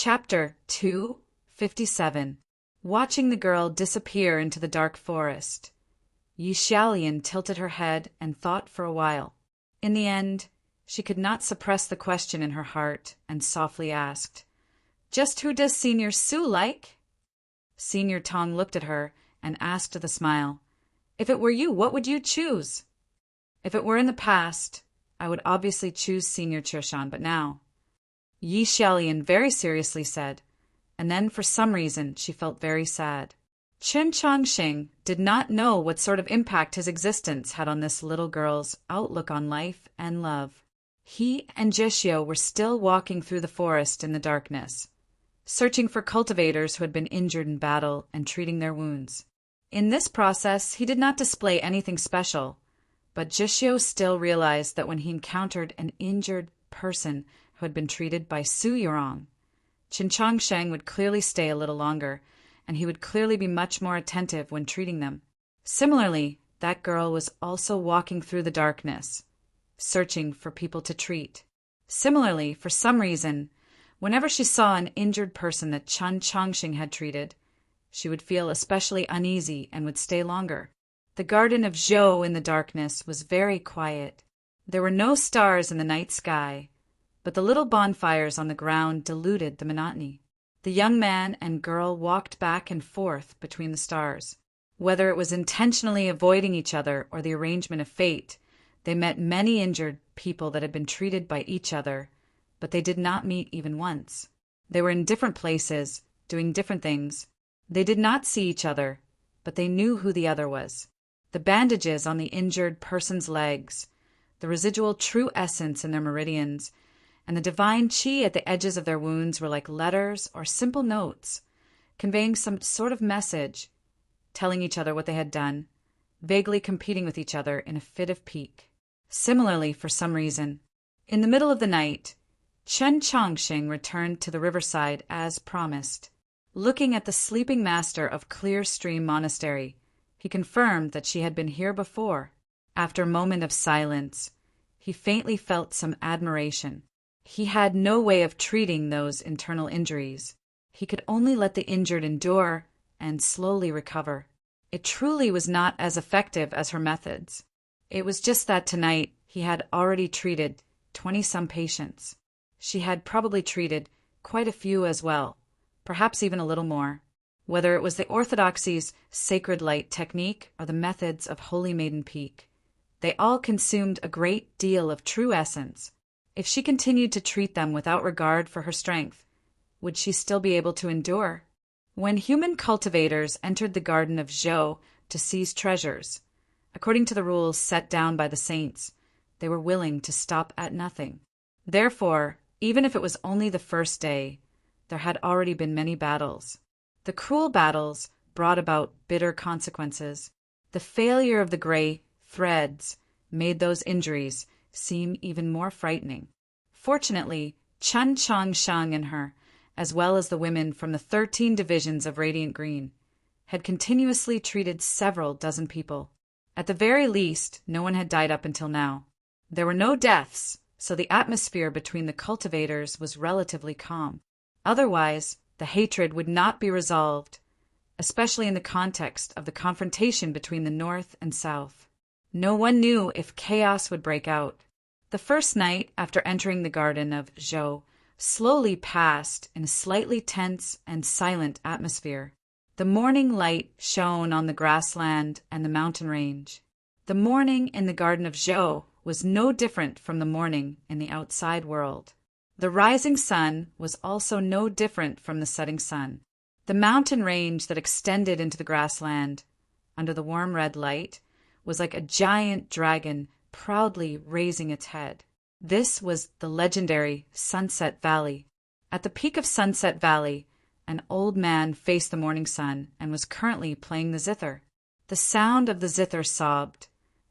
Chapter 257. Watching the girl disappear into the dark forest. Yi Xiaolian tilted her head and thought for a while. In the end, she could not suppress the question in her heart and softly asked, "Just who does Senior Su like?" Senior Tong looked at her and asked with a smile, "If it were you, what would you choose?" "If it were in the past, I would obviously choose Senior Qirshan, but now," Yi Xiaolian very seriously said, and then for some reason she felt very sad. Chen Chongqing did not know what sort of impact his existence had on this little girl's outlook on life and love. He and Jishio were still walking through the forest in the darkness, searching for cultivators who had been injured in battle and treating their wounds. In this process, he did not display anything special, but Jishio still realized that when he encountered an injured person who had been treated by Su Yurong, Chen Chongsheng would clearly stay a little longer, and he would clearly be much more attentive when treating them. Similarly, that girl was also walking through the darkness, searching for people to treat. Similarly, for some reason, whenever she saw an injured person that Chen Chongqing had treated, she would feel especially uneasy and would stay longer. The garden of Zhou in the darkness was very quiet. There were no stars in the night sky, but the little bonfires on the ground diluted the monotony. The young man and girl walked back and forth between the stars. Whether it was intentionally avoiding each other or the arrangement of fate, they met many injured people that had been treated by each other, but they did not meet even once. They were in different places, doing different things. They did not see each other, but they knew who the other was. The bandages on the injured person's legs, the residual true essence in their meridians, and the divine qi at the edges of their wounds were like letters or simple notes, conveying some sort of message, telling each other what they had done, vaguely competing with each other in a fit of pique. Similarly, for some reason, in the middle of the night, Chen Chongqing returned to the riverside as promised. Looking at the sleeping master of Clear Stream Monastery, he confirmed that she had been here before. After a moment of silence, he faintly felt some admiration. He had no way of treating those internal injuries. He could only let the injured endure and slowly recover. It truly was not as effective as her methods. It was just that tonight he had already treated 20-some patients. She had probably treated quite a few as well, perhaps even a little more. Whether it was the orthodoxy's sacred light technique or the methods of Holy Maiden Peak, they all consumed a great deal of true essence. If she continued to treat them without regard for her strength, would she still be able to endure? When human cultivators entered the garden of Zhou to seize treasures, according to the rules set down by the saints, they were willing to stop at nothing. Therefore, even if it was only the first day, there had already been many battles. The cruel battles brought about bitter consequences. The failure of the gray threads made those injuries seem even more frightening. Fortunately, Chen Chongsheng and her, as well as the women from the 13 divisions of Radiant Green, had continuously treated several dozen people. At the very least, no one had died up until now. There were no deaths, so the atmosphere between the cultivators was relatively calm. Otherwise, the hatred would not be resolved, especially in the context of the confrontation between the North and South. No one knew if chaos would break out. The first night after entering the garden of Zhou slowly passed in a slightly tense and silent atmosphere. The morning light shone on the grassland and the mountain range. The morning in the garden of Zhou was no different from the morning in the outside world. The rising sun was also no different from the setting sun. The mountain range that extended into the grassland, under the warm red light, was like a giant dragon proudly raising its head. This was the legendary Sunset Valley. At the peak of Sunset Valley, an old man faced the morning sun and was currently playing the zither. The sound of the zither sobbed,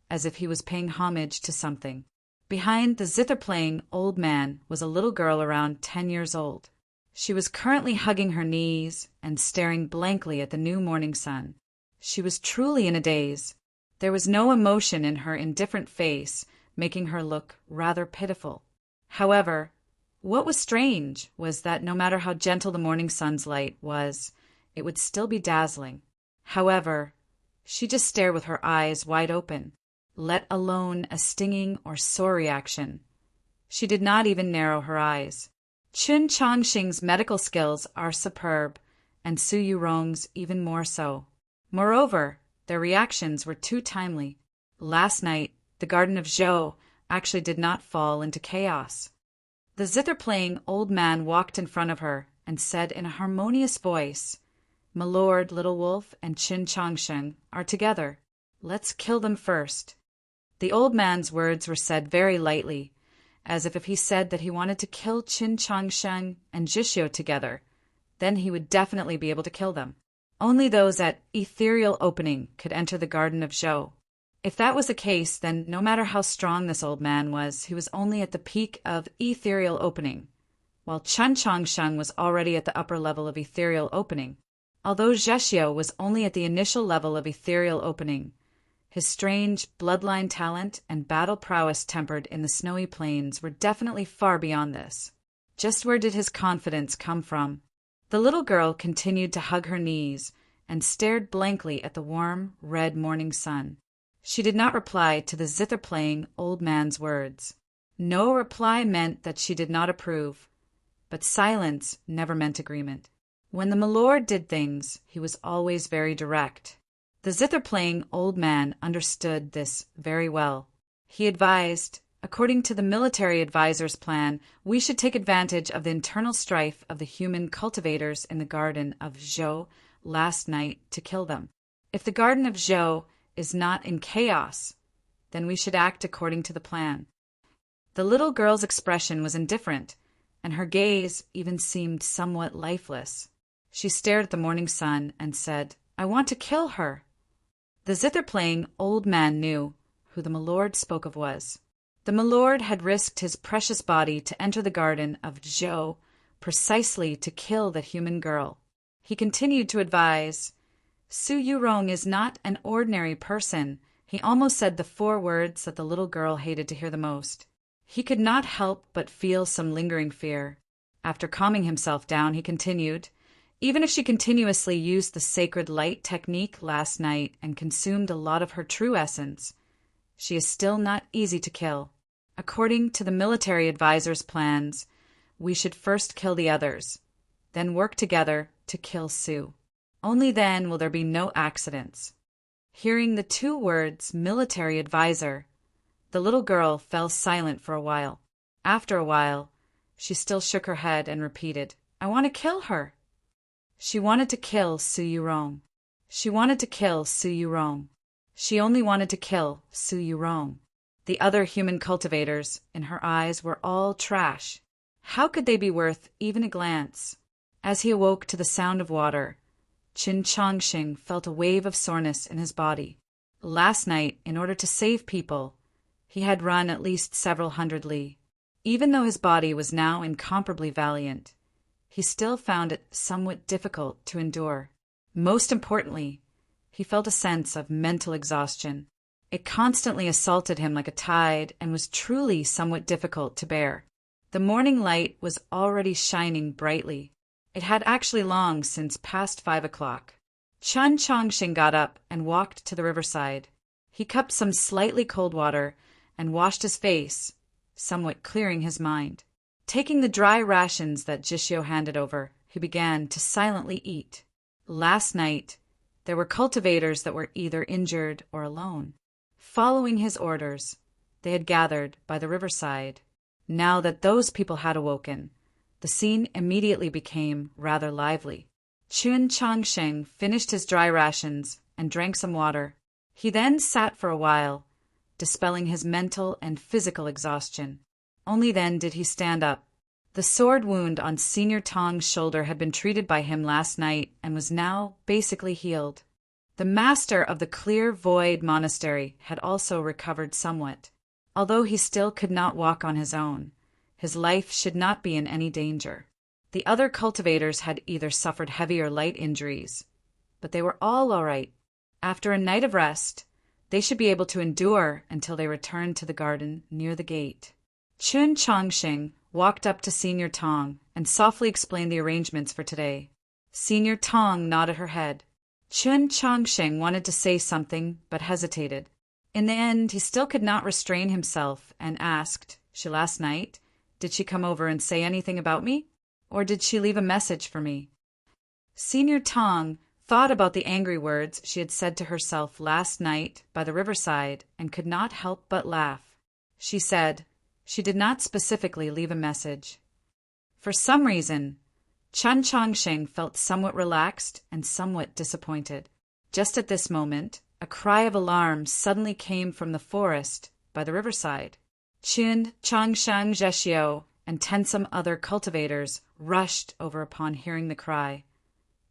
as if he was paying homage to something. Behind the zither-playing old man was a little girl around 10 years old. She was currently hugging her knees and staring blankly at the new morning sun. She was truly in a daze. There was no emotion in her indifferent face, making her look rather pitiful. However, What was strange was that no matter how gentle the morning sun's light was, it would still be dazzling. However, she just stared with her eyes wide open, let alone a stinging or sore reaction. She did not even narrow her eyes. Chun Chongqing's medical skills are superb, and Su Yurong's even more so. Moreover, their reactions were too timely. Last night, the Garden of Zhou actually did not fall into chaos. The zither-playing old man walked in front of her and said in a harmonious voice, "My lord, Little Wolf, and Chun Chongqing are together. Let's kill them first." The old man's words were said very lightly, as if he said that he wanted to kill Chun Chongqing and Zhishyo together, then he would definitely be able to kill them. Only those at ethereal opening could enter the Garden of Zhou. If that was the case, then no matter how strong this old man was, he was only at the peak of ethereal opening, while Chun Chongqing was already at the upper level of ethereal opening. Although Zhishyo was only at the initial level of ethereal opening, his strange bloodline talent and battle prowess tempered in the snowy plains were definitely far beyond this. Just where did his confidence come from? The little girl continued to hug her knees and stared blankly at the warm, red morning sun. She did not reply to the zither-playing old man's words. No reply meant that she did not approve, but silence never meant agreement. When the milord did things, he was always very direct. The zither-playing old man understood this very well. He advised, according to the military advisor's plan, we should take advantage of the internal strife of the human cultivators in the Garden of Zhou last night to kill them. If the Garden of Zhou is not in chaos, then we should act according to the plan. The little girl's expression was indifferent, and her gaze even seemed somewhat lifeless. She stared at the morning sun and said, "I want to kill her." The zither-playing old man knew who the milord spoke of was. The milord had risked his precious body to enter the Garden of Zhou precisely to kill the human girl. He continued to advise, "Su Yurong is not an ordinary person." He almost said the 4 words that the little girl hated to hear the most. He could not help but feel some lingering fear. After calming himself down, he continued, "Even if she continuously used the sacred light technique last night and consumed a lot of her true essence, she is still not easy to kill. According to the military advisor's plans, we should first kill the others, then work together to kill Su. Only then will there be no accidents." Hearing the 2 words, military advisor, the little girl fell silent for a while. After a while, she still shook her head and repeated, "I want to kill her." She wanted to kill Su Yurong. She wanted to kill Su Yurong. She only wanted to kill Su Yurong. The other human cultivators, in her eyes, were all trash. How could they be worth even a glance? As he awoke to the sound of water, Chun Chongqing felt a wave of soreness in his body. Last night, in order to save people, he had run at least several hundred li. Even though his body was now incomparably valiant, he still found it somewhat difficult to endure. Most importantly, he felt a sense of mental exhaustion. It constantly assaulted him like a tide and was truly somewhat difficult to bear. The morning light was already shining brightly. It had actually long since past 5 o'clock. Chun Chongqing got up and walked to the riverside. He cupped some slightly cold water and washed his face, somewhat clearing his mind. Taking the dry rations that Zhishyo handed over, he began to silently eat. Last night, there were cultivators that were either injured or alone. Following his orders, they had gathered by the riverside. Now that those people had awoken, the scene immediately became rather lively. Chun Chongqing finished his dry rations and drank some water. He then sat for a while, dispelling his mental and physical exhaustion. Only then did he stand up. The sword wound on Senior Tong's shoulder had been treated by him last night and was now basically healed. The master of the Clear Void Monastery had also recovered somewhat. Although he still could not walk on his own, his life should not be in any danger. The other cultivators had either suffered heavy or light injuries, but they were all right. After a night of rest, they should be able to endure until they returned to the garden near the gate. Chun Chongqing walked up to Senior Tong and softly explained the arrangements for today. Senior Tong nodded her head. Chun Chongsheng wanted to say something, but hesitated. In the end, he still could not restrain himself and asked, "She last night? Did she come over and say anything about me? Or did she leave a message for me?" Senior Tong thought about the angry words she had said to herself last night by the riverside and could not help but laugh. She said, "She did not specifically leave a message." For some reason, Chun Chongsheng felt somewhat relaxed and somewhat disappointed. Just at this moment, a cry of alarm suddenly came from the forest by the riverside. Chun Chongsheng Zheshio and 10 some other cultivators rushed over upon hearing the cry.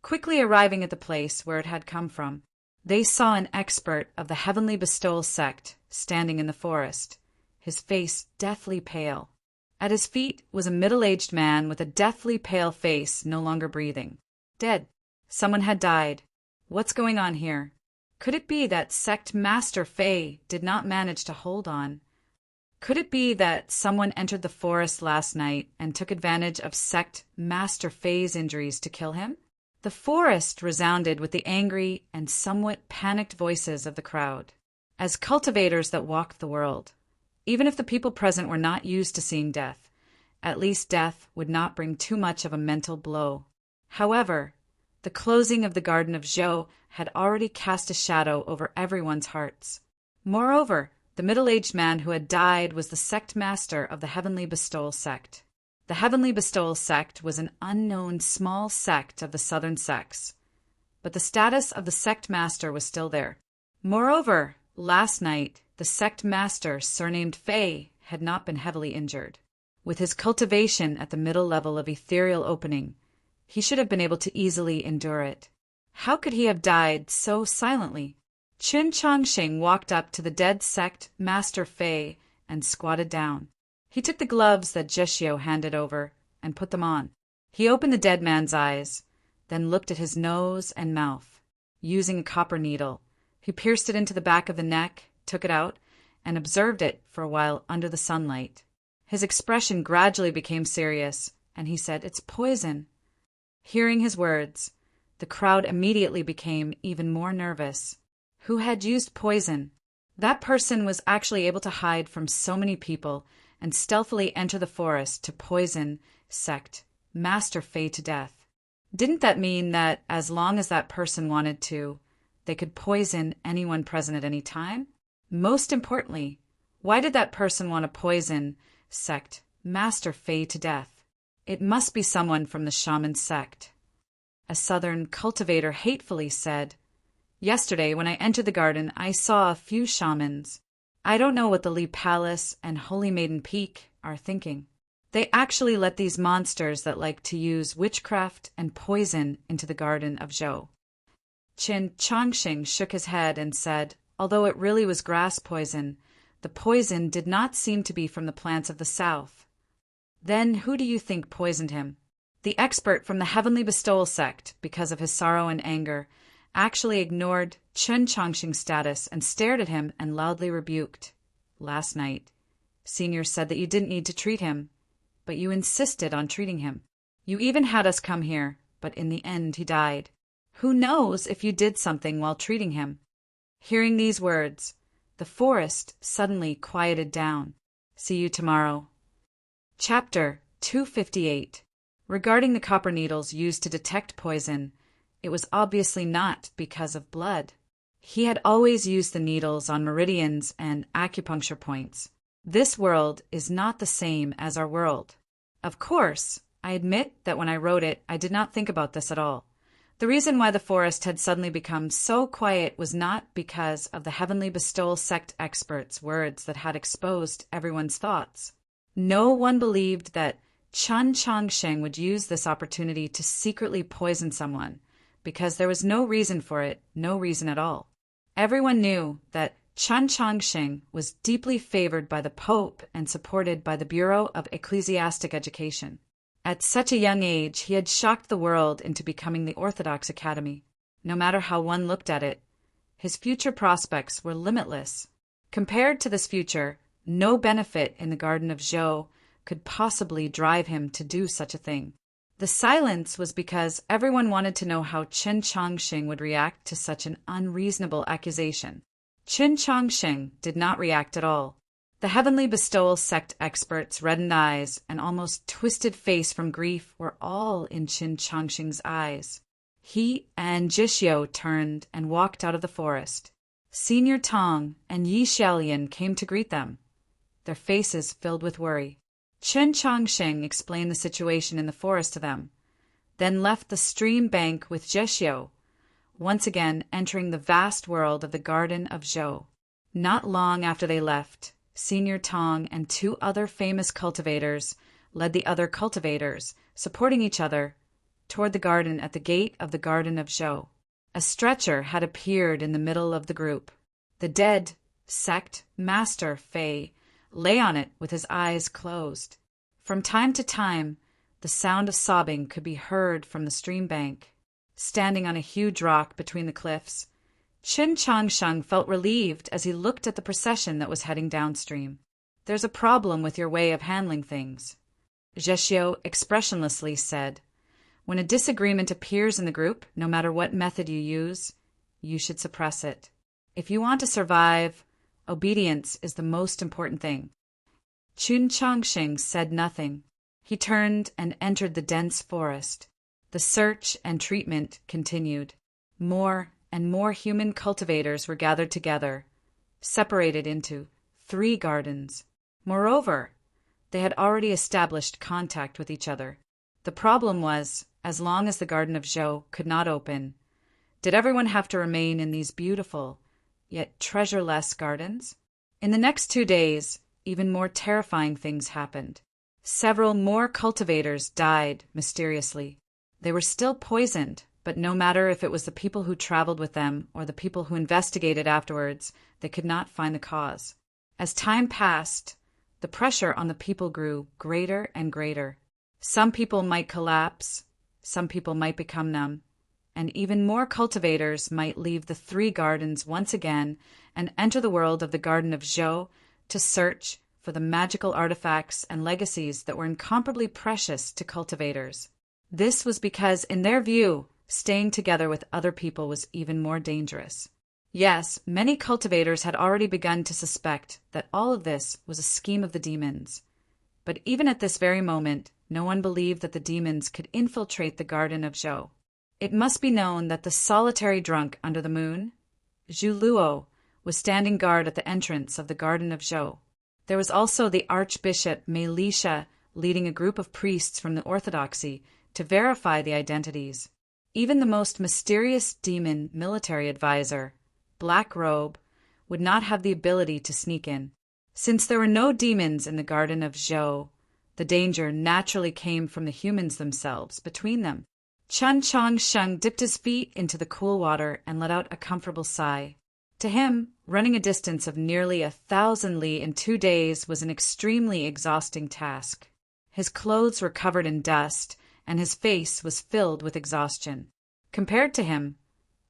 Quickly arriving at the place where it had come from, they saw an expert of the Heavenly Bestowal sect standing in the forest, his face deathly pale. At his feet was a middle-aged man with a deathly pale face, no longer breathing. Dead. Someone had died. What's going on here? Could it be that Sect Master Fei did not manage to hold on? Could it be that someone entered the forest last night and took advantage of Sect Master Fei's injuries to kill him? The forest resounded with the angry and somewhat panicked voices of the crowd. As cultivators that walked the world, even if the people present were not used to seeing death, at least death would not bring too much of a mental blow. However, the closing of the Garden of Zhou had already cast a shadow over everyone's hearts. Moreover, the middle-aged man who had died was the sect master of the Heavenly Bestowal sect. The Heavenly Bestowal sect was an unknown small sect of the southern sects, but the status of the sect master was still there. Moreover, last night, the sect master, surnamed Fei, had not been heavily injured. With his cultivation at the middle level of ethereal opening, he should have been able to easily endure it. How could he have died so silently? Chun Chongsheng walked up to the dead sect master Fei and squatted down. He took the gloves that Zheshio handed over and put them on. He opened the dead man's eyes, then looked at his nose and mouth. Using a copper needle, he pierced it into the back of the neck, took it out, and observed it for a while under the sunlight. His expression gradually became serious, and he said, "It's poison." Hearing his words, the crowd immediately became even more nervous. Who had used poison? That person was actually able to hide from so many people and stealthily enter the forest to poison sect Master Fei to death. Didn't that mean that as long as that person wanted to, they could poison anyone present at any time? Most importantly, why did that person want to poison sect Master Fei to death? It must be someone from the shaman sect. A southern cultivator hatefully said, "Yesterday, when I entered the garden, I saw a few shamans. I don't know what the Li Palace and Holy Maiden Peak are thinking. They actually let these monsters that like to use witchcraft and poison into the Garden of Zhou." Chun Chongsheng shook his head and said, although it really was grass poison, the poison did not seem to be from the plants of the south. Then who do you think poisoned him? The expert from the Heavenly Bestowal sect, because of his sorrow and anger, actually ignored Chun Chongsheng's status and stared at him and loudly rebuked. "Last night, Senior said that you didn't need to treat him, but you insisted on treating him. You even had us come here, but in the end he died. Who knows if you did something while treating him?" Hearing these words, the forest suddenly quieted down. See you tomorrow. Chapter 258. Regarding the copper needles used to detect poison, it was obviously not because of blood. He had always used the needles on meridians and acupuncture points. This world is not the same as our world. Of course, I admit that when I wrote it, I did not think about this at all. The reason why the forest had suddenly become so quiet was not because of the Heavenly Bestowal sect experts' words that had exposed everyone's thoughts. No one believed that Chun Chongsheng would use this opportunity to secretly poison someone, because there was no reason for it, no reason at all. Everyone knew that Chun Chongsheng was deeply favored by the Pope and supported by the Bureau of Ecclesiastic Education. At such a young age, he had shocked the world into becoming the Orthodox Academy. No matter how one looked at it, his future prospects were limitless. Compared to this future, no benefit in the Garden of Zhou could possibly drive him to do such a thing. The silence was because everyone wanted to know how Qin Changxing would react to such an unreasonable accusation. Qin Changxing did not react at all. The heavenly bestowal sect experts' reddened eyes and almost twisted face from grief were all in Qin Changxing's eyes. He and Jishio turned and walked out of the forest. Senior Tong and Yi Xiaolian came to greet them, their faces filled with worry. Qin Changxing explained the situation in the forest to them, then left the stream bank with Jishio, once again entering the vast world of the Garden of Zhou. Not long after they left, Senior Tong and 2 other famous cultivators led the other cultivators, supporting each other, toward the garden at the gate of the Garden of Zhou. A stretcher had appeared in the middle of the group. The dead sect master Fei lay on it with his eyes closed. From time to time, the sound of sobbing could be heard from the stream bank. Standing on a huge rock between the cliffs, Qin Changxing felt relieved as he looked at the procession that was heading downstream. "There's a problem with your way of handling things," Jishio expressionlessly said. "When a disagreement appears in the group, no matter what method you use, you should suppress it. If you want to survive, obedience is the most important thing." Qin Changxing said nothing. He turned and entered the dense forest. The search and treatment continued. More and more human cultivators were gathered together, separated into 3 gardens. Moreover, they had already established contact with each other. The problem was, as long as the Garden of Zhou could not open, did everyone have to remain in these beautiful, yet treasure-less gardens? In the next 2 days, even more terrifying things happened. Several more cultivators died mysteriously. They were still poisoned, but no matter if it was the people who traveled with them or the people who investigated afterwards, they could not find the cause. As time passed, the pressure on the people grew greater and greater. Some people might collapse, some people might become numb, and even more cultivators might leave the 3 gardens once again and enter the world of the Garden of Zhou to search for the magical artifacts and legacies that were incomparably precious to cultivators. This was because, in their view, staying together with other people was even more dangerous. Yes, many cultivators had already begun to suspect that all of this was a scheme of the demons. But even at this very moment, no one believed that the demons could infiltrate the Garden of Zhou. It must be known that the solitary drunk under the moon, Zhu Luo, was standing guard at the entrance of the Garden of Zhou. There was also the Archbishop Mei Lisha leading a group of priests from the Orthodoxy to verify the identities. Even the most mysterious demon military advisor, Black Robe, would not have the ability to sneak in. Since there were no demons in the Garden of Zhou, the danger naturally came from the humans themselves between them. Qin Changxing dipped his feet into the cool water and let out a comfortable sigh. To him, running a distance of nearly 1,000 li in 2 days was an extremely exhausting task. His clothes were covered in dust, and his face was filled with exhaustion. Compared to him,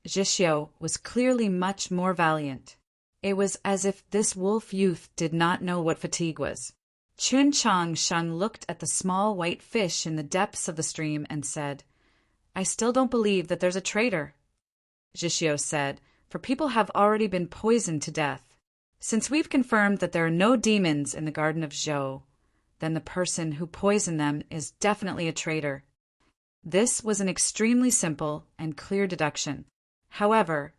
Jishio was clearly much more valiant. It was as if this wolf youth did not know what fatigue was. Qin Changxing looked at the small white fish in the depths of the stream and said, "I still don't believe that there's a traitor." Jishio said, "For people have already been poisoned to death. Since we've confirmed that there are no demons in the Garden of Zhou, then the person who poisoned them is definitely a traitor." This was an extremely simple and clear deduction. However,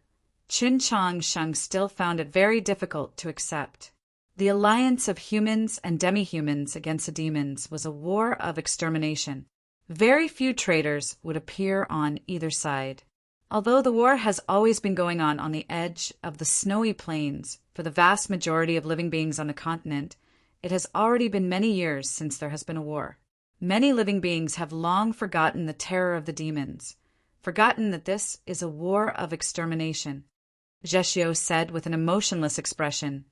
Qin Changxing still found it very difficult to accept. The alliance of humans and demi-humans against the demons was a war of extermination. Very few traitors would appear on either side. Although the war has always been going on the edge of the snowy plains for the vast majority of living beings on the continent, it has already been many years since there has been a war. Many living beings have long forgotten the terror of the demons, forgotten that this is a war of extermination. Jeshio said with an emotionless expression,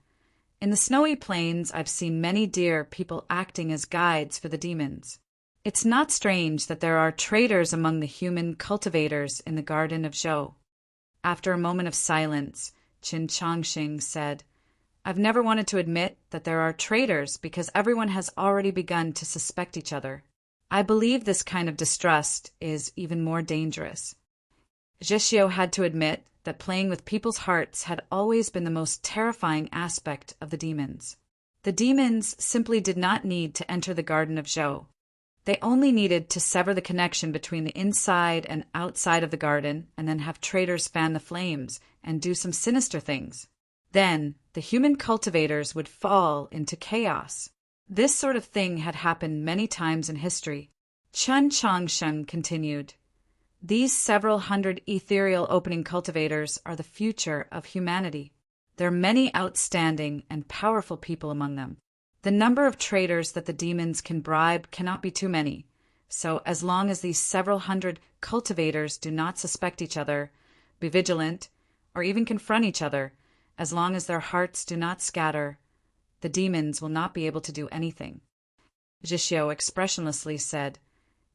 "In the snowy plains, I've seen many deer people acting as guides for the demons. It's not strange that there are traitors among the human cultivators in the Garden of Zhou." After a moment of silence, Qin Changxing said, I've never wanted to admit that there are traitors because everyone has already begun to suspect each other. I believe this kind of distrust is even more dangerous. Jishio had to admit that playing with people's hearts had always been the most terrifying aspect of the demons. The demons simply did not need to enter the garden of Zhou. They only needed to sever the connection between the inside and outside of the garden and then have traitors fan the flames and do some sinister things. Then, the human cultivators would fall into chaos. This sort of thing had happened many times in history. Chen Changsheng continued, "These several hundred ethereal opening cultivators are the future of humanity. There are many outstanding and powerful people among them. The number of traitors that the demons can bribe cannot be too many, so as long as these several hundred cultivators do not suspect each other, be vigilant, or even confront each other, as long as their hearts do not scatter, the demons will not be able to do anything." Jishio expressionlessly said,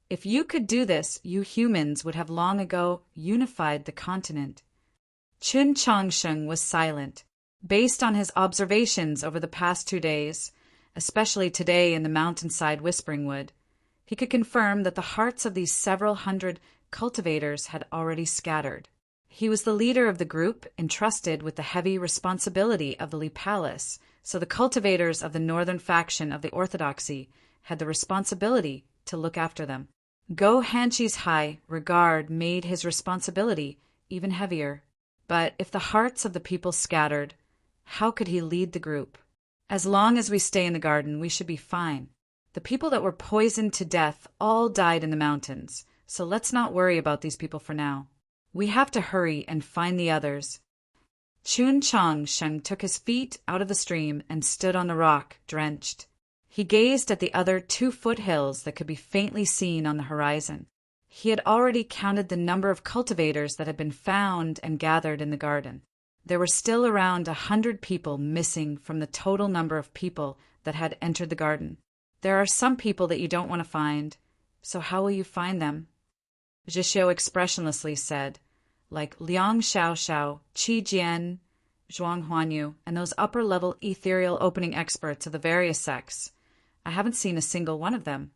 "If you could do this, you humans would have long ago unified the continent." Chen Changsheng was silent. Based on his observations over the past 2 days, especially today in the mountainside Whispering Wood, he could confirm that the hearts of these several hundred cultivators had already scattered. He was the leader of the group entrusted with the heavy responsibility of the Li Palace, so the cultivators of the northern faction of the Orthodoxy had the responsibility to look after them. Go Hanchi's high regard made his responsibility even heavier. But if the hearts of the people scattered, how could he lead the group? As long as we stay in the garden, we should be fine. The people that were poisoned to death all died in the mountains, so let's not worry about these people for now. We have to hurry and find the others. Chun Changsheng took his feet out of the stream and stood on the rock, drenched. He gazed at the other 2 foothills that could be faintly seen on the horizon. He had already counted the number of cultivators that had been found and gathered in the garden. There were still around 100 people missing from the total number of people that had entered the garden. There are some people that you don't want to find, so how will you find them? Jishio expressionlessly said, like Liang Xiaoxiao, Qi Jian, Zhuang Huanyu, and those upper-level ethereal opening experts of the various sects, I haven't seen a single one of them.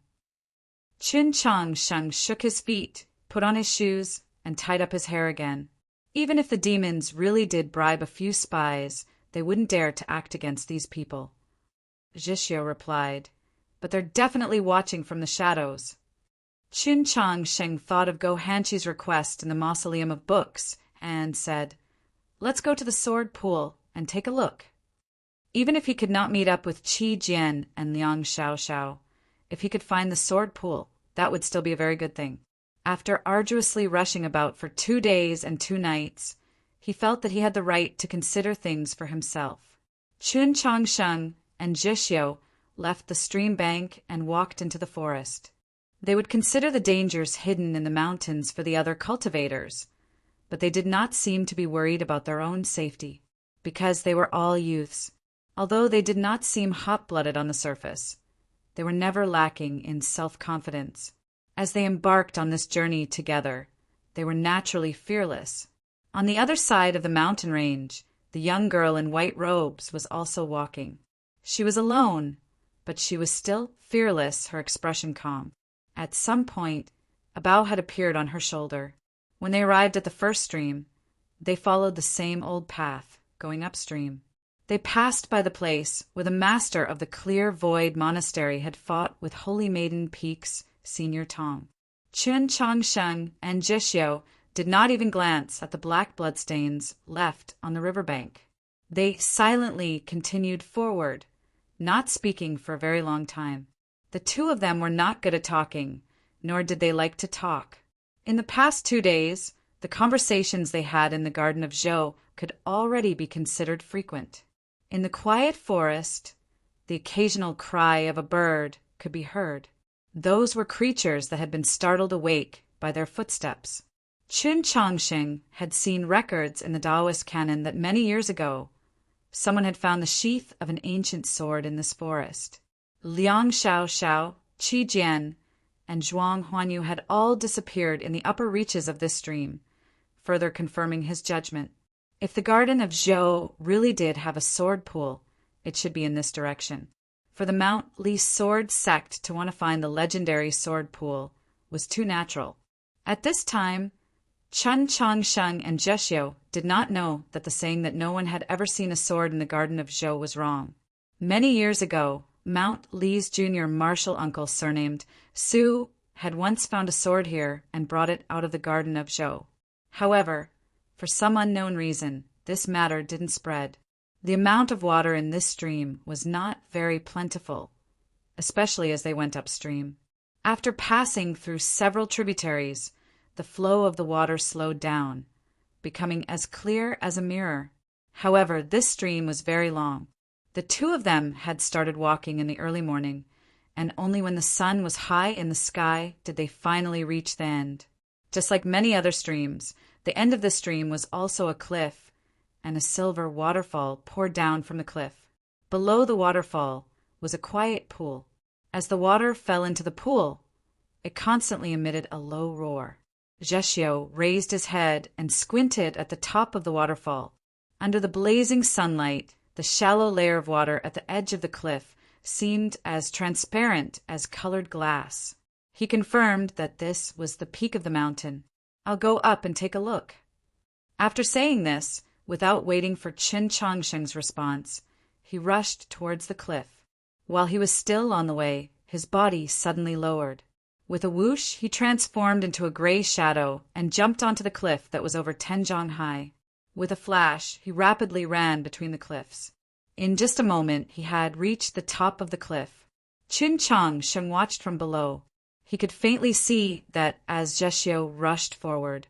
Qin Changsheng shook his feet, put on his shoes, and tied up his hair again. Even if the demons really did bribe a few spies, they wouldn't dare to act against these people. Jishio replied, "But they're definitely watching from the shadows." Qin Changsheng thought of Go Hanchi's request in the Mausoleum of Books and said, "Let's go to the sword pool and take a look." Even if he could not meet up with Qi Jian and Liang Xiaoxiao, if he could find the sword pool, that would still be a very good thing. After arduously rushing about for 2 days and 2 nights, he felt that he had the right to consider things for himself. Chun Changsheng and Jishio left the stream bank and walked into the forest. They would consider the dangers hidden in the mountains for the other cultivators, but they did not seem to be worried about their own safety, because they were all youths. Although they did not seem hot-blooded on the surface, they were never lacking in self-confidence. As they embarked on this journey together, they were naturally fearless. On the other side of the mountain range, the young girl in white robes was also walking. She was alone, but she was still fearless, her expression calm. At some point, a bough had appeared on her shoulder. When they arrived at the first stream, they followed the same old path, going upstream. They passed by the place where the master of the Clear Void Monastery had fought with Holy Maiden Peak's Senior Tong. Chun Changsheng and Jishio did not even glance at the black bloodstains left on the riverbank. They silently continued forward, not speaking for a very long time. The 2 of them were not good at talking, nor did they like to talk. In the past 2 days, the conversations they had in the Garden of Zhou could already be considered frequent. In the quiet forest, the occasional cry of a bird could be heard. Those were creatures that had been startled awake by their footsteps. Chun Changsheng had seen records in the Taoist canon that many years ago, someone had found the sheath of an ancient sword in this forest. Liang Xiaoxiao, Qi Jian, and Zhuang Huanyu had all disappeared in the upper reaches of this stream, further confirming his judgment. If the garden of Zhou really did have a sword pool, it should be in this direction. For the Mount Li sword sect to want to find the legendary sword pool was too natural. At this time, Chen Changsheng and Zhexiu did not know that the saying that no one had ever seen a sword in the garden of Zhou was wrong. Many years ago, Mount Li's junior martial uncle surnamed Su had once found a sword here and brought it out of the garden of Zhou. However, for some unknown reason, this matter didn't spread. The amount of water in this stream was not very plentiful, especially as they went upstream. After passing through several tributaries, the flow of the water slowed down, becoming as clear as a mirror. However, this stream was very long. The two of them had started walking in the early morning, and only when the sun was high in the sky did they finally reach the end. Just like many other streams, the end of the stream was also a cliff, and a silver waterfall poured down from the cliff. Below the waterfall was a quiet pool. As the water fell into the pool, it constantly emitted a low roar. Zhexiu raised his head and squinted at the top of the waterfall. Under the blazing sunlight, the shallow layer of water at the edge of the cliff seemed as transparent as colored glass. He confirmed that this was the peak of the mountain. "I'll go up and take a look." After saying this, without waiting for Qin Changsheng's response, he rushed towards the cliff. While he was still on the way, his body suddenly lowered. With a whoosh, he transformed into a gray shadow and jumped onto the cliff that was over 10 zhang high. With a flash, he rapidly ran between the cliffs. In just a moment, he had reached the top of the cliff. Qin Changsheng watched from below. He could faintly see that as Zhexiu rushed forward,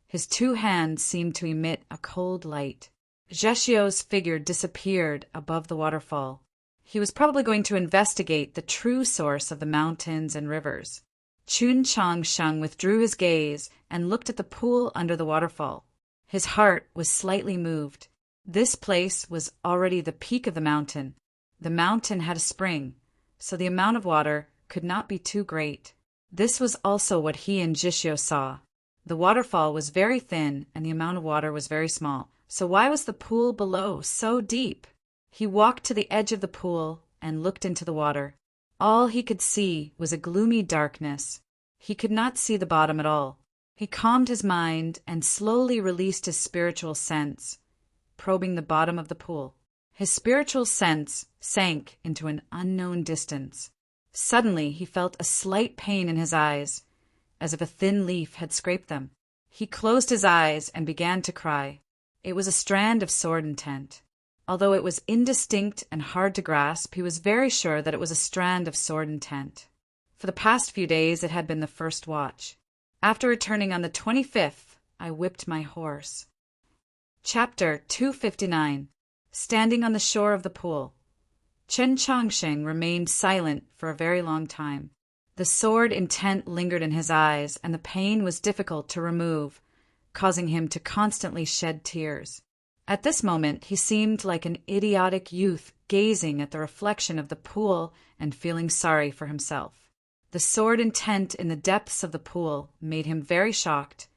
his two hands seemed to emit a cold light. Zhexiu's figure disappeared above the waterfall. He was probably going to investigate the true source of the mountains and rivers. Qin Changsheng withdrew his gaze and looked at the pool under the waterfall. His heart was slightly moved. This place was already the peak of the mountain. The mountain had a spring, so the amount of water could not be too great. This was also what he and Zhexiu saw. The waterfall was very thin and the amount of water was very small. So why was the pool below so deep? He walked to the edge of the pool and looked into the water. All he could see was a gloomy darkness. He could not see the bottom at all. He calmed his mind and slowly released his spiritual sense, probing the bottom of the pool. His spiritual sense sank into an unknown distance. Suddenly, he felt a slight pain in his eyes, as if a thin leaf had scraped them. He closed his eyes and began to cry. It was a strand of sword intent. Although it was indistinct and hard to grasp, he was very sure that it was a strand of sword intent. For the past few days, it had been the first watch. After returning on the 25th, I whipped my horse. Chapter 259. Standing on the shore of the pool. Chen Changsheng remained silent for a very long time. The sword intent lingered in his eyes, and the pain was difficult to remove, causing him to constantly shed tears. At this moment, he seemed like an idiotic youth gazing at the reflection of the pool and feeling sorry for himself. The sword intent in the depths of the pool made him very shocked,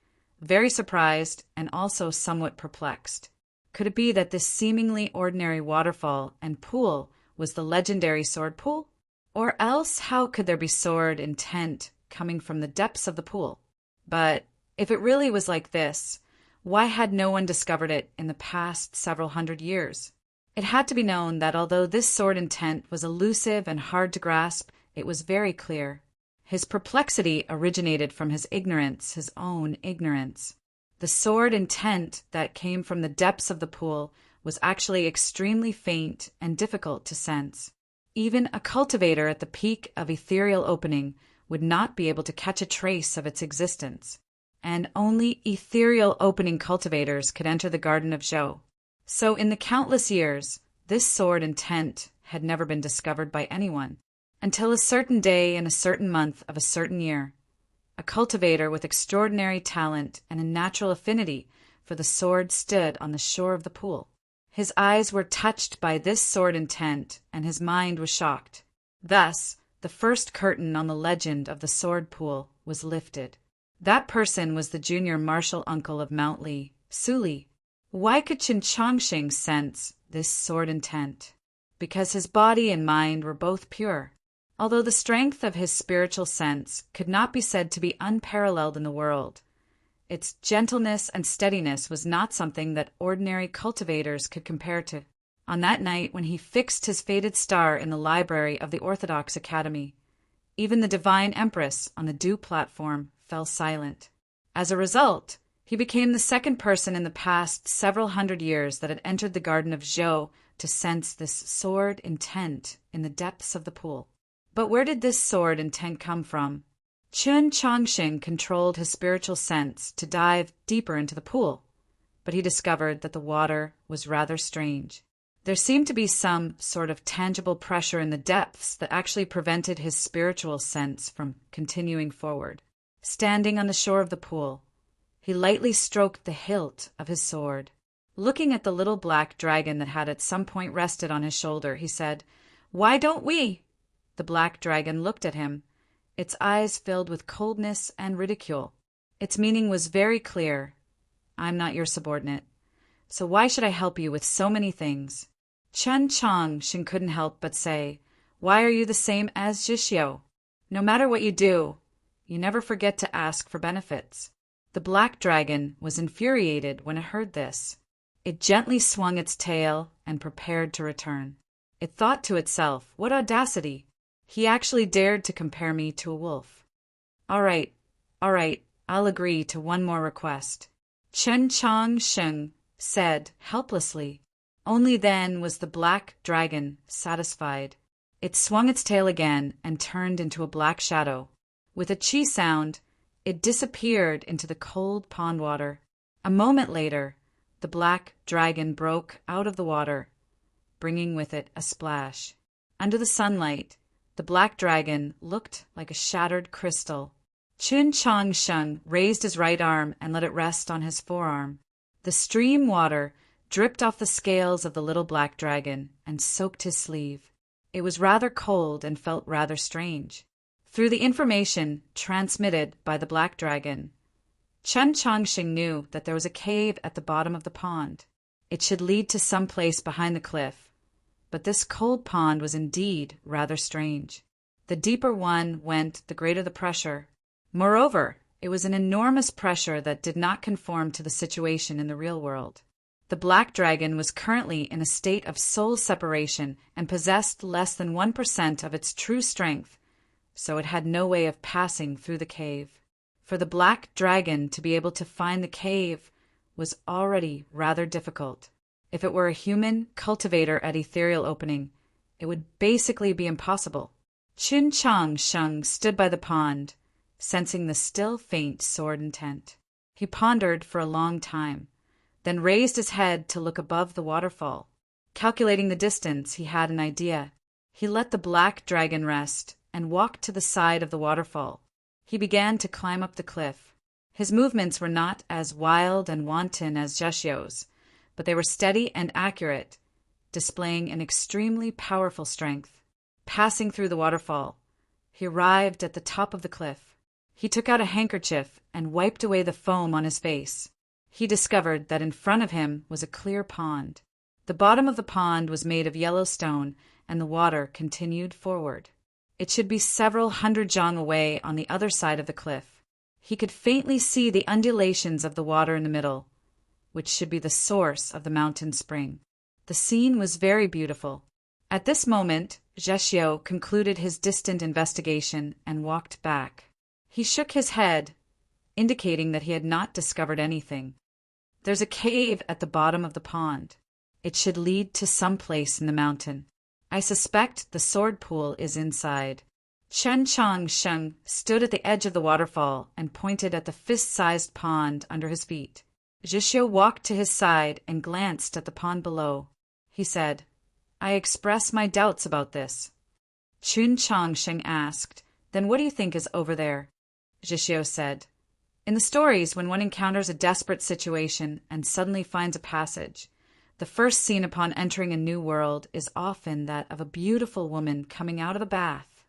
very surprised, and also somewhat perplexed. Could it be that this seemingly ordinary waterfall and pool was the legendary sword pool? Or else how could there be sword intent coming from the depths of the pool? But if it really was like this, why had no one discovered it in the past several hundred years? It had to be known that although this sword intent was elusive and hard to grasp, it was very clear. His perplexity originated from his ignorance, his own ignorance. The sword intent that came from the depths of the pool was actually extremely faint and difficult to sense. Even a cultivator at the peak of ethereal opening would not be able to catch a trace of its existence. And only ethereal opening cultivators could enter the Garden of Zhou. So in the countless years, this sword intent had never been discovered by anyone, until a certain day in a certain month of a certain year. A cultivator with extraordinary talent and a natural affinity for the sword stood on the shore of the pool. His eyes were touched by this sword intent, and his mind was shocked. Thus, the first curtain on the legend of the sword pool was lifted. That person was the junior martial uncle of Mount Li, Su Li. Why could Qin Chongqing sense this sword intent? Because his body and mind were both pure. Although the strength of his spiritual sense could not be said to be unparalleled in the world, its gentleness and steadiness was not something that ordinary cultivators could compare to. On that night when he fixed his fated star in the library of the Orthodox Academy, even the Divine Empress on the dew platform fell silent. As a result, he became the second person in the past several hundred years that had entered the garden of Zhou to sense this sword intent in the depths of the pool. But where did this sword intent come from? Qin Chongqing controlled his spiritual sense to dive deeper into the pool, but he discovered that the water was rather strange. There seemed to be some sort of tangible pressure in the depths that actually prevented his spiritual sense from continuing forward. Standing on the shore of the pool, he lightly stroked the hilt of his sword. Looking at the little black dragon that had at some point rested on his shoulder, he said, "Why don't we?" The black dragon looked at him, its eyes filled with coldness and ridicule. Its meaning was very clear. "I'm not your subordinate, so why should I help you with so many things?" Qin Chongqing couldn't help but say, "Why are you the same as Zhixiu? No matter what you do, you never forget to ask for benefits." The black dragon was infuriated when it heard this. It gently swung its tail and prepared to return. It thought to itself, "What audacity! He actually dared to compare me to a wolf. All right, I'll agree to one more request," Qin Chongqing said helplessly. Only then was the black dragon satisfied. It swung its tail again and turned into a black shadow. With a chi sound, it disappeared into the cold pond water. A moment later, the black dragon broke out of the water, bringing with it a splash. Under the sunlight, the black dragon looked like a shattered crystal. Qin Chongqing raised his right arm and let it rest on his forearm. The stream water dripped off the scales of the little black dragon and soaked his sleeve. It was rather cold and felt rather strange. Through the information transmitted by the black dragon, Qin Chongqing knew that there was a cave at the bottom of the pond. It should lead to some place behind the cliff, but this cold pond was indeed rather strange. The deeper one went, the greater the pressure. Moreover, it was an enormous pressure that did not conform to the situation in the real world. The black dragon was currently in a state of soul separation and possessed less than 1% of its true strength, so it had no way of passing through the cave. For the black dragon to be able to find the cave was already rather difficult. If it were a human cultivator at Ethereal Opening, it would basically be impossible. Qin Chongqing stood by the pond, sensing the still faint sword intent. He pondered for a long time, then raised his head to look above the waterfall. Calculating the distance, he had an idea. He let the black dragon rest and walked to the side of the waterfall. He began to climb up the cliff. His movements were not as wild and wanton as Zhixiu's, but they were steady and accurate, displaying an extremely powerful strength. Passing through the waterfall, he arrived at the top of the cliff. He took out a handkerchief and wiped away the foam on his face. He discovered that in front of him was a clear pond. The bottom of the pond was made of yellow stone, and the water continued forward. It should be several hundred zhang away on the other side of the cliff. He could faintly see the undulations of the water in the middle, which should be the source of the mountain spring. The scene was very beautiful. At this moment, Zhixiu concluded his distant investigation and walked back. He shook his head, indicating that he had not discovered anything. "There's a cave at the bottom of the pond. It should lead to some place in the mountain. I suspect the sword pool is inside." Qin Chongqing stood at the edge of the waterfall and pointed at the fist-sized pond under his feet. Zhixiu walked to his side and glanced at the pond below. He said, "I express my doubts about this." Qin Chongqing asked, "Then what do you think is over there?" Zhixiu said, "In the stories, when one encounters a desperate situation and suddenly finds a passage, the first scene upon entering a new world is often that of a beautiful woman coming out of a bath."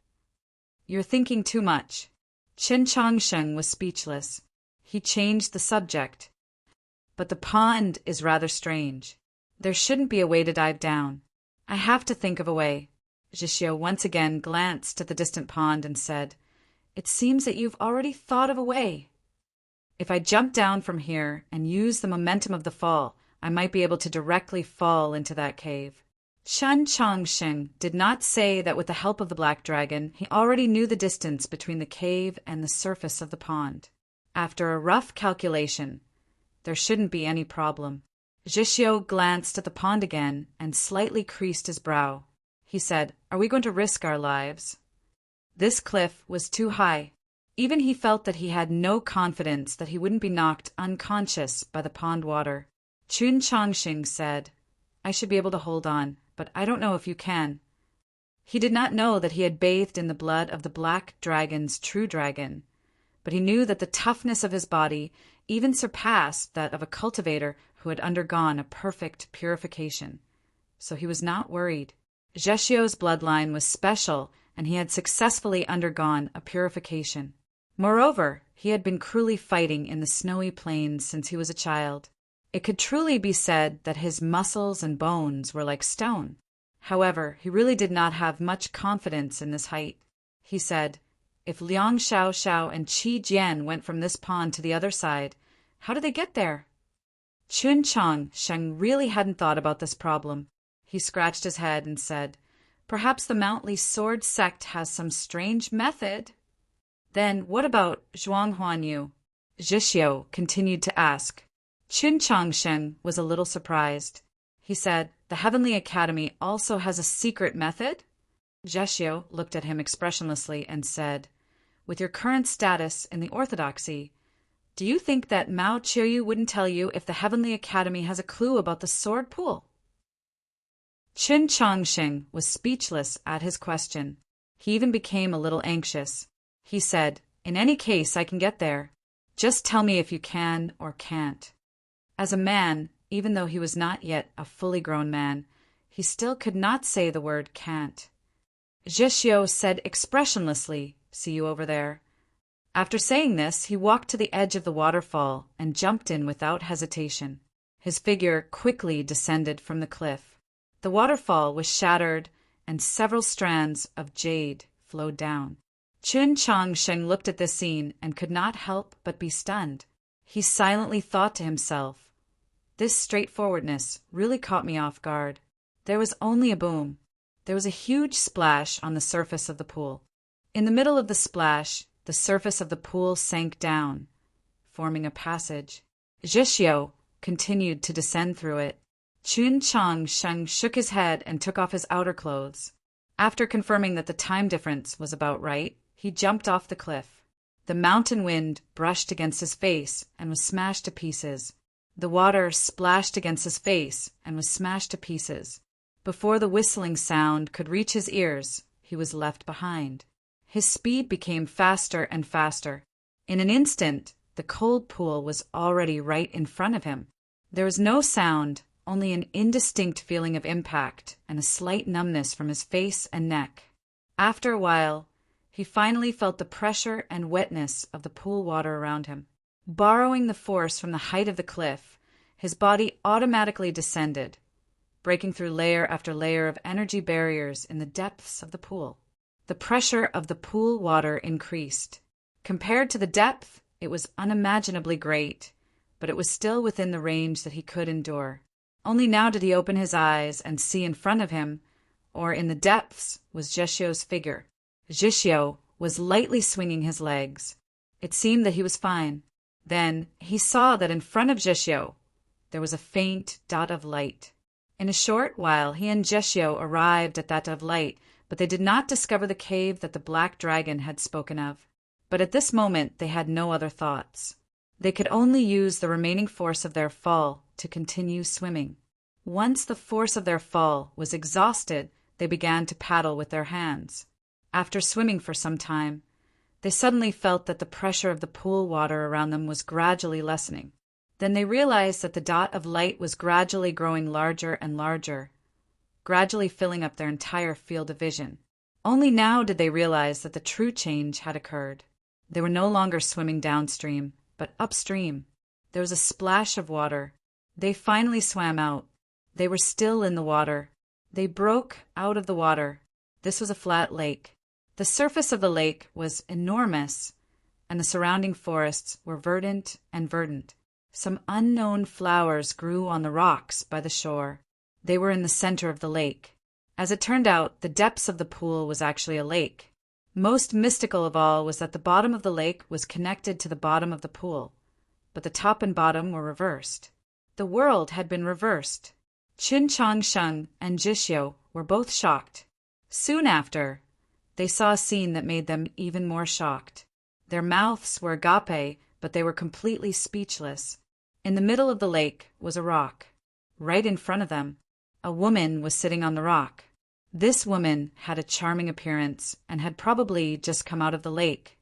"You're thinking too much." Qin Chongqing was speechless. He changed the subject. but the pond is rather strange. There shouldn't be a way to dive down. I have to think of a way." Jishio once again glanced at the distant pond and said, "It seems that you've already thought of a way. If I jump down from here and use the momentum of the fall, I might be able to directly fall into that cave." Shen Chongsheng did not say that with the help of the black dragon, he already knew the distance between the cave and the surface of the pond. After a rough calculation, there shouldn't be any problem. Jishio glanced at the pond again and slightly creased his brow. He said, "Are we going to risk our lives?" This cliff was too high. Even he felt that he had no confidence that he wouldn't be knocked unconscious by the pond water. Chun Chongxing said, "I should be able to hold on, but I don't know if you can." He did not know that he had bathed in the blood of the black dragon's true dragon, but he knew that the toughness of his body even surpassed that of a cultivator who had undergone a perfect purification. So he was not worried. Jeshio's bloodline was special, and he had successfully undergone a purification. Moreover, he had been cruelly fighting in the snowy plains since he was a child. It could truly be said that his muscles and bones were like stone. However, he really did not have much confidence in this height. He said, "If Liang Xiao and Qi Jian went from this pond to the other side, how did they get there?" Chun Chongsheng really hadn't thought about this problem. He scratched his head and said, "Perhaps the Mountly Sword sect has some strange method." "Then what about Zhuang Huanyu?" Jishio continued to ask. Chun Chongsheng was a little surprised. He said, "The Heavenly Academy also has a secret method?" Jishio looked at him expressionlessly and said, "With your current status in the Orthodoxy, do you think that Mao Qiuyu wouldn't tell you if the Heavenly Academy has a clue about the sword pool?" Chun Chongsheng was speechless at his question. He even became a little anxious. He said, "In any case, I can get there. Just tell me if you can or can't." As a man, even though he was not yet a fully grown man, he still could not say the word can't. Jishio said expressionlessly, "See you over there." After saying this, he walked to the edge of the waterfall and jumped in without hesitation. His figure quickly descended from the cliff. The waterfall was shattered, and several strands of jade flowed down. Chun Chongsheng looked at this scene and could not help but be stunned. He silently thought to himself, "This straightforwardness really caught me off guard." There was only a boom. There was a huge splash on the surface of the pool. In the middle of the splash, the surface of the pool sank down, forming a passage. Jishio continued to descend through it. Chun Chongsheng shook his head and took off his outer clothes. After confirming that the time difference was about right, he jumped off the cliff. The mountain wind brushed against his face and was smashed to pieces. The water splashed against his face and was smashed to pieces. Before the whistling sound could reach his ears, he was left behind. His speed became faster and faster. In an instant, the cold pool was already right in front of him. There was no sound, only an indistinct feeling of impact and a slight numbness from his face and neck. After a while, he finally felt the pressure and wetness of the pool water around him. Borrowing the force from the height of the cliff, his body automatically descended, breaking through layer after layer of energy barriers in the depths of the pool. The pressure of the pool water increased. Compared to the depth, it was unimaginably great, but it was still within the range that he could endure. Only now did he open his eyes and see in front of him, or in the depths, was Jishio's figure. Jishio was lightly swinging his legs. It seemed that he was fine. Then he saw that in front of Jishio there was a faint dot of light. In a short while he and Jishio arrived at that dot of light, but they did not discover the cave that the black dragon had spoken of. But at this moment they had no other thoughts. They could only use the remaining force of their fall to continue swimming. Once the force of their fall was exhausted, they began to paddle with their hands. After swimming for some time, they suddenly felt that the pressure of the pool water around them was gradually lessening. Then they realized that the dot of light was gradually growing larger and larger, gradually filling up their entire field of vision. Only now did they realize that the true change had occurred. They were no longer swimming downstream, but upstream. There was a splash of water. They finally swam out. They were still in the water. They broke out of the water. This was a flat lake. The surface of the lake was enormous, and the surrounding forests were verdant and verdant. Some unknown flowers grew on the rocks by the shore. They were in the center of the lake. As it turned out, the depths of the pool was actually a lake. Most mystical of all was that the bottom of the lake was connected to the bottom of the pool, but the top and bottom were reversed. The world had been reversed. Qin Changsheng and Jishyo were both shocked. Soon after, they saw a scene that made them even more shocked. Their mouths were agape, but they were completely speechless. In the middle of the lake was a rock. Right in front of them, a woman was sitting on the rock. This woman had a charming appearance and had probably just come out of the lake.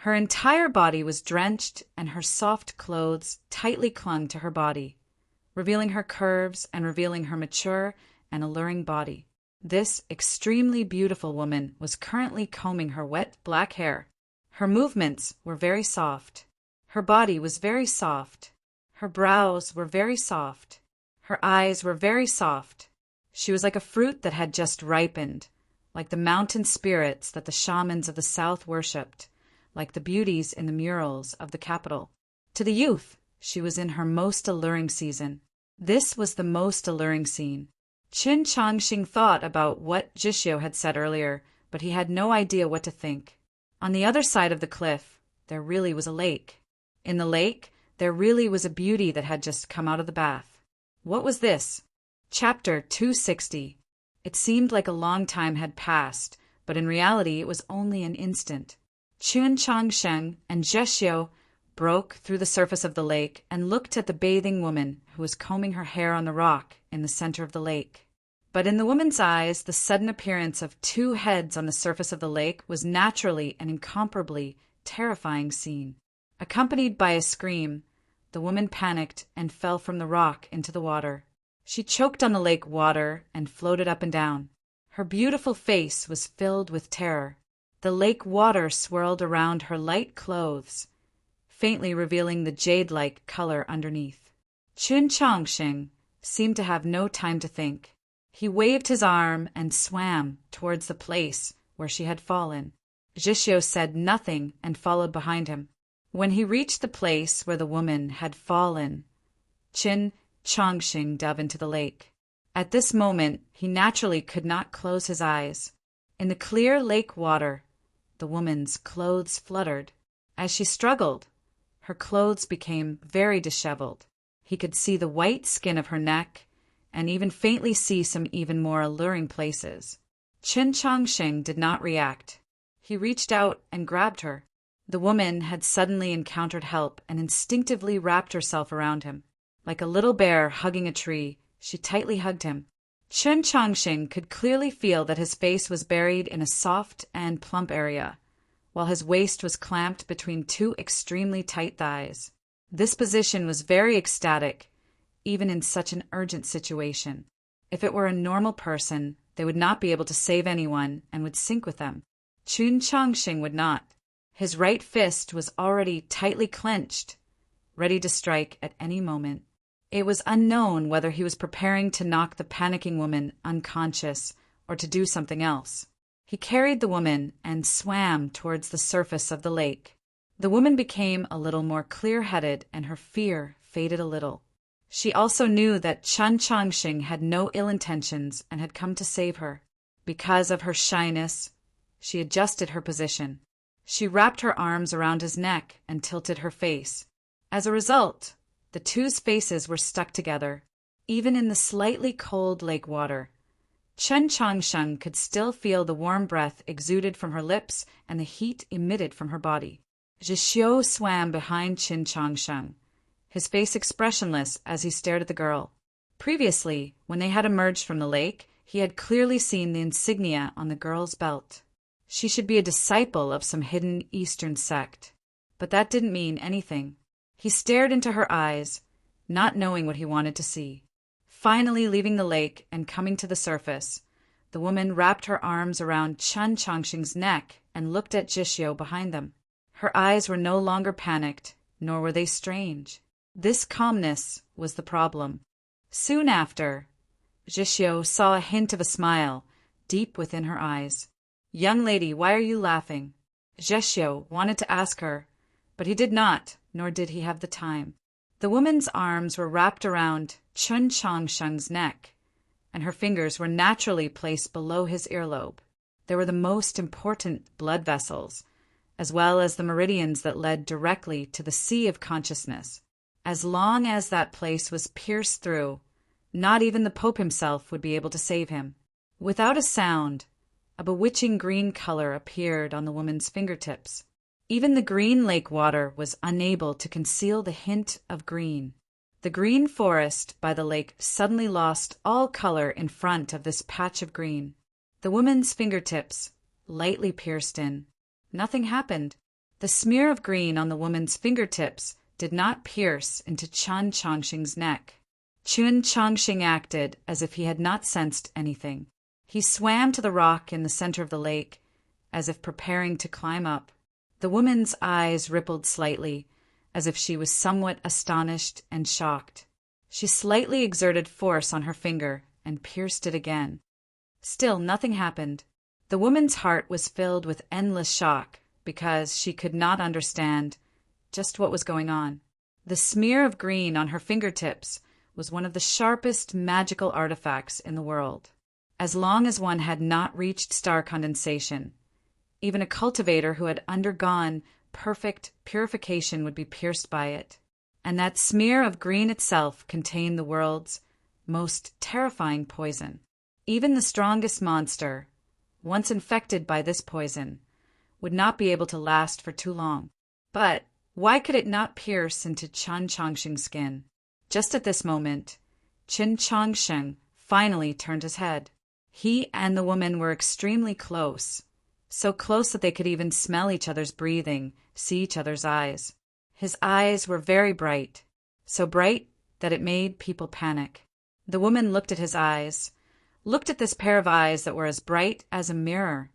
Her entire body was drenched, and her soft clothes tightly clung to her body, revealing her curves and revealing her mature and alluring body. This extremely beautiful woman was currently combing her wet black hair. Her movements were very soft. Her body was very soft. Her brows were very soft. Her eyes were very soft. She was like a fruit that had just ripened, like the mountain spirits that the shamans of the south worshipped, like the beauties in the murals of the capital. To the youth, she was in her most alluring season. This was the most alluring scene. Qin Changxing thought about what Jishyo had said earlier, but he had no idea what to think. On the other side of the cliff, there really was a lake. In the lake, there really was a beauty that had just come out of the bath. What was this? Chapter 260. It seemed like a long time had passed, but in reality it was only an instant. Qin Changsheng and Jishyo broke through the surface of the lake and looked at the bathing woman who was combing her hair on the rock in the center of the lake. But in the woman's eyes, the sudden appearance of two heads on the surface of the lake was naturally and incomparably terrifying scene. Accompanied by a scream, the woman panicked and fell from the rock into the water. She choked on the lake water and floated up and down. Her beautiful face was filled with terror. The lake water swirled around her light clothes, faintly revealing the jade-like color underneath. Qin Changxing seemed to have no time to think. He waved his arm and swam towards the place where she had fallen. Jishyo said nothing and followed behind him. When he reached the place where the woman had fallen, Qin Changxing dove into the lake. At this moment, he naturally could not close his eyes. In the clear lake water, the woman's clothes fluttered. As she struggled, her clothes became very disheveled. He could see the white skin of her neck and even faintly see some even more alluring places. Qin Changxing did not react. He reached out and grabbed her. The woman had suddenly encountered help and instinctively wrapped herself around him. Like a little bear hugging a tree, she tightly hugged him. Qin Changxing could clearly feel that his face was buried in a soft and plump area, while his waist was clamped between two extremely tight thighs. This position was very ecstatic, even in such an urgent situation. If it were a normal person, they would not be able to save anyone and would sink with them. Qin Changxing would not. His right fist was already tightly clenched, ready to strike at any moment. It was unknown whether he was preparing to knock the panicking woman unconscious or to do something else. He carried the woman and swam towards the surface of the lake. The woman became a little more clear-headed and her fear faded a little. She also knew that Qin Changxing had no ill intentions and had come to save her. Because of her shyness, she adjusted her position. She wrapped her arms around his neck and tilted her face. As a result, the two's faces were stuck together. Even in the slightly cold lake water, Qin Changsheng could still feel the warm breath exuded from her lips and the heat emitted from her body. Jishyo swam behind Qin Changsheng, his face expressionless as he stared at the girl. Previously, when they had emerged from the lake, he had clearly seen the insignia on the girl's belt. She should be a disciple of some hidden Eastern sect. But that didn't mean anything. He stared into her eyes, not knowing what he wanted to see. Finally leaving the lake and coming to the surface, the woman wrapped her arms around Qin Changxing's neck and looked at Jishyo behind them. Her eyes were no longer panicked, nor were they strange. This calmness was the problem. Soon after, Jishio saw a hint of a smile deep within her eyes. "Young lady, why are you laughing?" Jishio wanted to ask her, but he did not, nor did he have the time. The woman's arms were wrapped around Chun Changsheng's neck, and her fingers were naturally placed below his earlobe. They were the most important blood vessels, as well as the meridians that led directly to the sea of consciousness. As long as that place was pierced through, not even the Pope himself would be able to save him. Without a sound, a bewitching green color appeared on the woman's fingertips. Even the green lake water was unable to conceal the hint of green. The green forest by the lake suddenly lost all color in front of this patch of green. The woman's fingertips lightly pierced in. Nothing happened. The smear of green on the woman's fingertips did not pierce into Chun Changsheng's neck. Chun Changsheng acted as if he had not sensed anything. He swam to the rock in the center of the lake, as if preparing to climb up. The woman's eyes rippled slightly, as if she was somewhat astonished and shocked. She slightly exerted force on her finger and pierced it again. Still nothing happened. The woman's heart was filled with endless shock because she could not understand just what was going on. The smear of green on her fingertips was one of the sharpest magical artifacts in the world. As long as one had not reached star condensation, even a cultivator who had undergone perfect purification would be pierced by it. And that smear of green itself contained the world's most terrifying poison. Even the strongest monster, once infected by this poison, would not be able to last for too long. But why could it not pierce into Chun Changsheng's skin? Just at this moment, Chun Changsheng finally turned his head. He and the woman were extremely close, so close that they could even smell each other's breathing, see each other's eyes. His eyes were very bright, so bright that it made people panic. The woman looked at his eyes, looked at this pair of eyes that were as bright as a mirror,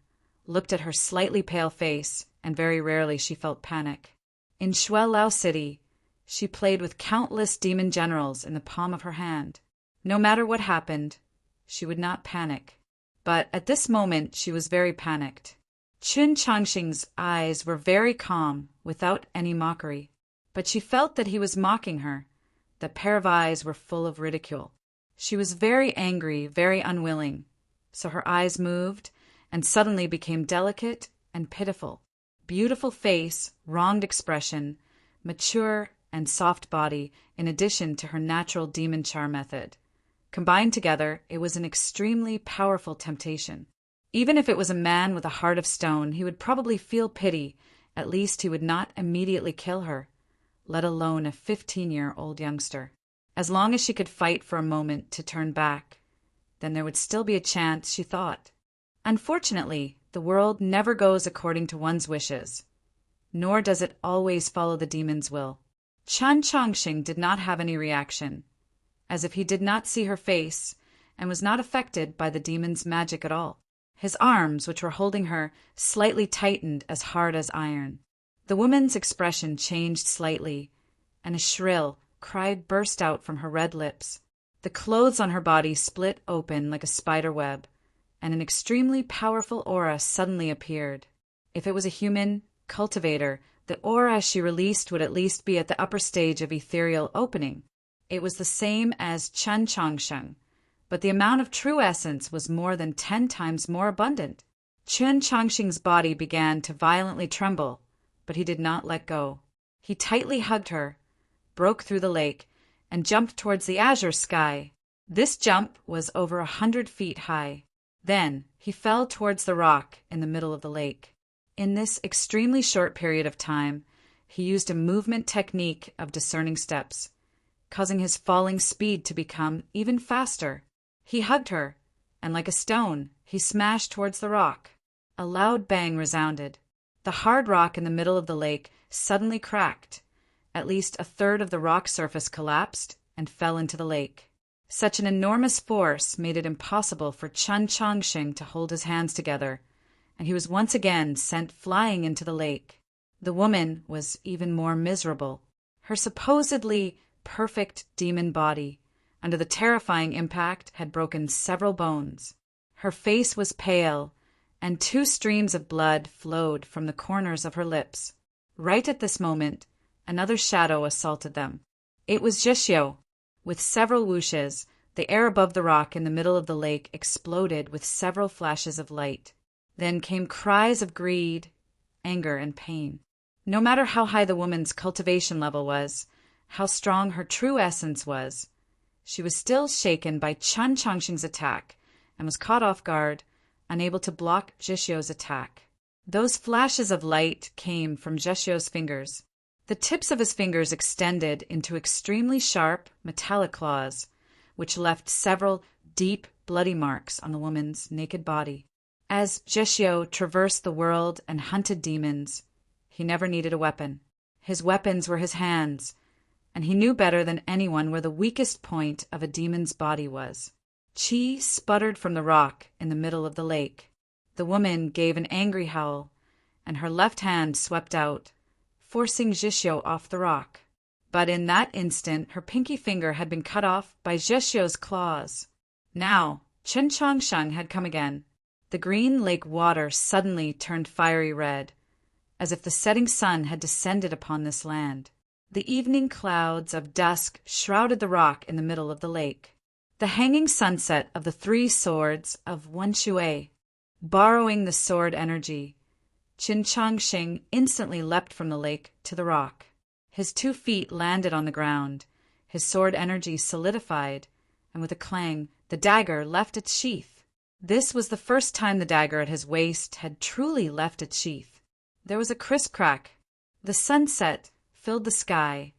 looked at her slightly pale face, and very rarely she felt panic. In Shuelao City, she played with countless demon generals in the palm of her hand. No matter what happened, she would not panic. But at this moment she was very panicked. Chun Changsheng's eyes were very calm, without any mockery. But she felt that he was mocking her. The pair of eyes were full of ridicule. She was very angry, very unwilling. So her eyes moved and suddenly became delicate and pitiful. Beautiful face, wronged expression, mature and soft body, in addition to her natural demon char method. Combined together, it was an extremely powerful temptation. Even if it was a man with a heart of stone, he would probably feel pity. At least he would not immediately kill her, let alone a 15-year-old youngster. As long as she could fight for a moment to turn back, then there would still be a chance, she thought. Unfortunately, the world never goes according to one's wishes, nor does it always follow the demon's will. Chun Changsheng did not have any reaction, as if he did not see her face and was not affected by the demon's magic at all. His arms, which were holding her, slightly tightened as hard as iron. The woman's expression changed slightly, and a shrill cry burst out from her red lips. The clothes on her body split open like a spider web, and an extremely powerful aura suddenly appeared. If it was a human cultivator, the aura she released would at least be at the upper stage of ethereal opening. It was the same as Chun Changsheng, but the amount of true essence was more than 10 times more abundant. Chun Changsheng's body began to violently tremble, but he did not let go. He tightly hugged her, broke through the lake, and jumped towards the azure sky. This jump was over 100 feet high. Then he fell towards the rock in the middle of the lake. In this extremely short period of time, he used a movement technique of discerning steps, causing his falling speed to become even faster. He hugged her, and like a stone, he smashed towards the rock. A loud bang resounded. The hard rock in the middle of the lake suddenly cracked. At least a third of the rock surface collapsed and fell into the lake. Such an enormous force made it impossible for Chun Changsheng to hold his hands together, and he was once again sent flying into the lake. The woman was even more miserable. Her supposedly perfect demon body. Under the terrifying impact had broken several bones. Her face was pale, and 2 streams of blood flowed from the corners of her lips. Right at this moment, another shadow assaulted them. It was Jishyo. With several whooshes, the air above the rock in the middle of the lake exploded with several flashes of light. Then came cries of greed, anger, and pain. No matter how high the woman's cultivation level was, how strong her true essence was, she was still shaken by Chen Changxing's attack and was caught off guard, unable to block Jishyo's attack. Those flashes of light came from Jishyo's fingers. The tips of his fingers extended into extremely sharp, metallic claws, which left several deep, bloody marks on the woman's naked body. As Jishyo traversed the world and hunted demons, he never needed a weapon. His weapons were his hands, and he knew better than anyone where the weakest point of a demon's body was. Qi sputtered from the rock in the middle of the lake. The woman gave an angry howl, and her left hand swept out, forcing Jishyo off the rock. But in that instant, her pinky finger had been cut off by Jishyo's claws. Now, Chen Changsheng had come again. The green lake water suddenly turned fiery red, as if the setting sun had descended upon this land. The evening clouds of dusk shrouded the rock in the middle of the lake. The hanging sunset of the 3 swords of Wenshui. Borrowing the sword energy, Qin Changxing instantly leapt from the lake to the rock. His 2 feet landed on the ground, his sword energy solidified, and with a clang, the dagger left its sheath. This was the first time the dagger at his waist had truly left its sheath. There was a crisp crack. The sunset filled the sky,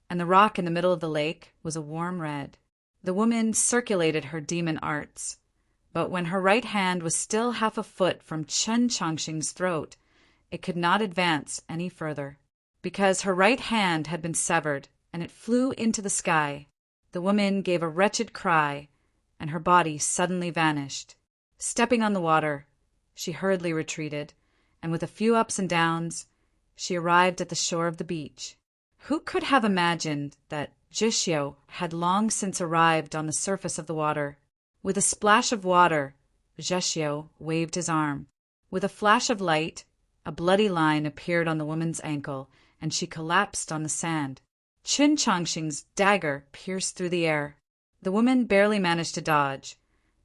and the rock in the middle of the lake was a warm red. The woman circulated her demon arts, but when her right hand was still half a foot from Chen Changxing's throat, it could not advance any further, because her right hand had been severed, and it flew into the sky. The woman gave a wretched cry, and her body suddenly vanished. Stepping on the water, she hurriedly retreated, and with a few ups and downs, she arrived at the shore of the beach. Who could have imagined that Jishyo had long since arrived on the surface of the water? With a splash of water, Jishyo waved his arm. With a flash of light, a bloody line appeared on the woman's ankle, and she collapsed on the sand. Qin Changxing's dagger pierced through the air. The woman barely managed to dodge,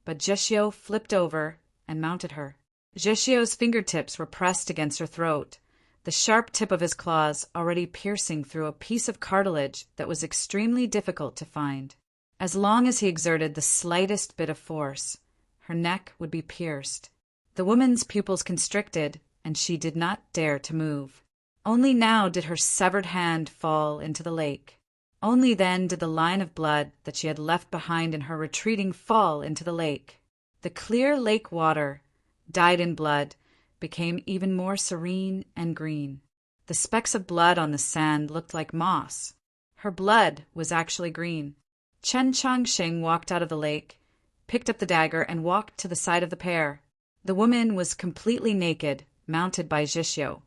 but Jishyo flipped over and mounted her. Jishyo's fingertips were pressed against her throat, the sharp tip of his claws already piercing through a piece of cartilage that was extremely difficult to find. As long as he exerted the slightest bit of force, her neck would be pierced. The woman's pupils constricted, and she did not dare to move. Only now did her severed hand fall into the lake. Only then did the line of blood that she had left behind in her retreating fall into the lake. The clear lake water, dyed in blood, became even more serene and green. The specks of blood on the sand looked like moss. Her blood was actually green. Chen Changxing walked out of the lake, picked up the dagger, and walked to the side of the pair. The woman was completely naked, mounted by Jishyo.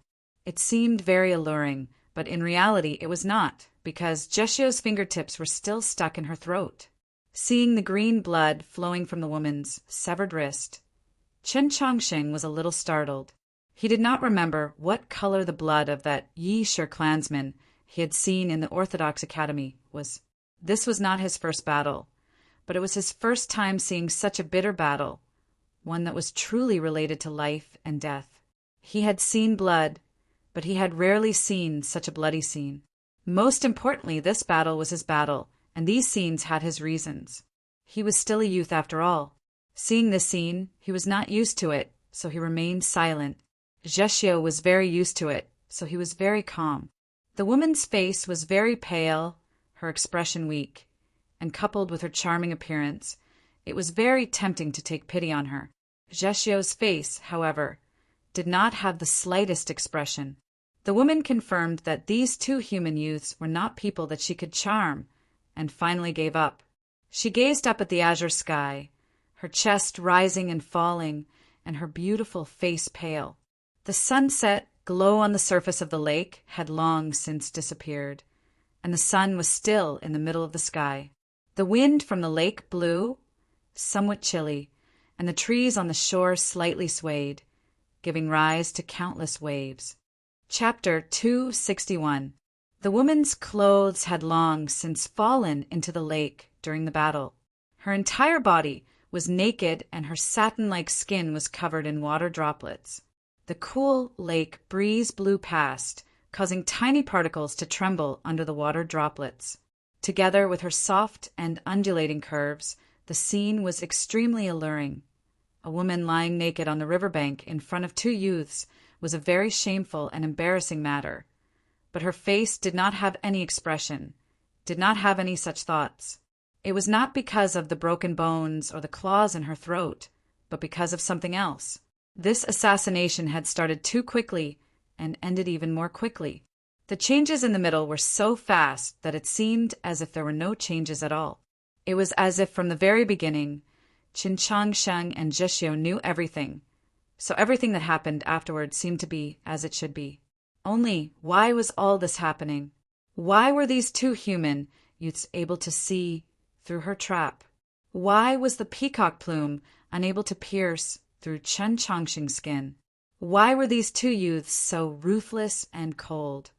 It seemed very alluring, but in reality it was not, because Jishyo's fingertips were still stuck in her throat. Seeing the green blood flowing from the woman's severed wrist, Chen Changxing was a little startled. He did not remember what color the blood of that Yisher clansman he had seen in the Orthodox Academy was. This was not his first battle, but it was his first time seeing such a bitter battle, one that was truly related to life and death. He had seen blood, but he had rarely seen such a bloody scene. Most importantly, this battle was his battle, and these scenes had his reasons. He was still a youth after all. Seeing this scene, he was not used to it, so he remained silent. Jishyo was very used to it, so he was very calm. The woman's face was very pale, her expression weak, and coupled with her charming appearance, it was very tempting to take pity on her. Jishyo's face, however, did not have the slightest expression. The woman confirmed that these 2 human youths were not people that she could charm, and finally gave up. She gazed up at the azure sky, her chest rising and falling, and her beautiful face pale. The sunset glow on the surface of the lake had long since disappeared, and the sun was still in the middle of the sky. The wind from the lake blew, somewhat chilly, and the trees on the shore slightly swayed, giving rise to countless waves. Chapter 261. The woman's clothes had long since fallen into the lake during the battle. Her entire body was naked and her satin-like skin was covered in water droplets. The cool lake breeze blew past, causing tiny particles to tremble under the water droplets. Together with her soft and undulating curves, the scene was extremely alluring. A woman lying naked on the riverbank in front of two youths was a very shameful and embarrassing matter. But her face did not have any expression, did not have any such thoughts. It was not because of the broken bones or the claws in her throat, but because of something else. This assassination had started too quickly and ended even more quickly. The changes in the middle were so fast that it seemed as if there were no changes at all. It was as if from the very beginning, Qin Changsheng and Zheshio knew everything, so everything that happened afterward seemed to be as it should be. Only, why was all this happening? Why were these two human youths able to see through her trap? Why was the peacock plume unable to pierce through Chen Changsheng's skin? Why were these two youths so ruthless and cold,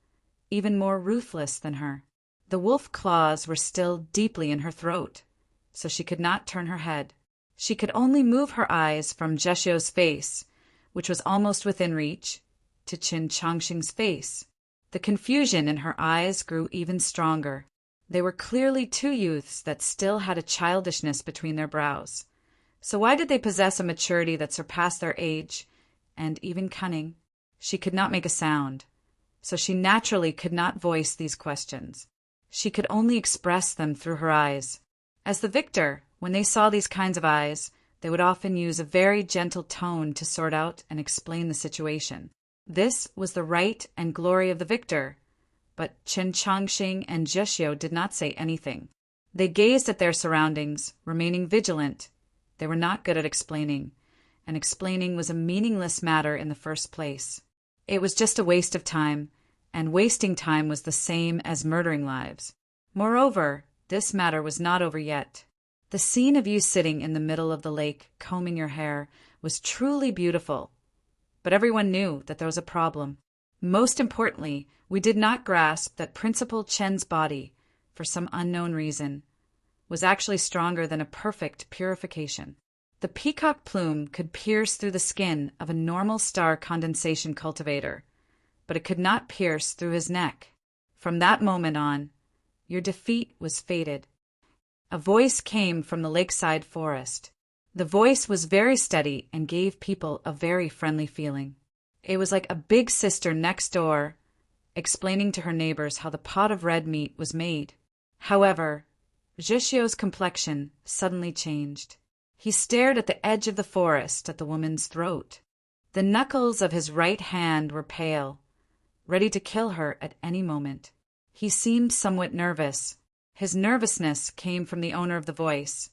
even more ruthless than her? The wolf claws were still deeply in her throat, so she could not turn her head. She could only move her eyes from Zheshio's face, which was almost within reach, to Qin Changsheng's face. The confusion in her eyes grew even stronger. They were clearly two youths that still had a childishness between their brows. So why did they possess a maturity that surpassed their age, and even cunning? She could not make a sound, so she naturally could not voice these questions. She could only express them through her eyes. As the victor, when they saw these kinds of eyes, they would often use a very gentle tone to sort out and explain the situation. This was the right and glory of the victor, but Chen Changsheng and Zheshio did not say anything. They gazed at their surroundings, remaining vigilant. They were not good at explaining, and explaining was a meaningless matter in the first place. It was just a waste of time, and wasting time was the same as murdering lives. Moreover, this matter was not over yet. The scene of you sitting in the middle of the lake, combing your hair, was truly beautiful. But everyone knew that there was a problem. Most importantly, we did not grasp that Principal Chen's body, for some unknown reason, was actually stronger than a perfect purification. The peacock plume could pierce through the skin of a normal star condensation cultivator, but it could not pierce through his neck. From that moment on, your defeat was fated. A voice came from the lakeside forest. The voice was very steady and gave people a very friendly feeling. It was like a big sister next door, explaining to her neighbors how the pot of red meat was made. However, Zheshio's complexion suddenly changed. He stared at the edge of the forest at the woman's throat. The knuckles of his right hand were pale, ready to kill her at any moment. He seemed somewhat nervous. His nervousness came from the owner of the voice,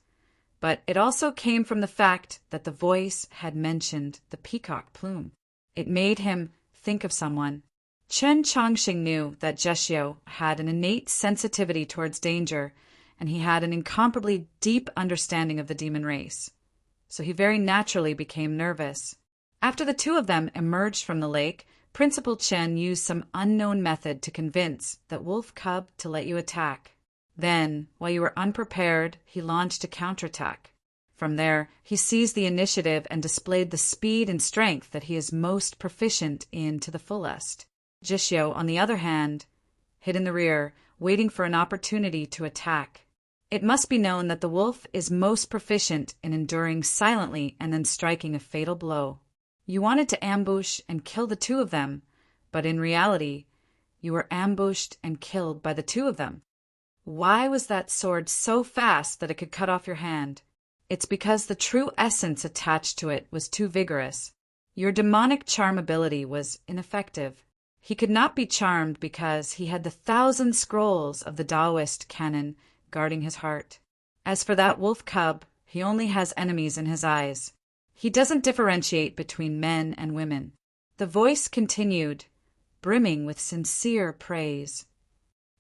but it also came from the fact that the voice had mentioned the peacock plume. It made him think of someone. Chen Changsheng knew that Zheshio had an innate sensitivity towards danger, and he had an incomparably deep understanding of the demon race. So he very naturally became nervous. After the two of them emerged from the lake, Principal Chen used some unknown method to convince that Wolf Cub to let you attack. Then, while you were unprepared, he launched a counterattack. From there, he seized the initiative and displayed the speed and strength that he is most proficient in to the fullest. Zheshio, on the other hand, hid in the rear, waiting for an opportunity to attack. It must be known that the wolf is most proficient in enduring silently and then striking a fatal blow. You wanted to ambush and kill the two of them, but in reality, you were ambushed and killed by the two of them. Why was that sword so fast that it could cut off your hand? It's because the true essence attached to it was too vigorous. Your demonic charm ability was ineffective. He could not be charmed because he had the 1,000 scrolls of the Taoist canon guarding his heart. As for that wolf cub, he only has enemies in his eyes. He doesn't differentiate between men and women. The voice continued, brimming with sincere praise.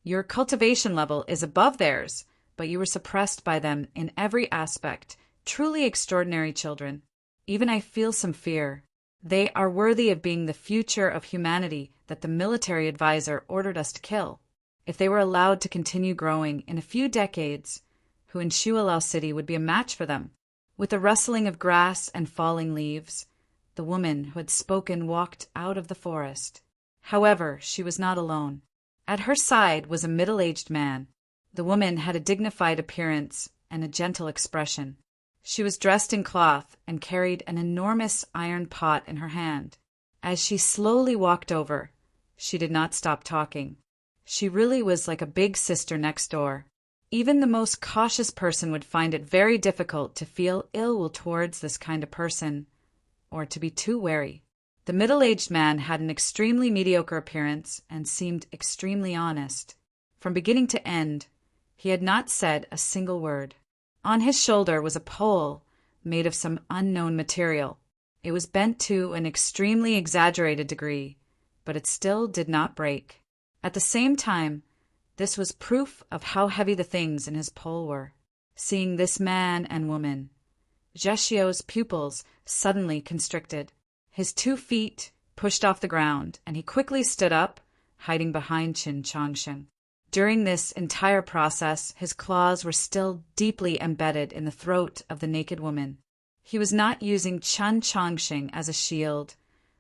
Your cultivation level is above theirs, but you were suppressed by them in every aspect. Truly extraordinary children. Even I feel some fear. They are worthy of being the future of humanity that the military advisor ordered us to kill. If they were allowed to continue growing in a few decades, who in Shualao City would be a match for them? With the rustling of grass and falling leaves, the woman who had spoken walked out of the forest. However, she was not alone. At her side was a middle-aged man. The woman had a dignified appearance and a gentle expression. She was dressed in cloth and carried an enormous iron pot in her hand. As she slowly walked over, she did not stop talking. She really was like a big sister next door. Even the most cautious person would find it very difficult to feel ill will towards this kind of person, or to be too wary. The middle-aged man had an extremely mediocre appearance and seemed extremely honest. From beginning to end, he had not said a single word. On his shoulder was a pole made of some unknown material. It was bent to an extremely exaggerated degree, but it still did not break. At the same time, this was proof of how heavy the things in his pole were. Seeing this man and woman, Zheshio's pupils suddenly constricted. His 2 feet pushed off the ground, and he quickly stood up, hiding behind Qin Changshen. During this entire process, his claws were still deeply embedded in the throat of the naked woman. He was not using Qin Changshen as a shield,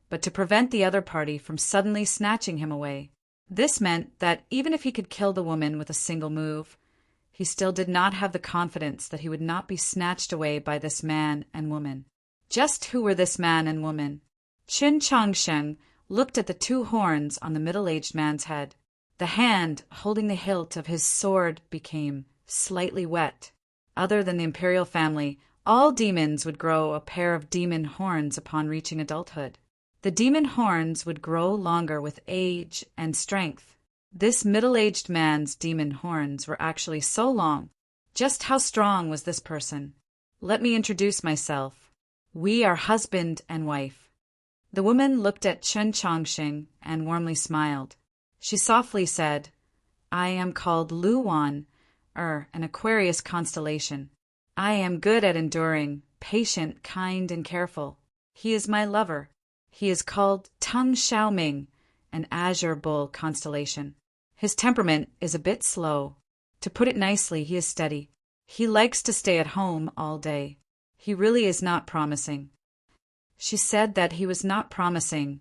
but to prevent the other party from suddenly snatching him away. This meant that even if he could kill the woman with a single move, he still did not have the confidence that he would not be snatched away by this man and woman. Just who were this man and woman? Qin Changshen looked at the 2 horns on the middle-aged man's head. The hand holding the hilt of his sword became slightly wet. Other than the imperial family, all demons would grow a pair of demon horns upon reaching adulthood. The demon horns would grow longer with age and strength. This middle-aged man's demon horns were actually so long. Just how strong was this person? Let me introduce myself. We are husband and wife. The woman looked at Qin Changshen and warmly smiled. She softly said, I am called Luwan, an Aquarius constellation. I am good at enduring, patient, kind, and careful. He is my lover. He is called Tung Xiaoming, an Azure Bull constellation. His temperament is a bit slow. To put it nicely, he is steady. He likes to stay at home all day. He really is not promising. She said that he was not promising,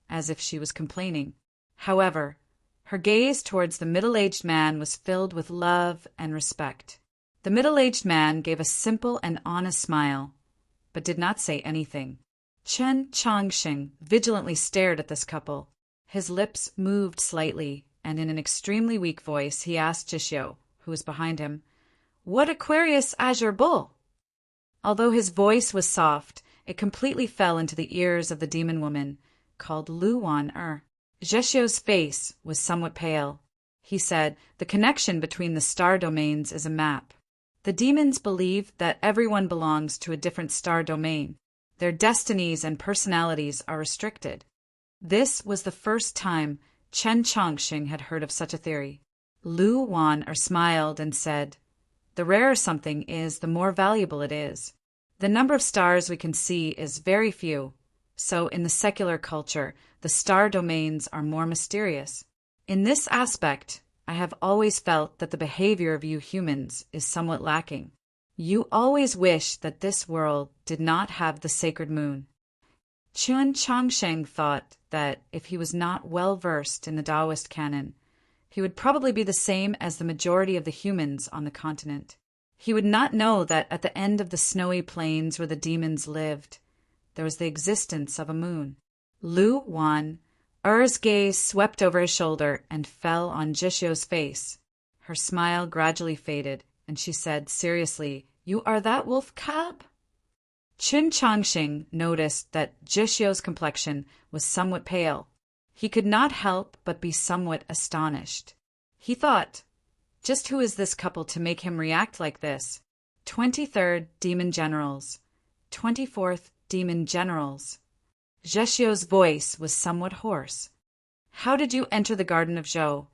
as if she was complaining. However, her gaze towards the middle-aged man was filled with love and respect. The middle-aged man gave a simple and honest smile, but did not say anything. Qin Changshen vigilantly stared at this couple. His lips moved slightly, and in an extremely weak voice he asked Zheshio, who was behind him, What Aquarius Azure Bull? Although his voice was soft, it completely fell into the ears of the demon woman, called Luwan. Zheshio's face was somewhat pale. He said, The connection between the star domains is a map. The demons believe that everyone belongs to a different star domain. Their destinies and personalities are restricted. This was the first time Qin Changshen had heard of such a theory. Lu Wan smiled and said, The rarer something is, the more valuable it is. The number of stars we can see is very few, so in the secular culture, the star domains are more mysterious. In this aspect, I have always felt that the behavior of you humans is somewhat lacking. You always wish that this world did not have the sacred moon. Qin Changshen thought that if he was not well versed in the Taoist canon, he would probably be the same as the majority of the humans on the continent. He would not know that at the end of the snowy plains where the demons lived, there was the existence of a moon. Lu Wan, gaze swept over his shoulder and fell on Zheshio's face. Her smile gradually faded, and she said seriously, You are that wolf cub? Qin Changshen noticed that Zheshio's complexion was somewhat pale. He could not help but be somewhat astonished. He thought, Just who is this couple to make him react like this? 23rd Demon Generals. 24th Demon Generals. Zheshio's voice was somewhat hoarse. How did you enter the Garden of Zhou?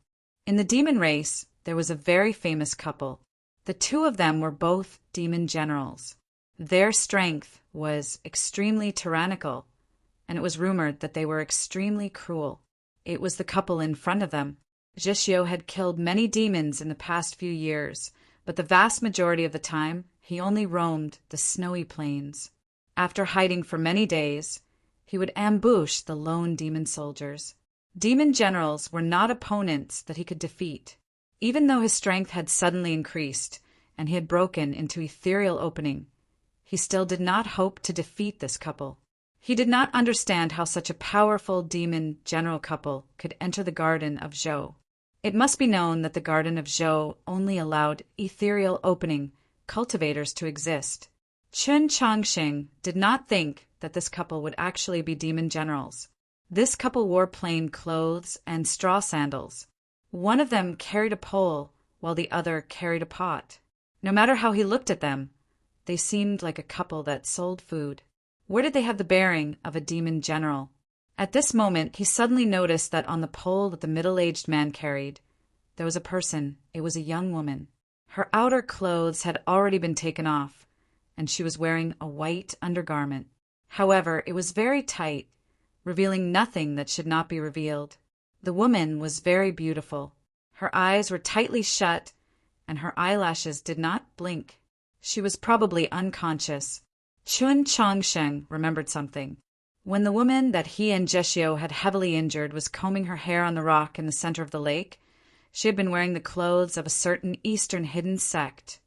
In the demon race, there was a very famous couple. The two of them were both demon generals. Their strength was extremely tyrannical, and it was rumored that they were extremely cruel. It was the couple in front of them. Jishio had killed many demons in the past few years, but the vast majority of the time he only roamed the snowy plains. After hiding for many days, he would ambush the lone demon soldiers. Demon generals were not opponents that he could defeat. Even though his strength had suddenly increased and he had broken into ethereal opening, he still did not hope to defeat this couple. He did not understand how such a powerful demon general couple could enter the garden of Zhou. It must be known that the garden of Zhou only allowed ethereal opening cultivators to exist. Chun Changxing did not think that this couple would actually be demon generals. This couple wore plain clothes and straw sandals. One of them carried a pole while the other carried a pot. No matter how he looked at them, they seemed like a couple that sold food. Where did they have the bearing of a demon general? At this moment, he suddenly noticed that on the pole that the middle-aged man carried, there was a person. It was a young woman. Her outer clothes had already been taken off, and she was wearing a white undergarment. However, it was very tight, revealing nothing that should not be revealed. The woman was very beautiful. Her eyes were tightly shut, and her eyelashes did not blink. She was probably unconscious. Chun Changsheng remembered something. When the woman that he and Jeshio had heavily injured was combing her hair on the rock in the center of the lake, she had been wearing the clothes of a certain Eastern hidden sect.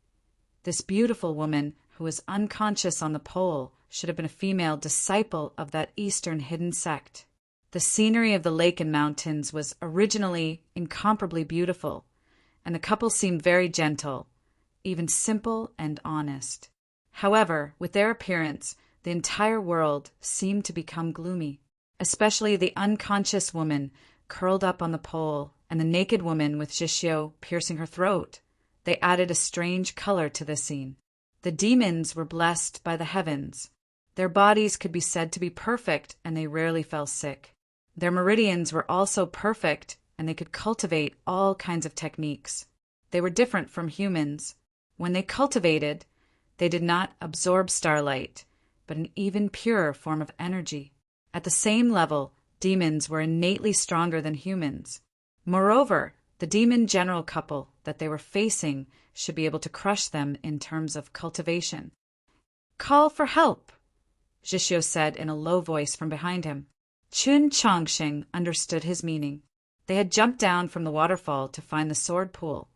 This beautiful woman, who was unconscious on the pole, should have been a female disciple of that Eastern hidden sect. The scenery of the lake and mountains was originally incomparably beautiful, and the couple seemed very gentle, even simple and honest. However, with their appearance, the entire world seemed to become gloomy, especially the unconscious woman curled up on the pole and the naked woman with Jishio piercing her throat. They added a strange color to the scene. The demons were blessed by the heavens. Their bodies could be said to be perfect, and they rarely fell sick. Their meridians were also perfect, and they could cultivate all kinds of techniques. They were different from humans. When they cultivated, they did not absorb starlight, but an even purer form of energy. At the same level, demons were innately stronger than humans. Moreover, the demon general couple that they were facing should be able to crush them in terms of cultivation. "Call for help," Jishio said in a low voice from behind him. Chun Changxing understood his meaning. They had jumped down from the waterfall to find the sword pool,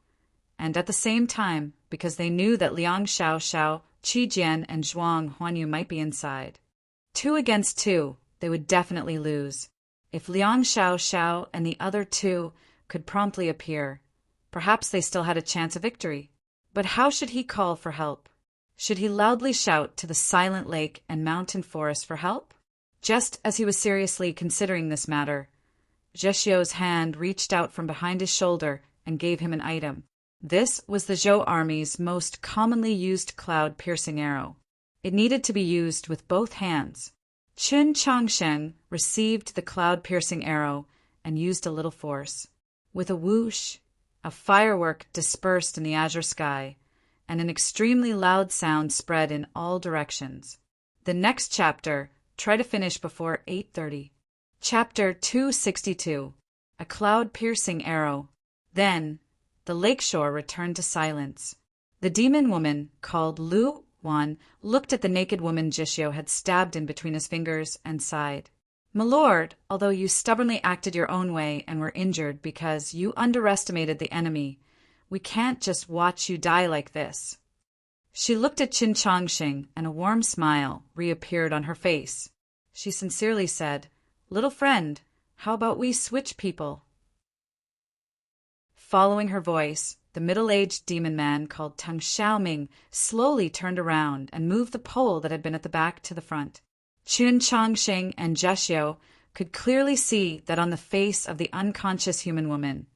and at the same time, because they knew that Liang Xiao, Qi Jian, and Zhuang Huanyu might be inside. 2 against 2, they would definitely lose. If Liang Xiao and the other two could promptly appear, perhaps they still had a chance of victory. But how should he call for help? Should he loudly shout to the silent lake and mountain forest for help? Just as he was seriously considering this matter, Jeshio's hand reached out from behind his shoulder and gave him an item. This was the Zhou army's most commonly used cloud-piercing arrow. It needed to be used with both hands. Chun Changsheng received the cloud-piercing arrow and used a little force. With a whoosh, a firework dispersed in the azure sky, and an extremely loud sound spread in all directions. The next chapter, try to finish before 8:30. Chapter 262, A Cloud-Piercing Arrow. Then, the lakeshore returned to silence. The demon woman, called Lu Wan, looked at the naked woman Jishio had stabbed in between his fingers and sighed. "My lord, although you stubbornly acted your own way and were injured because you underestimated the enemy, we can't just watch you die like this." She looked at Qin Changxing, and a warm smile reappeared on her face. She sincerely said, "Little friend, how about we switch people?" Following her voice, the middle-aged demon man called Tang Xiaoming slowly turned around and moved the pole that had been at the back to the front. Chun Changxing and Jeshio could clearly see that on the face of the unconscious human woman,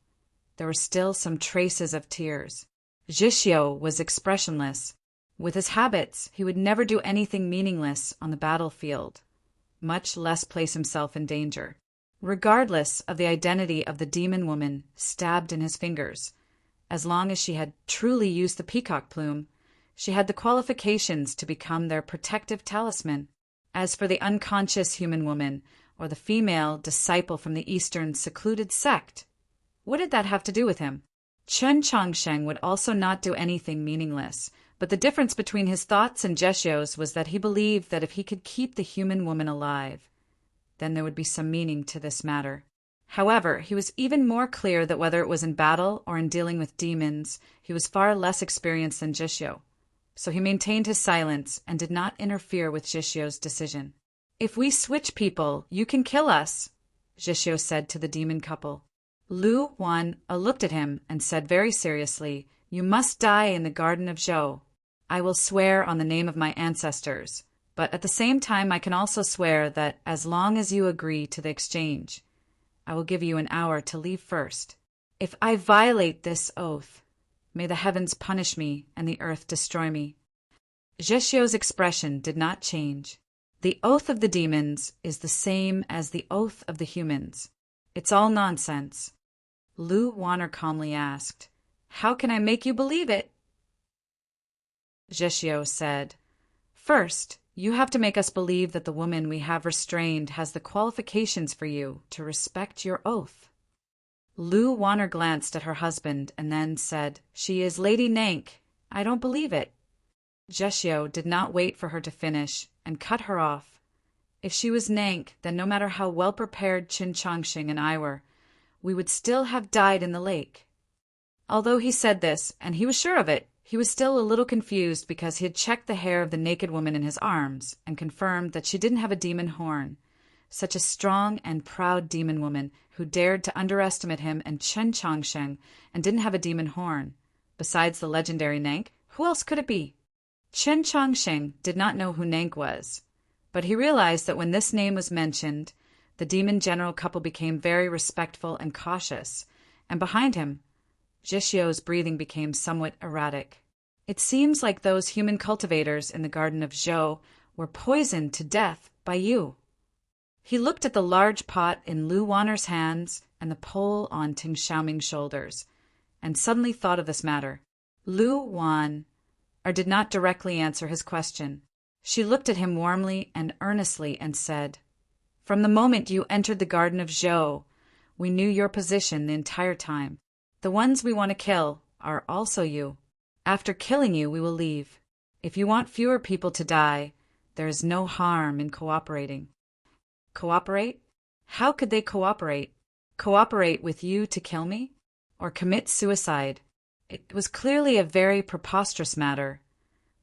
there were still some traces of tears. Jeshio was expressionless. With his habits, he would never do anything meaningless on the battlefield, much less place himself in danger. regardless of the identity of the demon woman stabbed in his fingers. As long as she had truly used the peacock plume, she had the qualifications to become their protective talisman. As for the unconscious human woman, or the female disciple from the Eastern secluded sect, what did that have to do with him? Chen Changsheng would also not do anything meaningless, but the difference between his thoughts and Jeshio's was that he believed that if he could keep the human woman alive, then there would be some meaning to this matter. However, he was even more clear that whether it was in battle or in dealing with demons, he was far less experienced than Jishio. So he maintained his silence and did not interfere with Jishio's decision. "If we switch people, you can kill us," Jishio said to the demon couple. Lu Wan looked at him and said very seriously, "You must die in the Garden of Zhou. I will swear on the name of my ancestors, but at the same time I can also swear that as long as you agree to the exchange, I will give you an hour to leave first. If I violate this oath, may the heavens punish me and the earth destroy me." Jeshio's expression did not change. The oath of the demons is the same as the oath of the humans. It's all nonsense. Lu Wanner calmly asked, "How can I make you believe it?" Jeshio said, "First, you have to make us believe that the woman we have restrained has the qualifications for you to respect your oath." Lu Wanner glanced at her husband and then said, "She is Lady Nank. I don't believe it." Jeshio did not wait for her to finish and cut her off. "If she was Nank, then no matter how well prepared Qin Changxing and I were, we would still have died in the lake." Although he said this, and he was sure of it, he was still a little confused because he had checked the hair of the naked woman in his arms and confirmed that she didn't have a demon horn. Such a strong and proud demon woman who dared to underestimate him and Chen Changsheng and didn't have a demon horn. Besides the legendary Nank, who else could it be? Chen Changsheng did not know who Nank was, but he realized that when this name was mentioned, the demon general couple became very respectful and cautious, and behind him, Jishio's breathing became somewhat erratic. "It seems like those human cultivators in the Garden of Zhou were poisoned to death by you." He looked at the large pot in Lu Wanner's hands and the pole on Ting Xiaoming's shoulders, and suddenly thought of this matter. Lu Wan did not directly answer his question. She looked at him warmly and earnestly and said, "From the moment you entered the Garden of Zhou, we knew your position the entire time. The ones we want to kill are also you. After killing you, we will leave. If you want fewer people to die, there is no harm in cooperating." Cooperate? How could they cooperate? Cooperate with you to kill me? Or commit suicide? It was clearly a very preposterous matter,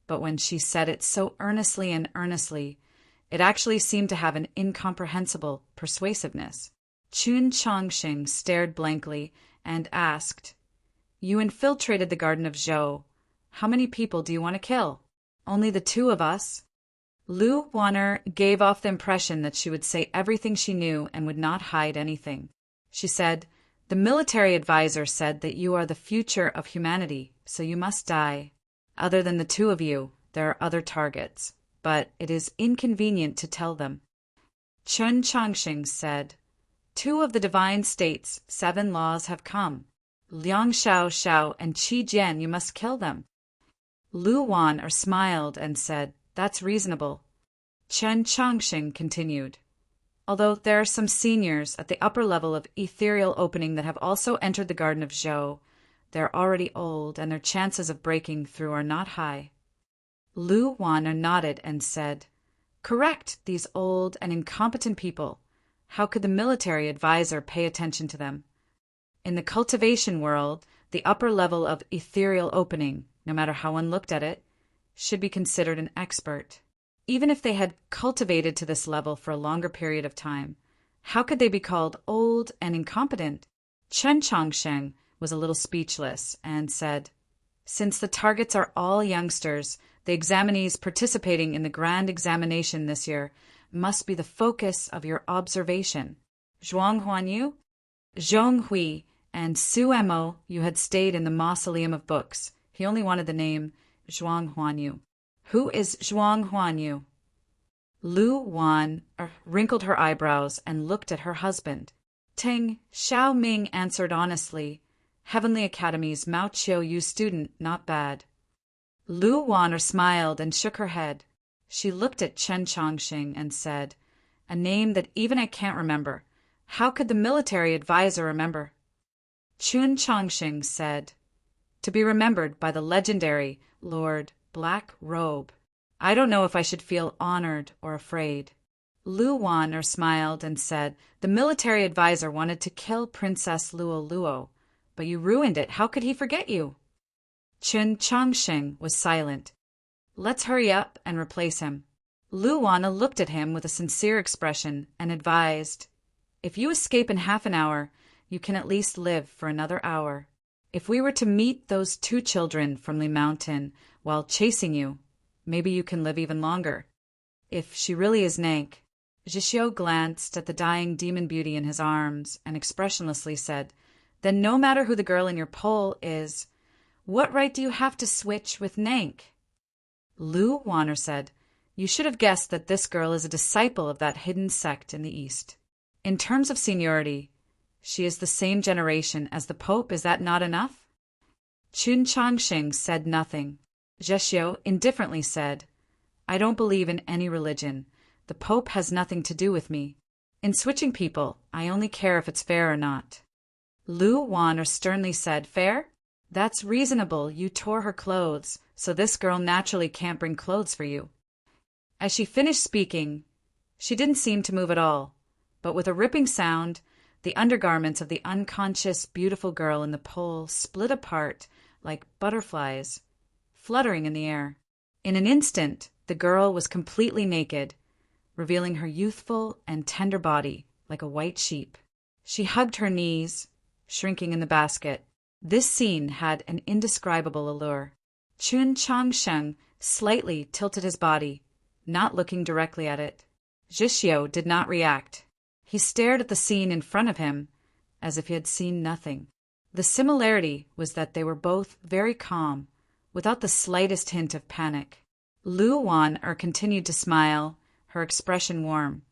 but when she said it so earnestly, it actually seemed to have an incomprehensible persuasiveness. Chun Changxing stared blankly and asked, "You infiltrated the Garden of Zhou. How many people do you want to kill?" "Only the two of us." Lu Wanner gave off the impression that she would say everything she knew and would not hide anything. She said, "The military advisor said that you are the future of humanity, so you must die. Other than the two of you, there are other targets, but it is inconvenient to tell them." Chun Changxing said, "Two of the divine state's 7 laws have come. Liang Xiao and Qi Jian, you must kill them." Lu Wan smiled and said, "That's reasonable." Chen Changxing continued, "Although there are some seniors at the upper level of ethereal opening that have also entered the Garden of Zhou, they're already old and their chances of breaking through are not high." Lu Wan nodded and said, "Correct, these old and incompetent people. How could the military advisor pay attention to them? In the cultivation world, the upper level of ethereal opening, no matter how one looked at it, should be considered an expert. Even if they had cultivated to this level for a longer period of time, how could they be called old and incompetent?" Chen Changsheng was a little speechless and said, "Since the targets are all youngsters, the examinees participating in the grand examination this year must be the focus of your observation. Zhuang Huanyu, Zhong Hui, and Su Mo, you had stayed in the Mausoleum of Books." He only wanted the name Zhuang Huanyu. "Who is Zhuang Huanyu?" Lu Wan wrinkled her eyebrows and looked at her husband. Teng Xiaoming answered honestly, Heavenly Academy's Mao Chiu Yu student, not bad. Lu Wan smiled and shook her head. She looked at Chen Chongqing and said, a name that even I can't remember. How could the military advisor remember? Chen Chongqing said, to be remembered by the legendary Lord Black Robe. I don't know if I should feel honored or afraid. Lu Wan smiled and said, the military advisor wanted to kill Princess Luo Luo, but you ruined it. How could he forget you? Chen Chongqing was silent. Let's hurry up and replace him. Lu Wan looked at him with a sincere expression and advised, if you escape in half an hour, you can at least live for another hour. If we were to meet those 2 children from the mountain while chasing you, maybe you can live even longer. If she really is Nank. Zhixiu glanced at the dying demon beauty in his arms and expressionlessly said, then no matter who the girl in your poll is, what right do you have to switch with Nank? Lu Wanner said, you should have guessed that this girl is a disciple of that hidden sect in the East. In terms of seniority, she is the same generation as the Pope. Is that not enough? Chen Chongqing said nothing. Zhixiu indifferently said, I don't believe in any religion. The Pope has nothing to do with me. In switching people, I only care if it's fair or not. Lu Wan sternly said, fair? That's reasonable. You tore her clothes, so this girl naturally can't bring clothes for you. As she finished speaking, she didn't seem to move at all, but with a ripping sound, the undergarments of the unconscious, beautiful girl in the pole split apart like butterflies, fluttering in the air. In an instant, the girl was completely naked, revealing her youthful and tender body like a white sheep. She hugged her knees, shrinking in the basket. This scene had an indescribable allure. Chen Chongsheng slightly tilted his body, not looking directly at it. Zhixiu did not react. He stared at the scene in front of him as if he had seen nothing. The similarity was that they were both very calm, without the slightest hint of panic. Lu Wan continued to smile, her expression warm,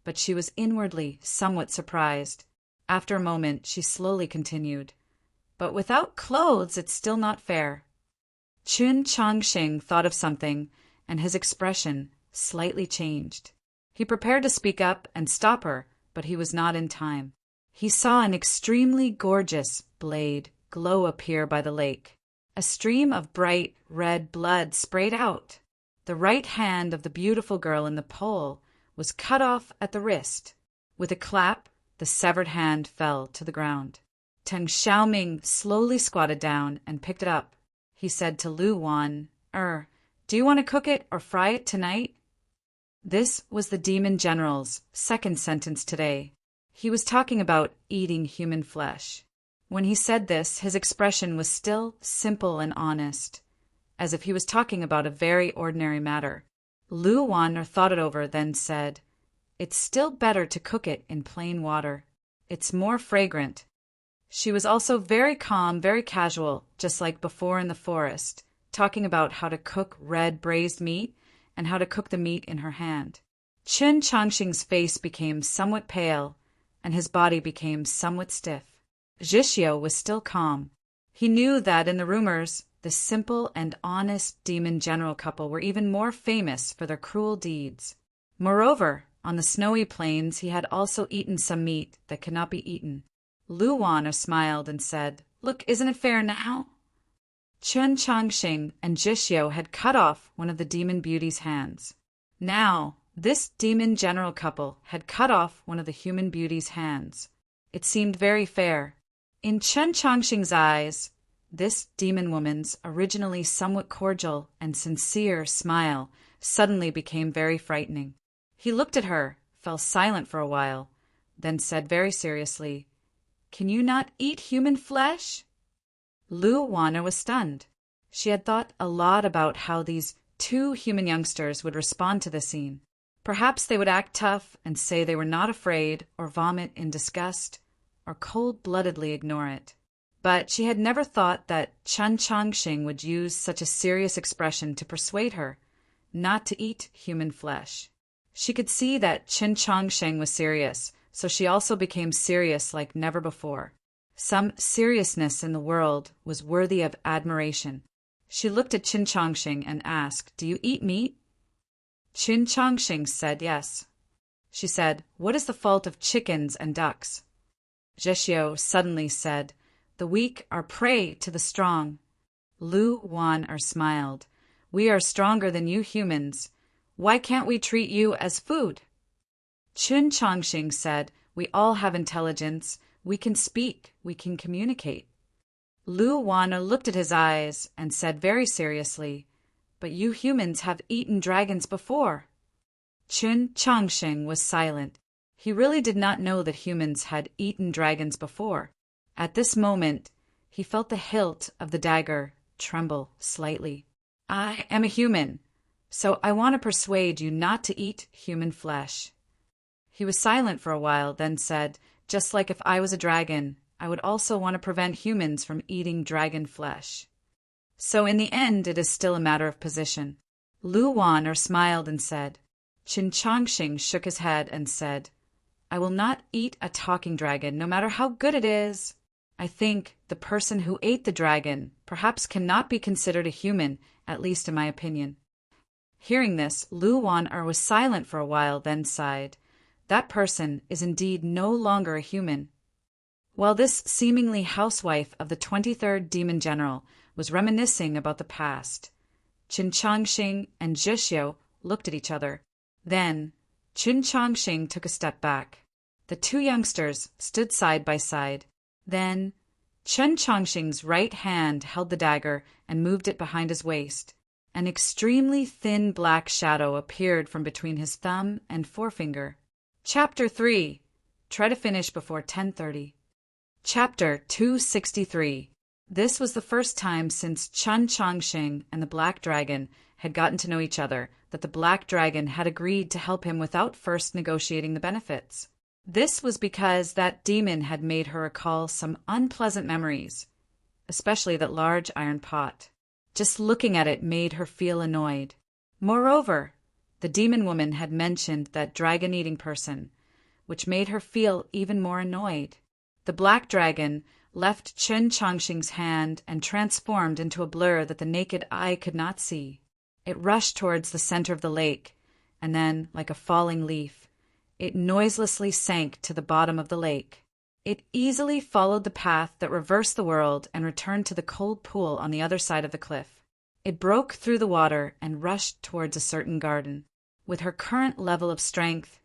but she was inwardly somewhat surprised. After a moment, she slowly continued, but without clothes, it's still not fair. Chen Chongqing thought of something, and his expression slightly changed. He prepared to speak up and stop her, but he was not in time. He saw an extremely gorgeous blade glow appear by the lake. A stream of bright red blood sprayed out. The right hand of the beautiful girl in the pole was cut off at the wrist. With a clap, the severed hand fell to the ground. Teng Xiaoming slowly squatted down and picked it up. He said to Lu Wan, do you want to cook it or fry it tonight? This was the demon general's second sentence today. He was talking about eating human flesh. When he said this, his expression was still simple and honest, as if he was talking about a very ordinary matter. Lu Wan thought it over, then said, it's still better to cook it in plain water. It's more fragrant. She was also very calm, very casual, just like before in the forest, talking about how to cook red braised meat and how to cook the meat in her hand. Chen Chongqing's face became somewhat pale, and his body became somewhat stiff. Zhixiu was still calm. He knew that in the rumors, the simple and honest demon general couple were even more famous for their cruel deeds. Moreover, on the snowy plains he had also eaten some meat that could not be eaten. Lu Wan smiled and said, look, isn't it fair now? Chen Chongqing and Zhixiu had cut off one of the demon beauty's hands. Now, this demon general couple had cut off one of the human beauty's hands. It seemed very fair. In Chen Chongqing's eyes, this demon woman's originally somewhat cordial and sincere smile suddenly became very frightening. He looked at her, fell silent for a while, then said very seriously, can you not eat human flesh? Lu Wan was stunned. She had thought a lot about how these 2 human youngsters would respond to the scene. Perhaps they would act tough and say they were not afraid, or vomit in disgust, or cold-bloodedly ignore it. But she had never thought that Chen Chongqing would use such a serious expression to persuade her not to eat human flesh. She could see that Qin Chongsheng was serious, so she also became serious like never before. Some seriousness in the world was worthy of admiration. She looked at Qin Chongsheng and asked, "Do you eat meat?" Qin Chongsheng said yes. She said, "What is the fault of chickens and ducks?" Zheshio suddenly said, "The weak are prey to the strong." Lu Waner smiled. "We are stronger than you humans. Why can't we treat you as food?" Qin Chongsheng said, "We all have intelligence. We can speak. We can communicate." Lu Waner looked at his eyes and said very seriously, "But you humans have eaten dragons before." Qin Chongsheng was silent. He really did not know that humans had eaten dragons before. At this moment, he felt the hilt of the dagger tremble slightly. "I am a human, so I want to persuade you not to eat human flesh." He was silent for a while, then said, "Just like if I was a dragon, I would also want to prevent humans from eating dragon flesh." So in the end, it is still a matter of position. Lu Waner smiled and said. Qin Chongsheng shook his head and said, "I will not eat a talking dragon, no matter how good it is. I think the person who ate the dragon perhaps cannot be considered a human, at least in my opinion." Hearing this, Lu Waner was silent for a while, then sighed. That person is indeed no longer a human. While this seemingly housewife of the 23rd Demon General was reminiscing about the past, Qin Chongsheng and Zheshio looked at each other. Then, Qin Chongsheng took a step back. The two youngsters stood side by side. Then, Qin Chongsheng's right hand held the dagger and moved it behind his waist. An extremely thin black shadow appeared from between his thumb and forefinger. Chapter 3. Try to finish before 10:30. Chapter 263. This was the first time since Qin Chongsheng and the Black Dragon had gotten to know each other that the Black Dragon had agreed to help him without first negotiating the benefits. This was because that demon had made her recall some unpleasant memories, especially that large iron pot. Just looking at it made her feel annoyed. Moreover, the demon woman had mentioned that dragon-eating person, which made her feel even more annoyed. The Black Dragon left Qin Chongsheng's hand and transformed into a blur that the naked eye could not see. It rushed towards the center of the lake, and then, like a falling leaf, it noiselessly sank to the bottom of the lake. It easily followed the path that reversed the world and returned to the cold pool on the other side of the cliff. It broke through the water and rushed towards a certain garden. With her current level of strength,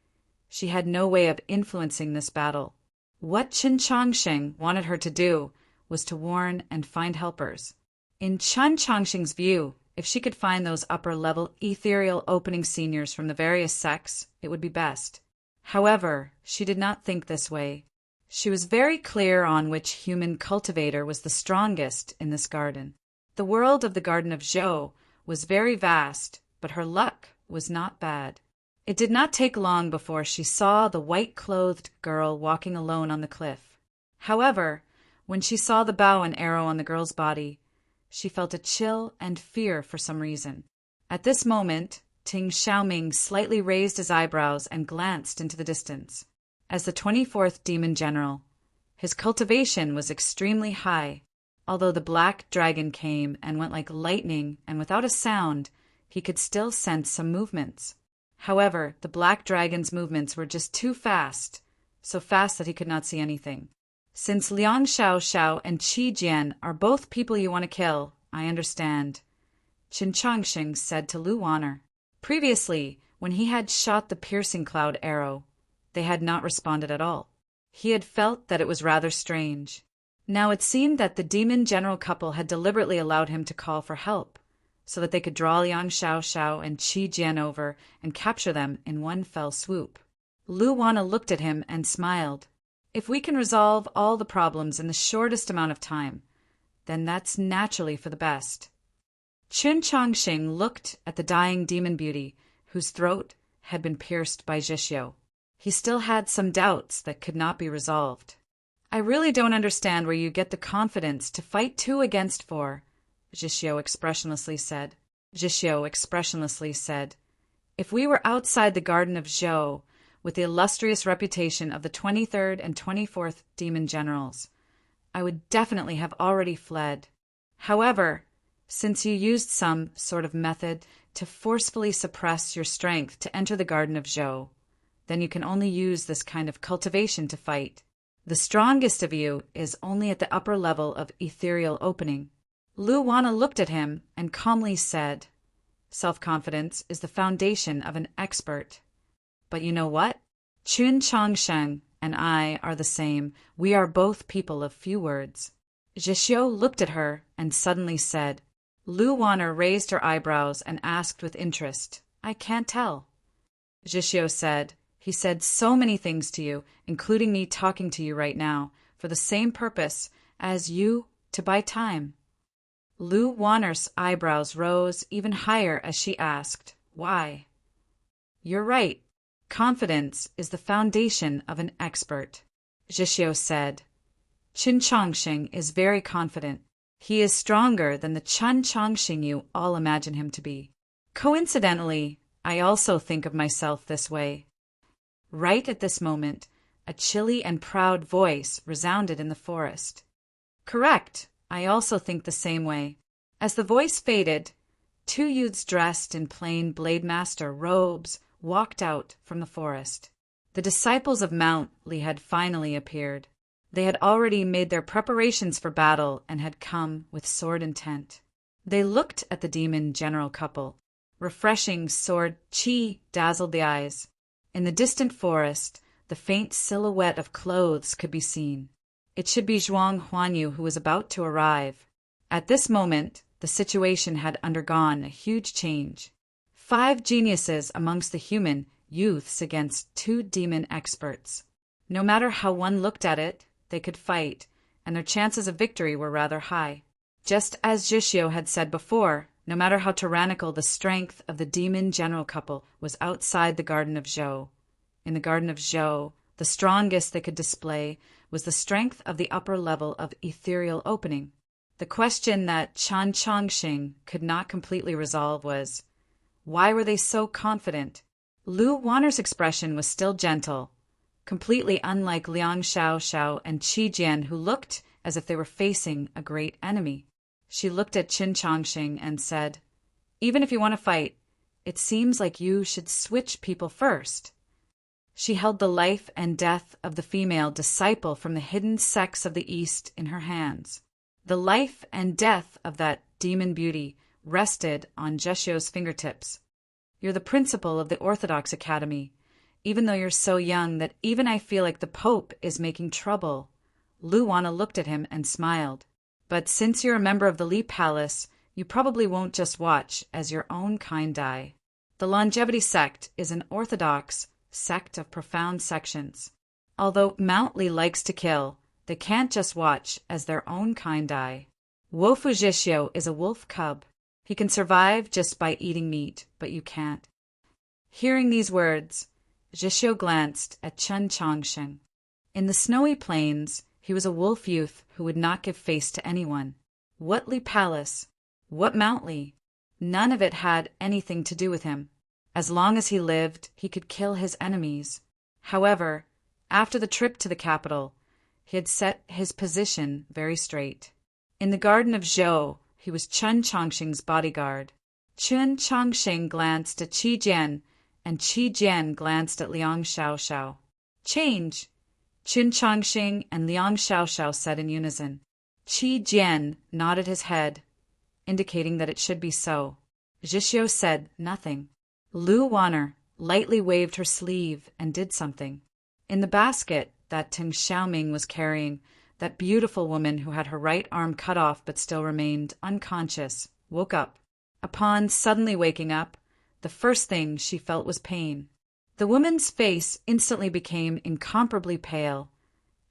she had no way of influencing this battle. What Qin Chongsheng wanted her to do was to warn and find helpers. In Qin Chongsheng's view, if she could find those upper-level ethereal opening seniors from the various sects, it would be best. However, she did not think this way. She was very clear on which human cultivator was the strongest in this garden. The world of the Garden of Zhou was very vast, but her luck was not bad. It did not take long before she saw the white-clothed girl walking alone on the cliff. However, when she saw the bow and arrow on the girl's body, she felt a chill and fear for some reason. At this moment, Ting Xiaoming slightly raised his eyebrows and glanced into the distance. As the 24th Demon General, his cultivation was extremely high. Although the Black Dragon came and went like lightning and without a sound, he could still sense some movements. However, the Black Dragon's movements were just too fast, so fast that he could not see anything. Since Liang Xiao and Qi Jian are both people you want to kill, I understand, Qin Chongsheng said to Lu Waner. Previously, when he had shot the piercing cloud arrow, they had not responded at all. He had felt that it was rather strange. Now it seemed that the demon general couple had deliberately allowed him to call for help, so that they could draw Liang Xiao and Qi Jian over and capture them in one fell swoop. Lu Waner looked at him and smiled. If we can resolve all the problems in the shortest amount of time, then that's naturally for the best. Qin Chongsheng looked at the dying demon beauty, whose throat had been pierced by Zheshio. He still had some doubts that could not be resolved. I really don't understand where you get the confidence to fight 2 against 4, Zheshio expressionlessly said. If we were outside the Garden of Zhou, with the illustrious reputation of the 23rd and 24th demon generals, I would definitely have already fled. However, since you used some sort of method to forcefully suppress your strength to enter the Garden of Zhou, then you can only use this kind of cultivation to fight. The strongest of you is only at the upper level of ethereal opening. Lu Wana looked at him and calmly said, "Self-confidence is the foundation of an expert. But you know what? Chun Changsheng and I are the same. We are both people of few words." Zhixiu looked at her and suddenly said. Lu Wana raised her eyebrows and asked with interest, "I can't tell." Zhixiu said, "He said so many things to you, including me talking to you right now, for the same purpose as you, to buy time." Lu Wana's eyebrows rose even higher as she asked, "Why?" "You're right. Confidence is the foundation of an expert," Zhixiu said. Chun Changsheng is very confident. He is stronger than the Chun Changsheng you all imagine him to be. Coincidentally, I also think of myself this way. Right at this moment, a chilly and proud voice resounded in the forest. "Correct. I also think the same way." As the voice faded, two youths dressed in plain Blade Master robes walked out from the forest. The disciples of Mount Li had finally appeared. They had already made their preparations for battle and had come with sword intent. They looked at the demon general couple. Refreshing sword qi dazzled the eyes. In the distant forest, the faint silhouette of clothes could be seen. It should be Zhuang Huanyu who was about to arrive. At this moment, the situation had undergone a huge change. 5 geniuses amongst the human youths against 2 demon experts. No matter how one looked at it, they could fight, and their chances of victory were rather high. Just as Zhixiu had said before, no matter how tyrannical the strength of the demon general couple was outside the Garden of Zhou. In the Garden of Zhou, the strongest they could display was the strength of the upper level of ethereal opening. The question that Chan Changxing could not completely resolve was, why were they so confident? Lu Wana's expression was still gentle, completely unlike Liang Xiaoxiao and Qi Jian, who looked as if they were facing a great enemy. She looked at Qin Changxing and said, "Even if you want to fight, it seems like you should switch people first." She held the life and death of the female disciple from the hidden sects of the East in her hands. The life and death of that demon beauty rested on Zhixiu's fingertips. "You're the principal of the Orthodox Academy, even though you're so young that even I feel like the Pope is making trouble." Lu Wana looked at him and smiled. "But since you're a member of the Li Palace, you probably won't just watch as your own kind die. The Longevity Sect is an orthodox sect of profound sections. Although Mount Li likes to kill, they can't just watch as their own kind die. Wofu Zhixiu is a wolf cub. He can survive just by eating meat, but you can't." Hearing these words, Zhixiu glanced at Chun Changsheng. In the snowy plains, he was a wolf youth who would not give face to anyone. What Li Palace? What Mount Li? None of it had anything to do with him. As long as he lived, he could kill his enemies. However, after the trip to the capital, he had set his position very straight. In the Garden of Zhou, he was Chun Changsheng's bodyguard. Chun Changsheng glanced at Qi Jian, and Qi Jian glanced at Liang Xiaoxiao. "Change!" Chun Changsheng and Liang Xiaoxiao said in unison. Qi Jian nodded his head, indicating that it should be so. Zhixiu said nothing. Lu Wana lightly waved her sleeve and did something. In the basket that Teng Xiaoming was carrying, that beautiful woman who had her right arm cut off but still remained unconscious woke up. Upon suddenly waking up, the first thing she felt was pain. The woman's face instantly became incomparably pale,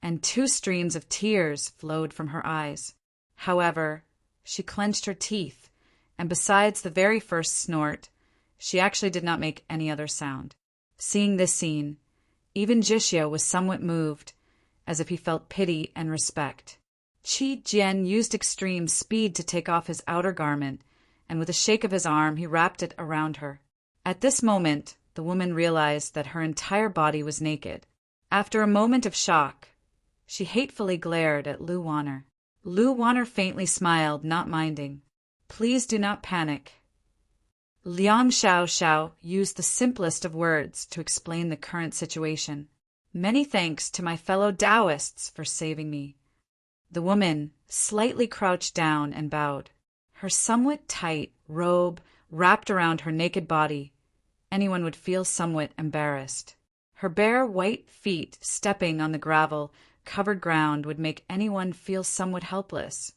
and 2 streams of tears flowed from her eyes. However, she clenched her teeth, and besides the very first snort, she actually did not make any other sound. Seeing this scene, even Zhixiu was somewhat moved, as if he felt pity and respect. Qi Jian used extreme speed to take off his outer garment, and with a shake of his arm he wrapped it around her. At this moment, the woman realized that her entire body was naked. After a moment of shock, she hatefully glared at Lu Wanner. Lu Wanner faintly smiled, not minding. "Please do not panic." Liang Xiao used the simplest of words to explain the current situation. "Many thanks to my fellow Taoists for saving me." The woman slightly crouched down and bowed. Her somewhat tight robe wrapped around her naked body. Anyone would feel somewhat embarrassed. Her bare white feet stepping on the gravel-covered ground would make anyone feel somewhat helpless.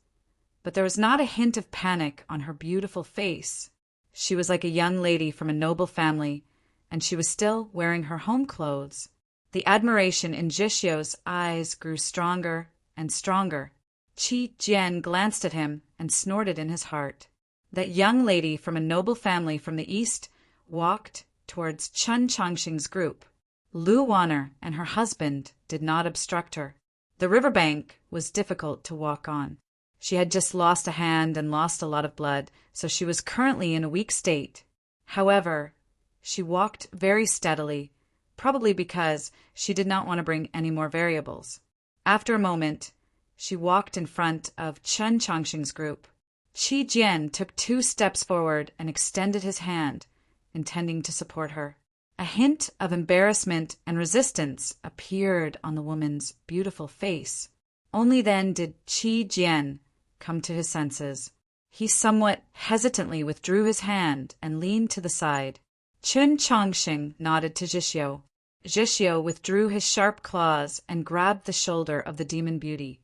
But there was not a hint of panic on her beautiful face. She was like a young lady from a noble family, and she was still wearing her home clothes. The admiration in Zhixio's eyes grew stronger and stronger. Qi Jian glanced at him and snorted in his heart. That young lady from a noble family from the east walked towards Chen Chongqing's group. Lu Wanner and her husband did not obstruct her. The riverbank was difficult to walk on. She had just lost a hand and lost a lot of blood, so she was currently in a weak state. However, she walked very steadily, probably because she did not want to bring any more variables. After a moment, she walked in front of Chen Chongqing's group. Qi Jian took 2 steps forward and extended his hand, intending to support her. A hint of embarrassment and resistance appeared on the woman's beautiful face. Only then did Qi Jian come to his senses. He somewhat hesitantly withdrew his hand and leaned to the side. Chen Chongqing nodded to Zhixio. Zhixio withdrew his sharp claws and grabbed the shoulder of the demon beauty,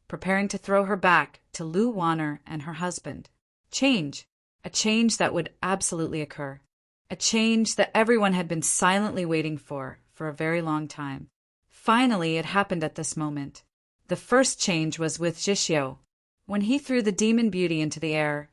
preparing to throw her back to Lu Wanner and her husband. Change. A change that would absolutely occur. A change that everyone had been silently waiting for a very long time. Finally, it happened at this moment. The first change was with Zhixio. When he threw the demon beauty into the air,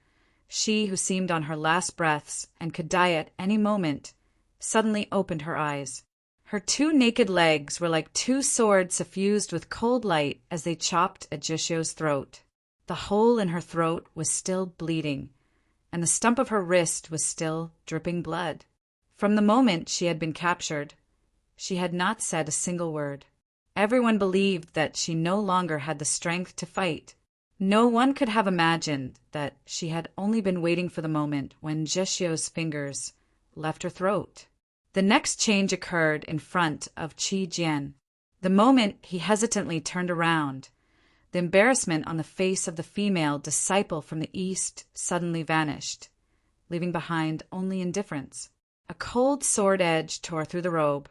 she, who seemed on her last breaths and could die at any moment, suddenly opened her eyes. Her 2 naked legs were like 2 swords suffused with cold light as they chopped at Zhixio's throat. The hole in her throat was still bleeding, and the stump of her wrist was still dripping blood. From the moment she had been captured, she had not said a single word. Everyone believed that she no longer had the strength to fight. No one could have imagined that she had only been waiting for the moment when Zhixio's fingers left her throat. The next change occurred in front of Qi Jian. The moment he hesitantly turned around, the embarrassment on the face of the female disciple from the east suddenly vanished, leaving behind only indifference. A cold sword edge tore through the robe,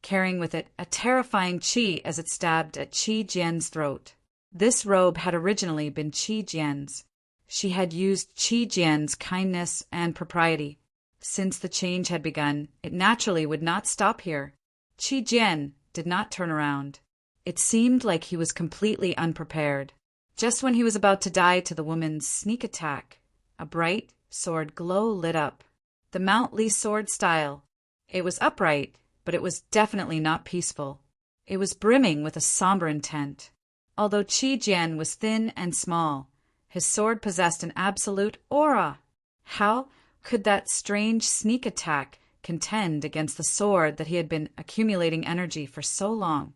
carrying with it a terrifying qi as it stabbed at Qi Jian's throat. This robe had originally been Qi Jian's. She had used Qi Jian's kindness and propriety. Since the change had begun, it naturally would not stop here. Qi Jian did not turn around. It seemed like he was completely unprepared. Just when he was about to die to the woman's sneak attack, a bright sword glow lit up. The Mount Li sword style. It was upright, but it was definitely not peaceful. It was brimming with a somber intent. Although Qi Jian was thin and small, his sword possessed an absolute aura. How could that strange sneak attack contend against the sword that he had been accumulating energy for so long,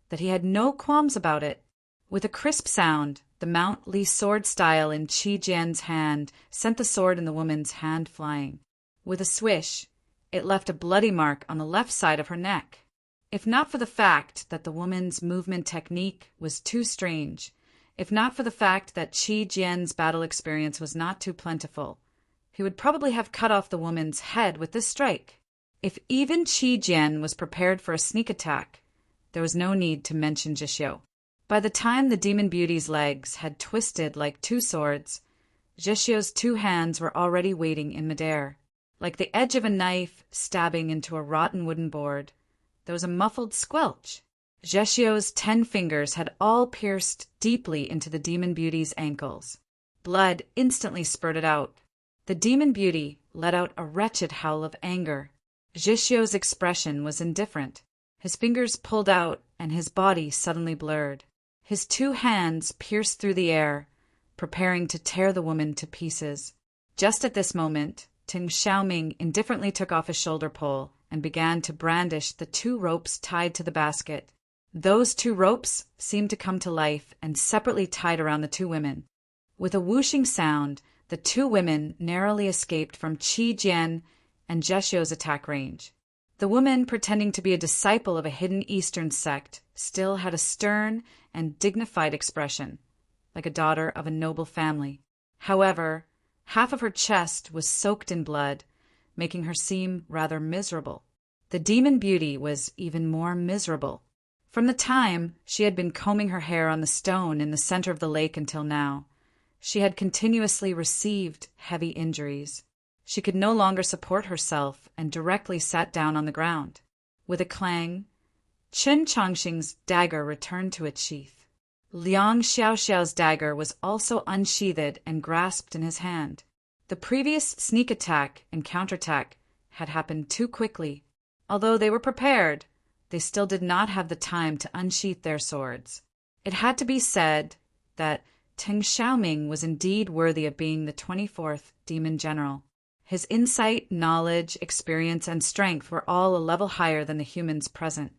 that he had no qualms about it? With a crisp sound, the Mount Li sword style in Qi Jian's hand sent the sword in the woman's hand flying. With a swish, it left a bloody mark on the left side of her neck. If not for the fact that the woman's movement technique was too strange, if not for the fact that Qi Jian's battle experience was not too plentiful, he would probably have cut off the woman's head with this strike. If even Qi Jian was prepared for a sneak attack, there was no need to mention Zhixio. By the time the demon beauty's legs had twisted like 2 swords, Zhixio's 2 hands were already waiting in midair. Like the edge of a knife stabbing into a rotten wooden board, there was a muffled squelch. Zhixio's 10 fingers had all pierced deeply into the demon beauty's ankles. Blood instantly spurted out. The demon beauty let out a wretched howl of anger. Zhixio's expression was indifferent. His fingers pulled out and his body suddenly blurred. His 2 hands pierced through the air, preparing to tear the woman to pieces. Just at this moment, Ting Xiaoming indifferently took off his shoulder pole and began to brandish the 2 ropes tied to the basket. Those 2 ropes seemed to come to life and separately tied around the 2 women. With a whooshing sound, the 2 women narrowly escaped from Qi Jian and Zheshio's attack range. The woman, pretending to be a disciple of a hidden Eastern sect, still had a stern and dignified expression, like a daughter of a noble family. However, half of her chest was soaked in blood, making her seem rather miserable. The demon beauty was even more miserable. From the time she had been combing her hair on the stone in the center of the lake until now, she had continuously received heavy injuries. She could no longer support herself and directly sat down on the ground. With a clang, Chen Chongqing's dagger returned to its sheath. Liang Xiaoxiao's dagger was also unsheathed and grasped in his hand. The previous sneak attack and counterattack had happened too quickly. Although they were prepared, they still did not have the time to unsheath their swords. It had to be said that Ting Xiaoming was indeed worthy of being the 24th Demon General. His insight, knowledge, experience, and strength were all a level higher than the humans present.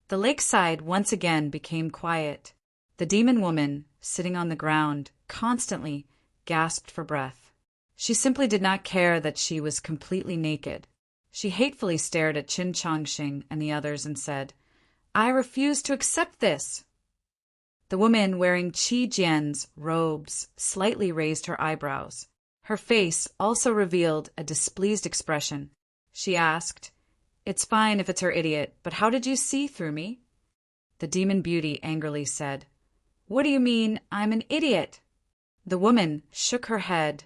The lakeside once again became quiet. The demon woman, sitting on the ground, constantly gasped for breath. She simply did not care that she was completely naked. She hatefully stared at Qin Chongqing and the others and said, "I refuse to accept this." The woman wearing Qi Jian's robes slightly raised her eyebrows. Her face also revealed a displeased expression. She asked, "It's fine if it's her idiot, but how did you see through me?" The demon beauty angrily said, "What do you mean, I'm an idiot?" The woman shook her head,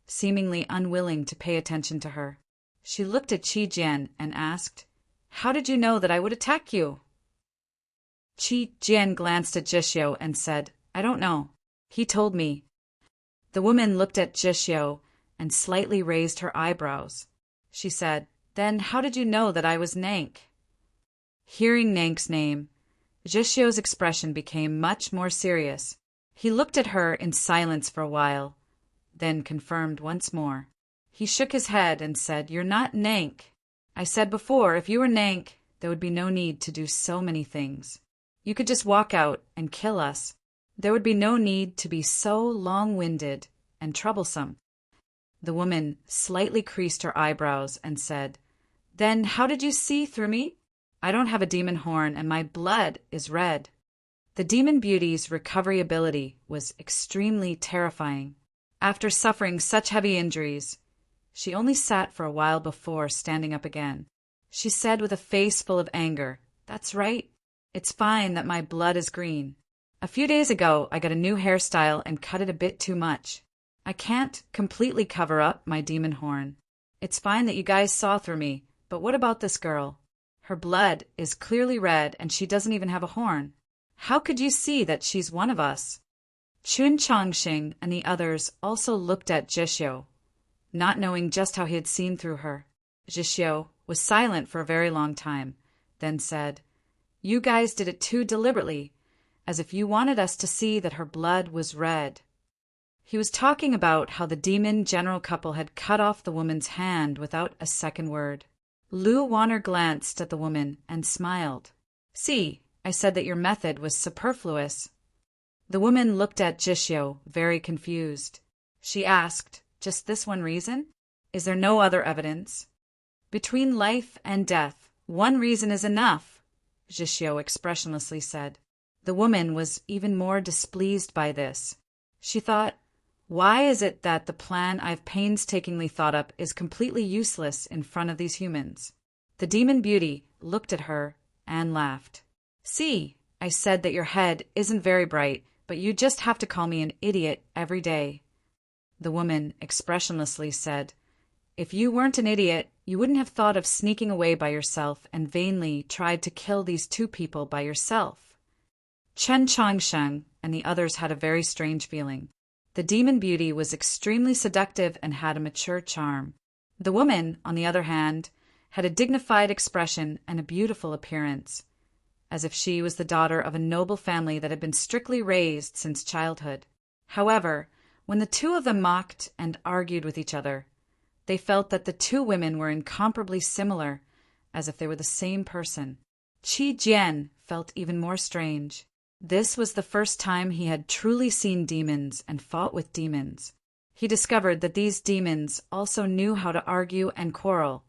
seemingly unwilling to pay attention to her. She looked at Qi Jian and asked, "How did you know that I would attack you?" Qi Jian glanced at Zheshio and said, "I don't know. He told me." The woman looked at Zheshio and slightly raised her eyebrows. She said, "Then how did you know that I was Nank?" Hearing Nank's name, Zheshio's expression became much more serious. He looked at her in silence for a while, then confirmed once more. He shook his head and said, "You're not Nank. I said before, if you were Nank, there would be no need to do so many things. You could just walk out and kill us. There would be no need to be so long-winded and troublesome." The woman slightly creased her eyebrows and said, "Then how did you see through me? I don't have a demon horn and my blood is red." The demon beauty's recovery ability was extremely terrifying. After suffering such heavy injuries, she only sat for a while before standing up again. She said with a face full of anger, "That's right. It's fine that my blood is green. A few days ago, I got a new hairstyle and cut it a bit too much. I can't completely cover up my demon horn. It's fine that you guys saw through me, but what about this girl? Her blood is clearly red and she doesn't even have a horn. How could you see that she's one of us?" Chun Chongqing and the others also looked at Zheshio, not knowing just how he had seen through her. Zheshio was silent for a very long time, then said, "You guys did it too deliberately, as if you wanted us to see that her blood was red." He was talking about how the demon general couple had cut off the woman's hand without a second word. Lu Wanner glanced at the woman and smiled. "See, I said that your method was superfluous." The woman looked at Zheshio, very confused. She asked, "Just this one reason? Is there no other evidence?" "Between life and death, one reason is enough," Zheshio expressionlessly said. The woman was even more displeased by this. She thought, "Why is it that the plan I've painstakingly thought up is completely useless in front of these humans?" The demon beauty looked at her and laughed. "See, I said that your head isn't very bright, but you just have to call me an idiot every day." The woman expressionlessly said, "If you weren't an idiot, you wouldn't have thought of sneaking away by yourself and vainly tried to kill these 2 people by yourself." Chen Chongsheng and the others had a very strange feeling. The demon beauty was extremely seductive and had a mature charm. The woman, on the other hand, had a dignified expression and a beautiful appearance, as if she was the daughter of a noble family that had been strictly raised since childhood. However, when the 2 of them mocked and argued with each other, They felt that the two women were incomparably similar, as if they were the same person. Qi Jian felt even more strange. This was the first time he had truly seen demons and fought with demons. He discovered that these demons also knew how to argue and quarrel,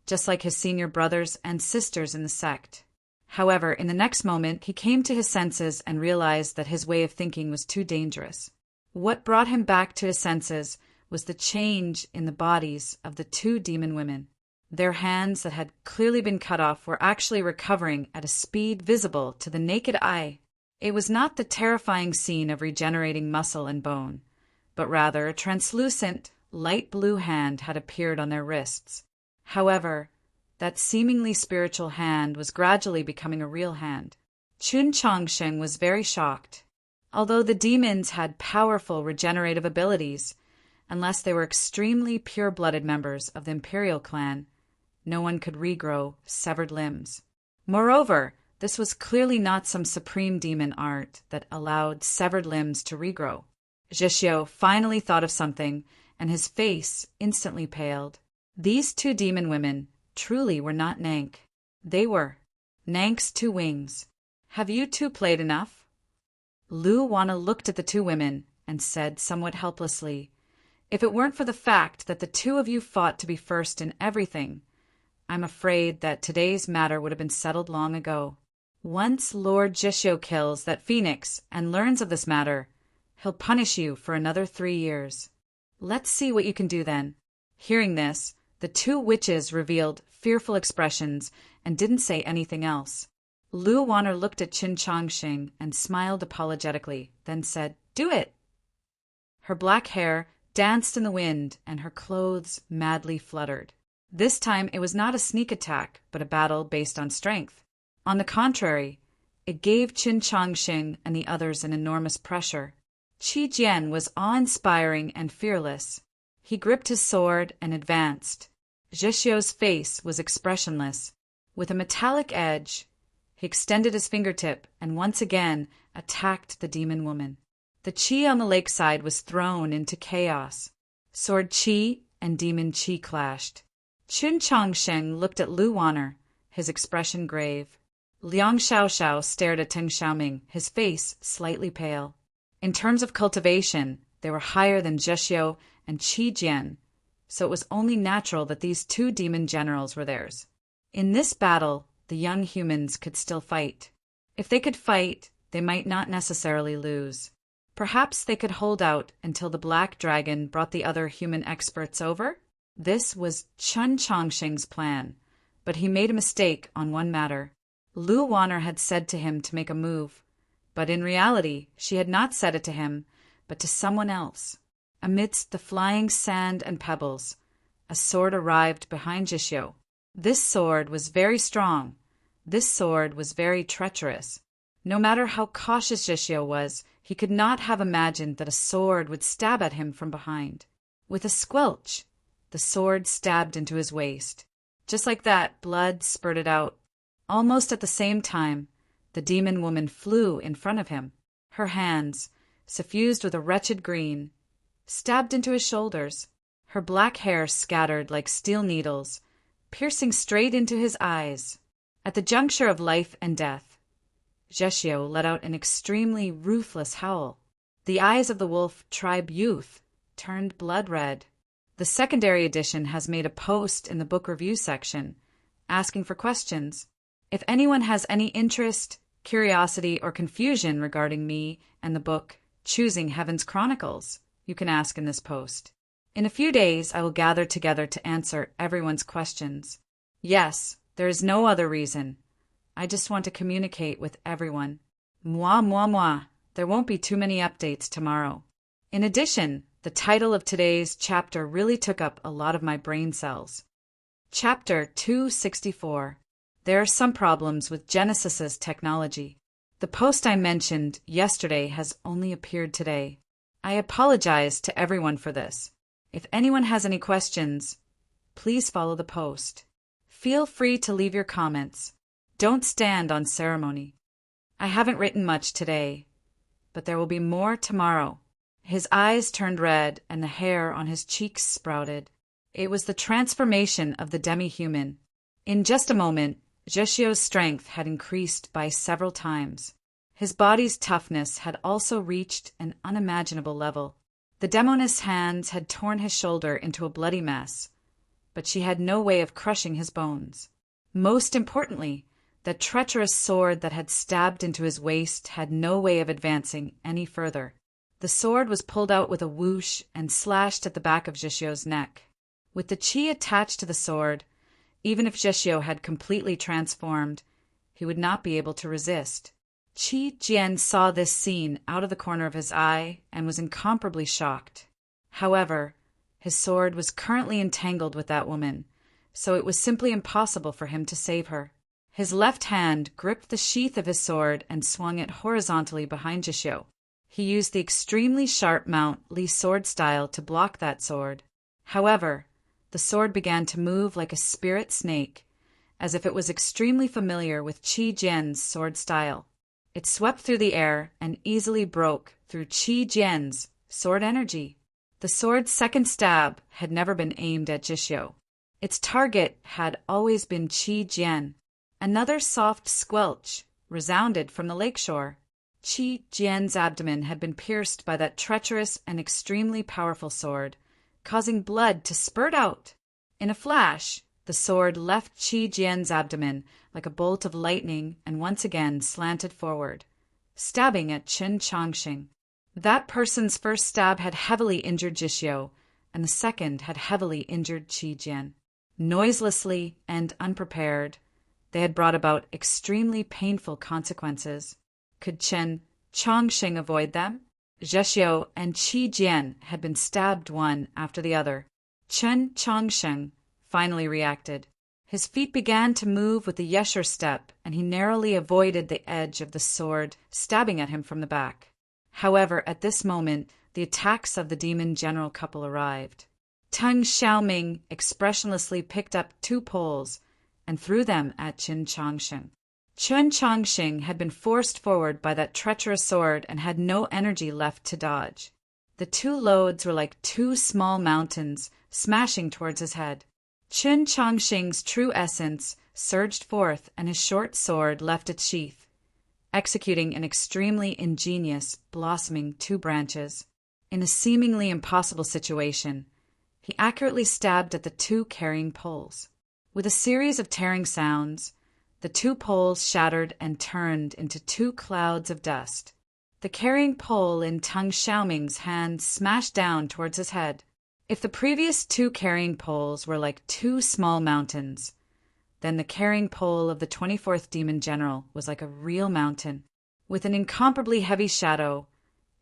just like his senior brothers and sisters in the sect. However, in the next moment, he came to his senses and realized that his way of thinking was too dangerous. What brought him back to his senses was the change in the bodies of the two demon women. Their hands that had clearly been cut off were actually recovering at a speed visible to the naked eye. It was not the terrifying scene of regenerating muscle and bone, but rather a translucent, light blue hand had appeared on their wrists. However, that seemingly spiritual hand was gradually becoming a real hand. Chun Chongsheng was very shocked. Although the demons had powerful regenerative abilities, unless they were extremely pure-blooded members of the imperial clan, no one could regrow severed limbs. Moreover, this was clearly not some supreme demon art that allowed severed limbs to regrow. Zhixiu finally thought of something, and his face instantly paled. These two demon women truly were not Nank. They were Nank's two wings. Have you two played enough? Lu Wana looked at the two women and said somewhat helplessly, "If it weren't for the fact that the two of you fought to be first in everything, I'm afraid that today's matter would have been settled long ago. Once Lord Zhixiu kills that phoenix and learns of this matter, he'll punish you for another 3 years. Let's see what you can do then." Hearing this, the two witches revealed fearful expressions and didn't say anything else. Lu Wanner looked at Qin Chongsheng and smiled apologetically, then said, "Do it." Her black hair danced in the wind and her clothes madly fluttered. This time it was not a sneak attack, but a battle based on strength. On the contrary, it gave Qin Chongsheng and the others an enormous pressure. Qi Jian was awe-inspiring and fearless. He gripped his sword and advanced. Zhixiu's face was expressionless. With a metallic edge, he extended his fingertip and once again attacked the demon woman. The qi on the lakeside was thrown into chaos. Sword qi and demon qi clashed. Chun Chongsheng looked at Lu Wanner, his expression grave. Liang Xiaoxiao stared at Teng Xiaoming, his face slightly pale. In terms of cultivation, they were higher than Zhixiu and Qi Jian, so it was only natural that these two demon generals were theirs. In this battle, the young humans could still fight. If they could fight, they might not necessarily lose. Perhaps they could hold out until the Black Dragon brought the other human experts over? This was Chun Chongsheng's plan, but he made a mistake on one matter. Lu Wanner had said to him to make a move, but in reality she had not said it to him, but to someone else. Amidst the flying sand and pebbles, a sword arrived behind Zhixiu. This sword was very strong. This sword was very treacherous. No matter how cautious Zhixiu was, he could not have imagined that a sword would stab at him from behind. With a squelch, the sword stabbed into his waist. Just like that, blood spurted out. Almost at the same time, the demon woman flew in front of him. Her hands, suffused with a wretched green, stabbed into his shoulders. Her black hair scattered like steel needles, piercing straight into his eyes. At the juncture of life and death, Zhixiu let out an extremely ruthless howl. The eyes of the wolf tribe youth turned blood red. The secondary edition has made a post in the book review section asking for questions. If anyone has any interest, curiosity, or confusion regarding me and the book Choosing Heaven's Chronicles, you can ask in this post. In a few days, I will gather together to answer everyone's questions. Yes, there is no other reason. I just want to communicate with everyone. Moi, moi, moi. There won't be too many updates tomorrow. In addition, the title of today's chapter really took up a lot of my brain cells. Chapter 264. There are some problems with Genesis's technology. The post I mentioned yesterday has only appeared today. I apologize to everyone for this. If anyone has any questions, please follow the post. Feel free to leave your comments. Don't stand on ceremony. I haven't written much today, but there will be more tomorrow. His eyes turned red and the hair on his cheeks sprouted. It was the transformation of the demi-human. In just a moment, Zheshio's strength had increased by several times. His body's toughness had also reached an unimaginable level. The demoness hands had torn his shoulder into a bloody mess, but she had no way of crushing his bones. Most importantly, that treacherous sword that had stabbed into his waist had no way of advancing any further. The sword was pulled out with a whoosh and slashed at the back of Zheshio's neck. With the chi attached to the sword, even if Zheshio had completely transformed, he would not be able to resist. Qi Jian saw this scene out of the corner of his eye and was incomparably shocked. However, his sword was currently entangled with that woman, so it was simply impossible for him to save her. His left hand gripped the sheath of his sword and swung it horizontally behind Zheshio. He used the extremely sharp Mount Li sword style to block that sword. However, the sword began to move like a spirit snake, as if it was extremely familiar with Qi Jian's sword style. It swept through the air and easily broke through Qi Jian's sword energy. The sword's second stab had never been aimed at Zheshio. Its target had always been Qi Jian. Another soft squelch resounded from the lakeshore. Qi Jian's abdomen had been pierced by that treacherous and extremely powerful sword, causing blood to spurt out. In a flash, the sword left Qi Jian's abdomen like a bolt of lightning and once again slanted forward, stabbing at Chen Chongqing. That person's first stab had heavily injured Zheshio, and the second had heavily injured Qi Jian. Noiselessly and unprepared, they had brought about extremely painful consequences. Could Chen Chongqing avoid them? Zheshio and Qi Jian had been stabbed one after the other. Chen Chongqing finally reacted. His feet began to move with the Yesher step, and he narrowly avoided the edge of the sword stabbing at him from the back. However, at this moment, the attacks of the demon general couple arrived. Teng Xiaoming expressionlessly picked up 2 poles and threw them at Chen Chongqing. Chen Chongqing had been forced forward by that treacherous sword and had no energy left to dodge. The 2 loads were like 2 small mountains smashing towards his head. Chen Chongqing's true essence surged forth and his short sword left its sheath, executing an extremely ingenious, blossoming 2 branches. In a seemingly impossible situation, he accurately stabbed at the 2 carrying poles. With a series of tearing sounds, the 2 poles shattered and turned into 2 clouds of dust. The carrying pole in Teng Xiaoming's hand smashed down towards his head. If the previous 2 carrying poles were like 2 small mountains, then the carrying pole of the 24th Demon General was like a real mountain. With an incomparably heavy shadow,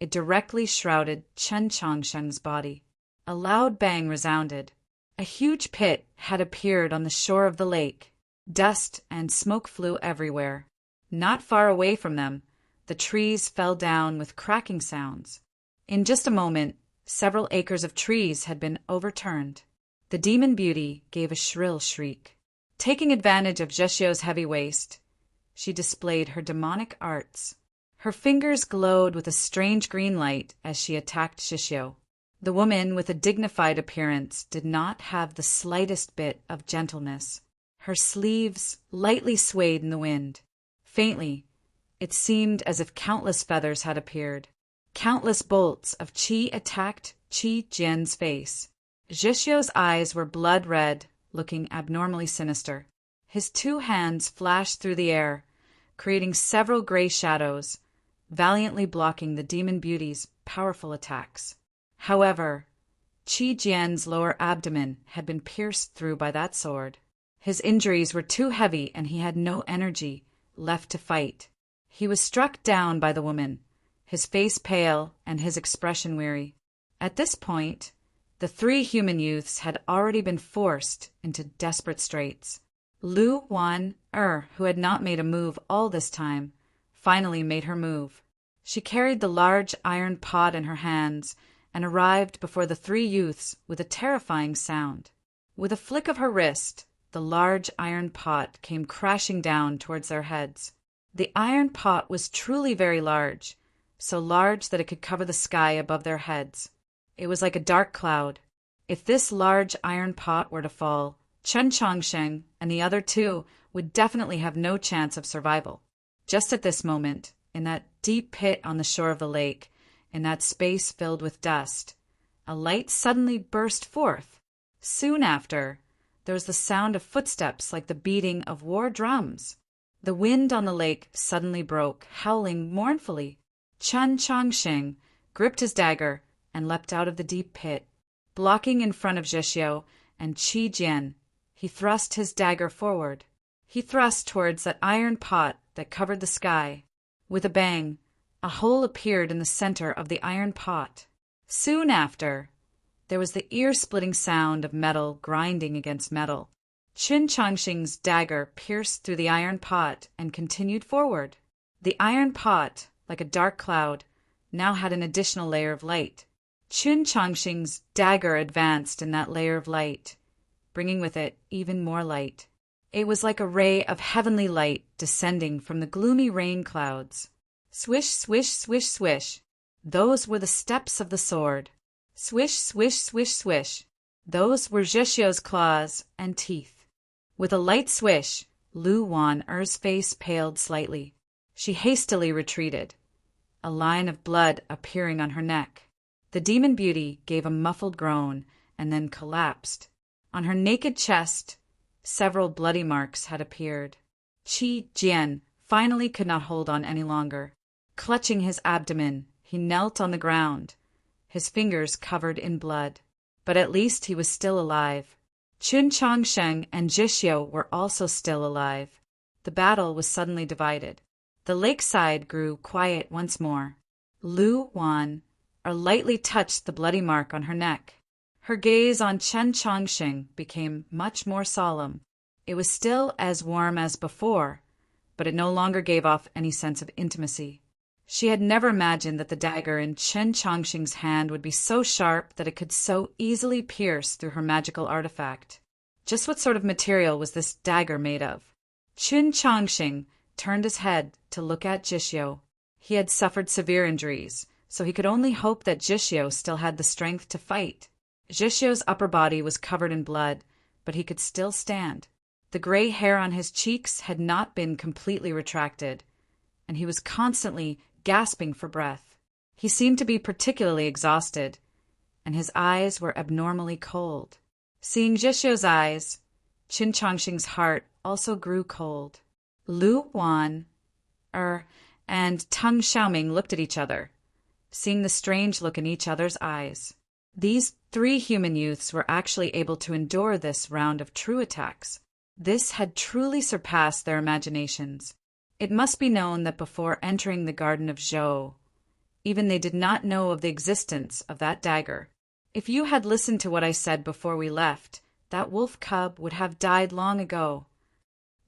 it directly shrouded Chen Chongsheng's body. A loud bang resounded. A huge pit had appeared on the shore of the lake. Dust and smoke flew everywhere. Not far away from them, the trees fell down with cracking sounds. In just a moment, several acres of trees had been overturned. The demon beauty gave a shrill shriek. Taking advantage of Zheshio's heavy waist, she displayed her demonic arts. Her fingers glowed with a strange green light as she attacked Zheshio. The woman with a dignified appearance did not have the slightest bit of gentleness. Her sleeves lightly swayed in the wind. Faintly, it seemed as if countless feathers had appeared. Countless bolts of qi attacked Qi Jian's face. Zheshio's eyes were blood red, looking abnormally sinister. His 2 hands flashed through the air, creating several gray shadows, valiantly blocking the demon beauty's powerful attacks. However, Qi Jian's lower abdomen had been pierced through by that sword. His injuries were too heavy and he had no energy left to fight. He was struck down by the woman, his face pale and his expression weary. At this point, the 3 human youths had already been forced into desperate straits. Lu Wan who had not made a move all this time, finally made her move. She carried the large iron pot in her hands and arrived before the 3 youths with a terrifying sound. With a flick of her wrist, the large iron pot came crashing down towards their heads. The iron pot was truly very large, so large that it could cover the sky above their heads. It was like a dark cloud. If this large iron pot were to fall, Chen Chongsheng and the other two would definitely have no chance of survival. Just at this moment, in that deep pit on the shore of the lake, in that space filled with dust, a light suddenly burst forth. Soon after, there was the sound of footsteps like the beating of war drums. The wind on the lake suddenly broke, howling mournfully. Chen Chongsheng gripped his dagger and leapt out of the deep pit. Blocking in front of Zhixiu and Qi Jian, he thrust his dagger forward. He thrust towards that iron pot that covered the sky. With a bang, a hole appeared in the center of the iron pot. Soon after, there was the ear-splitting sound of metal grinding against metal. Chen Chongsheng's dagger pierced through the iron pot and continued forward. The iron pot, like a dark cloud, now had an additional layer of light. Chen Chongsheng's dagger advanced in that layer of light, bringing with it even more light. It was like a ray of heavenly light descending from the gloomy rain clouds. Swish, swish, swish, swish. Those were the steps of the sword. Swish, swish, swish, swish. Those were Zhixiu's claws and teeth. With a light swish, Lu Wan-er's face paled slightly. She hastily retreated, a line of blood appearing on her neck. The demon beauty gave a muffled groan and then collapsed. On her naked chest, several bloody marks had appeared. Qi Jian finally could not hold on any longer. Clutching his abdomen, he knelt on the ground, his fingers covered in blood. But at least he was still alive. Chen Chongsheng and Zhixiu were also still alive. The battle was suddenly divided. The lakeside grew quiet once more. Lu Wan-er lightly touched the bloody mark on her neck. Her gaze on Chen Chongsheng became much more solemn. It was still as warm as before, but it no longer gave off any sense of intimacy. She had never imagined that the dagger in Chen Chongsheng's hand would be so sharp that it could so easily pierce through her magical artifact. Just what sort of material was this dagger made of? Chen Chongsheng turned his head to look at Zhixiu. He had suffered severe injuries, so he could only hope that Zhixiu still had the strength to fight. Zhixiu's upper body was covered in blood, but he could still stand. The gray hair on his cheeks had not been completely retracted, and he was constantly gasping for breath. He seemed to be particularly exhausted, and his eyes were abnormally cold. Seeing Zhixiu's eyes, Chen Chongsheng's heart also grew cold. Lu Wan-er and Tang Xiaoming looked at each other, seeing the strange look in each other's eyes. These three human youths were actually able to endure this round of true attacks. This had truly surpassed their imaginations. It must be known that before entering the Garden of Zhou, even they did not know of the existence of that dagger. If you had listened to what I said before we left, that wolf cub would have died long ago.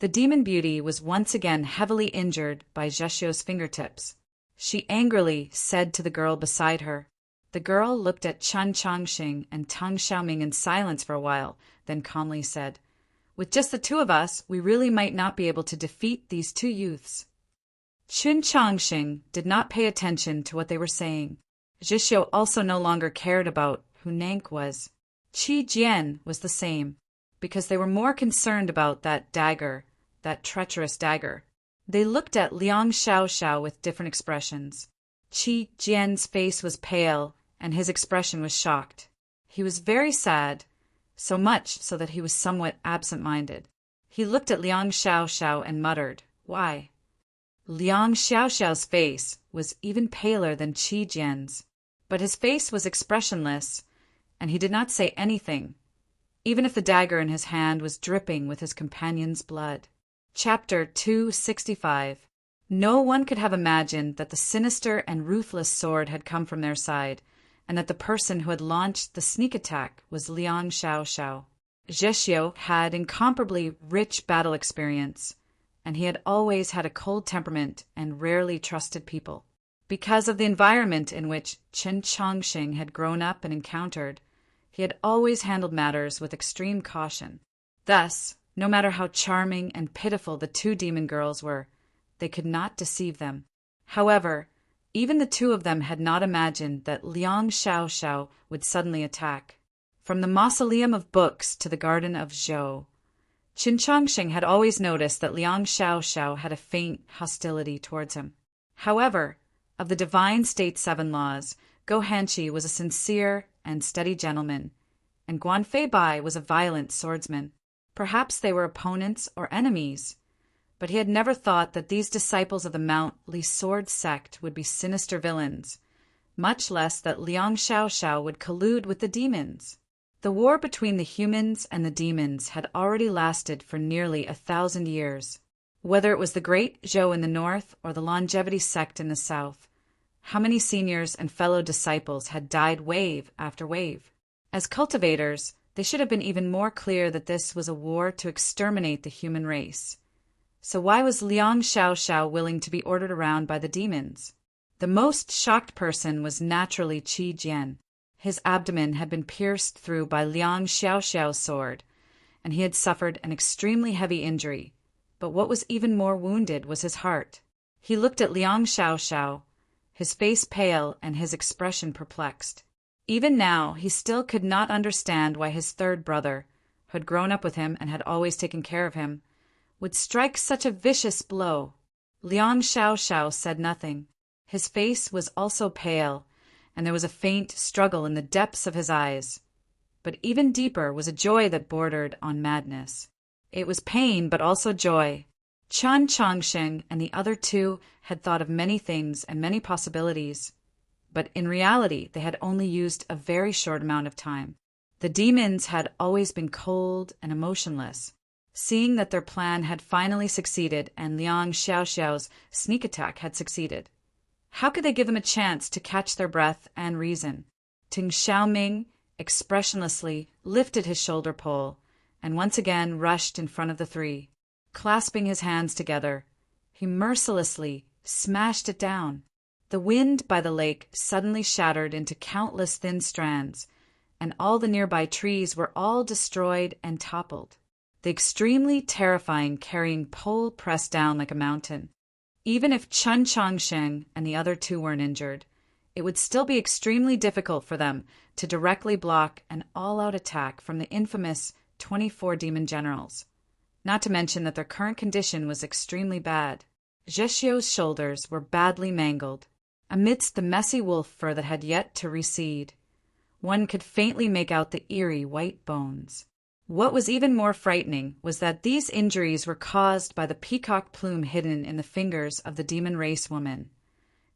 The demon beauty was once again heavily injured by Zhixiu's fingertips. She angrily said to the girl beside her. The girl looked at Chen Chongsheng and Tang Xiaoming in silence for a while, then calmly said, "With just the two of us, we really might not be able to defeat these two youths." Chen Chongsheng did not pay attention to what they were saying. Zhixiu also no longer cared about who Nank was. Qi Jian was the same, because they were more concerned about that dagger, that treacherous dagger. They looked at Liang Xiaoxiao with different expressions. Qi Jian's face was pale, and his expression was shocked. He was very sad, so much so that he was somewhat absent-minded. He looked at Liang Xiaoxiao and muttered, "Why?" Liang Xiaoxiao's face was even paler than Qi Jian's, but his face was expressionless, and he did not say anything, even if the dagger in his hand was dripping with his companion's blood. Chapter 265. No one could have imagined that the sinister and ruthless sword had come from their side, and that the person who had launched the sneak attack was Liang Xiaoxiao. Zhixiu had incomparably rich battle experience, and he had always had a cold temperament and rarely trusted people. Because of the environment in which Chen Chongsheng had grown up and encountered, he had always handled matters with extreme caution. Thus, no matter how charming and pitiful the two demon girls were, they could not deceive them. However, even the two of them had not imagined that Liang Xiaoxiao would suddenly attack. From the mausoleum of books to the garden of Zhou, Qin Chongsheng had always noticed that Liang Xiaoxiao had a faint hostility towards him. However, of the divine state 7 laws, Go Hanqi was a sincere and steady gentleman, and Guan Feibai was a violent swordsman. Perhaps they were opponents or enemies, but he had never thought that these disciples of the Mount Li Sword sect would be sinister villains, much less that Liang Xiaoxiao would collude with the demons. The war between the humans and the demons had already lasted for nearly 1,000 years. Whether it was the great Zhou in the north or the longevity sect in the south, how many seniors and fellow disciples had died wave after wave? As cultivators, they should have been even more clear that this was a war to exterminate the human race. So why was Liang Xiaoxiao willing to be ordered around by the demons? The most shocked person was naturally Qi Jian. His abdomen had been pierced through by Liang Xiaoxiao's sword, and he had suffered an extremely heavy injury. But what was even more wounded was his heart. He looked at Liang Xiaoxiao, his face pale and his expression perplexed. Even now, he still could not understand why his third brother, who had grown up with him and had always taken care of him, would strike such a vicious blow. Liang Xiaoxiao said nothing. His face was also pale, and there was a faint struggle in the depths of his eyes. But even deeper was a joy that bordered on madness. It was pain, but also joy. Qin Chongsheng and the other two had thought of many things and many possibilities, but in reality they had only used a very short amount of time. The demons had always been cold and emotionless. Seeing that their plan had finally succeeded and Liang Xiaoxiao's sneak attack had succeeded, how could they give them a chance to catch their breath and reason? Ting Xiaoming expressionlessly lifted his shoulder pole and once again rushed in front of the three. Clasping his hands together, he mercilessly smashed it down. The wind by the lake suddenly shattered into countless thin strands, and all the nearby trees were all destroyed and toppled. The extremely terrifying carrying pole pressed down like a mountain. Even if Qin Chongsheng and the other two weren't injured, it would still be extremely difficult for them to directly block an all-out attack from the infamous 24 demon generals. Not to mention that their current condition was extremely bad. Zheshio's shoulders were badly mangled. Amidst the messy wolf fur that had yet to recede, one could faintly make out the eerie white bones. What was even more frightening was that these injuries were caused by the peacock plume hidden in the fingers of the demon race woman.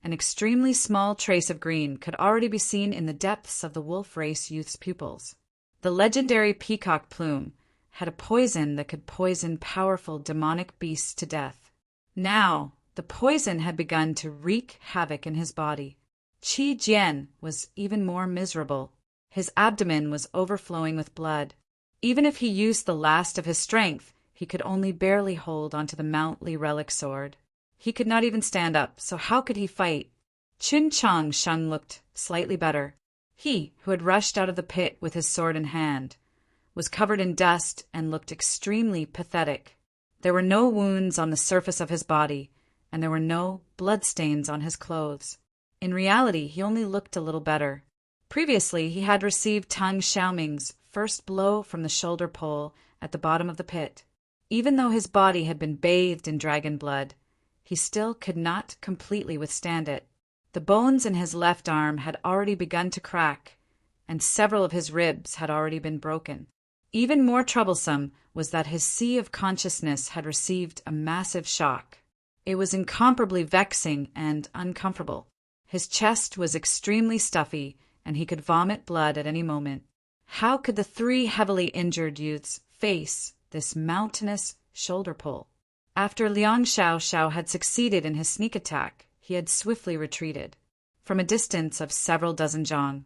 An extremely small trace of green could already be seen in the depths of the wolf race youth's pupils. The legendary peacock plume had a poison that could poison powerful demonic beasts to death. Now, the poison had begun to wreak havoc in his body. Qi Jian was even more miserable. His abdomen was overflowing with blood. Even if he used the last of his strength, he could only barely hold onto the Mount Li relic sword. He could not even stand up, so how could he fight? Qin Chongsheng looked slightly better. He, who had rushed out of the pit with his sword in hand, was covered in dust and looked extremely pathetic. There were no wounds on the surface of his body, and there were no bloodstains on his clothes. In reality, he only looked a little better. Previously, he had received Tang Xiaoming's first blow from the shoulder pole at the bottom of the pit. Even though his body had been bathed in dragon blood, he still could not completely withstand it. The bones in his left arm had already begun to crack, and several of his ribs had already been broken. Even more troublesome was that his sea of consciousness had received a massive shock. It was incomparably vexing and uncomfortable. His chest was extremely stuffy, and he could vomit blood at any moment. How could the three heavily injured youths face this mountainous shoulder pull? After Liang Xiaoxiao had succeeded in his sneak attack, he had swiftly retreated. From a distance of several dozen zhang,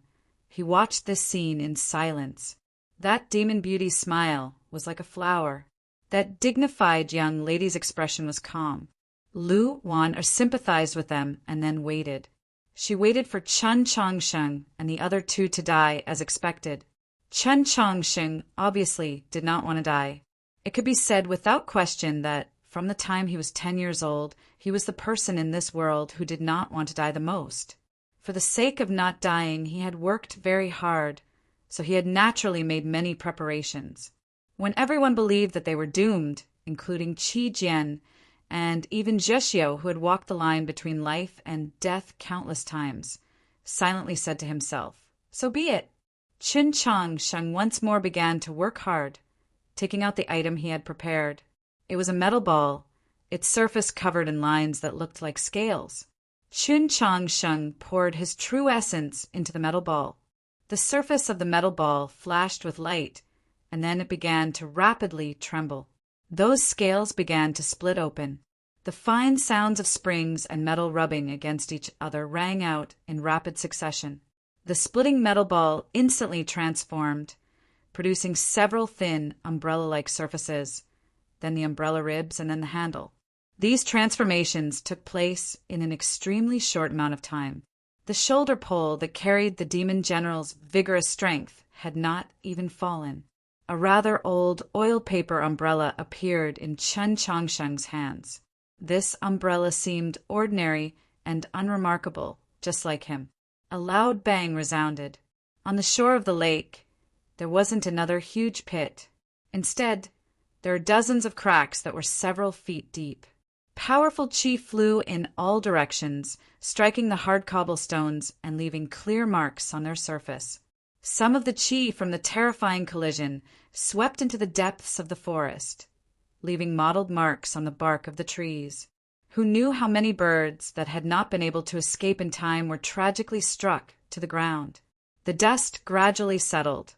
he watched this scene in silence. That demon beauty's smile was like a flower. That dignified young lady's expression was calm. Lu Wan sympathized with them and then waited. She waited for Qin Chongsheng and the other two to die as expected. Qin Chongsheng obviously did not want to die. It could be said without question that, from the time he was 10 years old, he was the person in this world who did not want to die the most. For the sake of not dying, he had worked very hard, so he had naturally made many preparations. When everyone believed that they were doomed, including Qi Jian and even Zheshio, who had walked the line between life and death countless times, silently said to himself, "So be it." Qin Chang Sheng once more began to work hard, taking out the item he had prepared. It was a metal ball, its surface covered in lines that looked like scales. Qin Chang Sheng poured his true essence into the metal ball. The surface of the metal ball flashed with light, and then it began to rapidly tremble. Those scales began to split open. The fine sounds of springs and metal rubbing against each other rang out in rapid succession. The splitting metal ball instantly transformed, producing several thin, umbrella-like surfaces, then the umbrella ribs, and then the handle. These transformations took place in an extremely short amount of time. The shoulder pole that carried the demon general's vigorous strength had not even fallen. A rather old oil paper umbrella appeared in Chen Changsheng's hands. This umbrella seemed ordinary and unremarkable, just like him. A loud bang resounded. On the shore of the lake, there wasn't another huge pit. Instead, there were dozens of cracks that were several feet deep. Powerful qi flew in all directions, striking the hard cobblestones and leaving clear marks on their surface. Some of the qi from the terrifying collision swept into the depths of the forest, leaving mottled marks on the bark of the trees. Who knew how many birds that had not been able to escape in time were tragically struck to the ground? The dust gradually settled,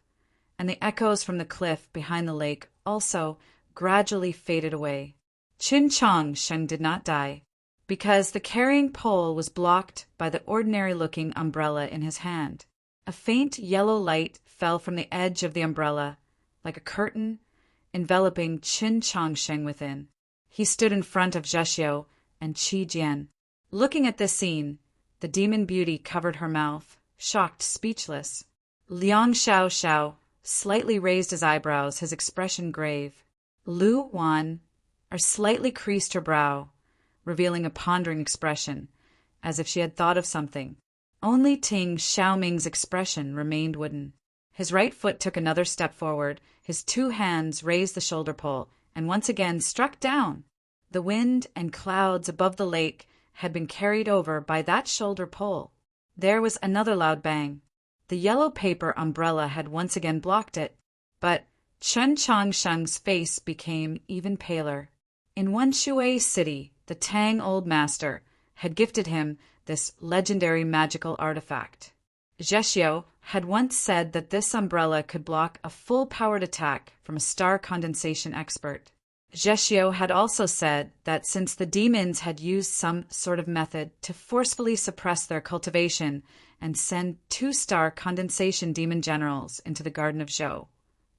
and the echoes from the cliff behind the lake also gradually faded away. Qin Chang Sheng did not die, because the carrying pole was blocked by the ordinary-looking umbrella in his hand. A faint yellow light fell from the edge of the umbrella, like a curtain, enveloping Qin Chang Sheng within. He stood in front of Zheshio and Qi Jian. Looking at this scene, the demon beauty covered her mouth, shocked, speechless. Liang Xiao Xiao slightly raised his eyebrows, his expression grave. Lu Wan slightly creased her brow, revealing a pondering expression, as if she had thought of something. Only Ting Xiaoming's expression remained wooden. His right foot took another step forward, his two hands raised the shoulder pole, and once again struck down. The wind and clouds above the lake had been carried over by that shoulder pole. There was another loud bang. The yellow paper umbrella had once again blocked it, but Chen Changsheng's face became even paler. In Wenshui City, the Tang Old Master had gifted him this legendary magical artifact. Zheshio had once said that this umbrella could block a full-powered attack from a star condensation expert. Zheshio had also said that since the demons had used some sort of method to forcefully suppress their cultivation and send 2-star condensation demon generals into the Garden of Zhou,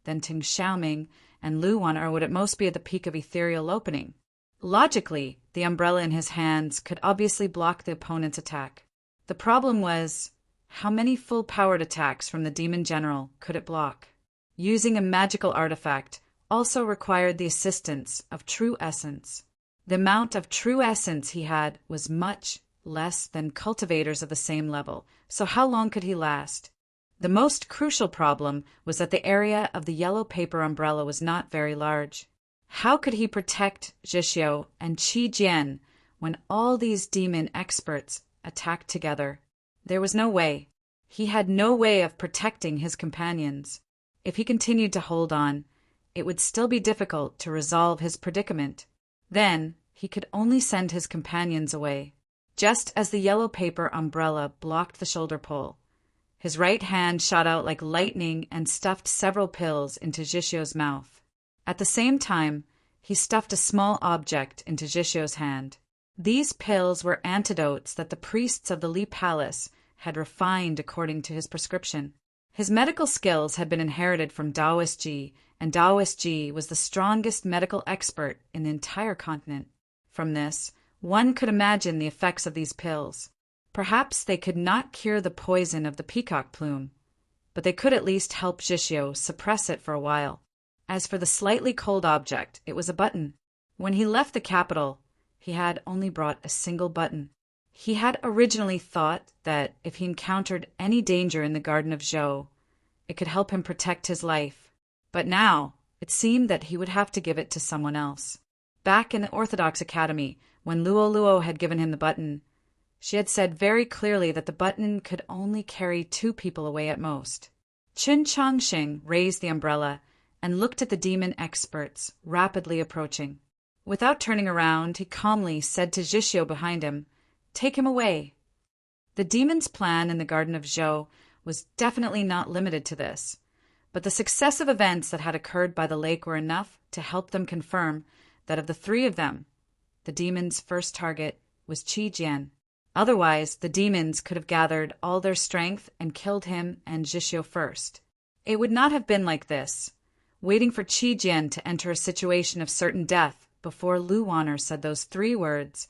then Ting Xiaoming and Lu Wan would at most be at the peak of ethereal opening. Logically, the umbrella in his hands could obviously block the opponent's attack. The problem was, how many full-powered attacks from the demon general could it block? Using a magical artifact also required the assistance of true essence. The amount of true essence he had was much less than cultivators of the same level, so how long could he last? The most crucial problem was that the area of the yellow paper umbrella was not very large. How could he protect Zheshio and Qi Jian when all these demon experts attacked together? There was no way. He had no way of protecting his companions. If he continued to hold on, it would still be difficult to resolve his predicament. Then he could only send his companions away. Just as the yellow paper umbrella blocked the shoulder pole, his right hand shot out like lightning and stuffed several pills into Zheshio's mouth. At the same time, he stuffed a small object into Zheshio's hand. These pills were antidotes that the priests of the Li Palace had refined according to his prescription. His medical skills had been inherited from Taoist Ji, and Taoist Ji was the strongest medical expert in the entire continent. From this, one could imagine the effects of these pills. Perhaps they could not cure the poison of the peacock plume, but they could at least help Zheshio suppress it for a while. As for the slightly cold object, it was a button. When he left the capital, he had only brought a single button. He had originally thought that if he encountered any danger in the Garden of Zhou, It could help him protect his life. But now, it seemed that he would have to give it to someone else. Back in the Orthodox Academy, when Luo Luo had given him the button, she had said very clearly that the button could only carry 2 people away at most. Qin Changxing raised the umbrella and looked at the demon experts rapidly approaching. Without turning around, he calmly said to Zhixio behind him, "Take him away." The demon's plan in the Garden of Zhou was definitely not limited to this, but the successive events that had occurred by the lake were enough to help them confirm that of the 3 of them, the demon's first target was Qi Jian. Otherwise, the demons could have gathered all their strength and killed him and Zhixio first. It would not have been like this, waiting for Qi Jian to enter a situation of certain death before Lu Wanner said those 3 words,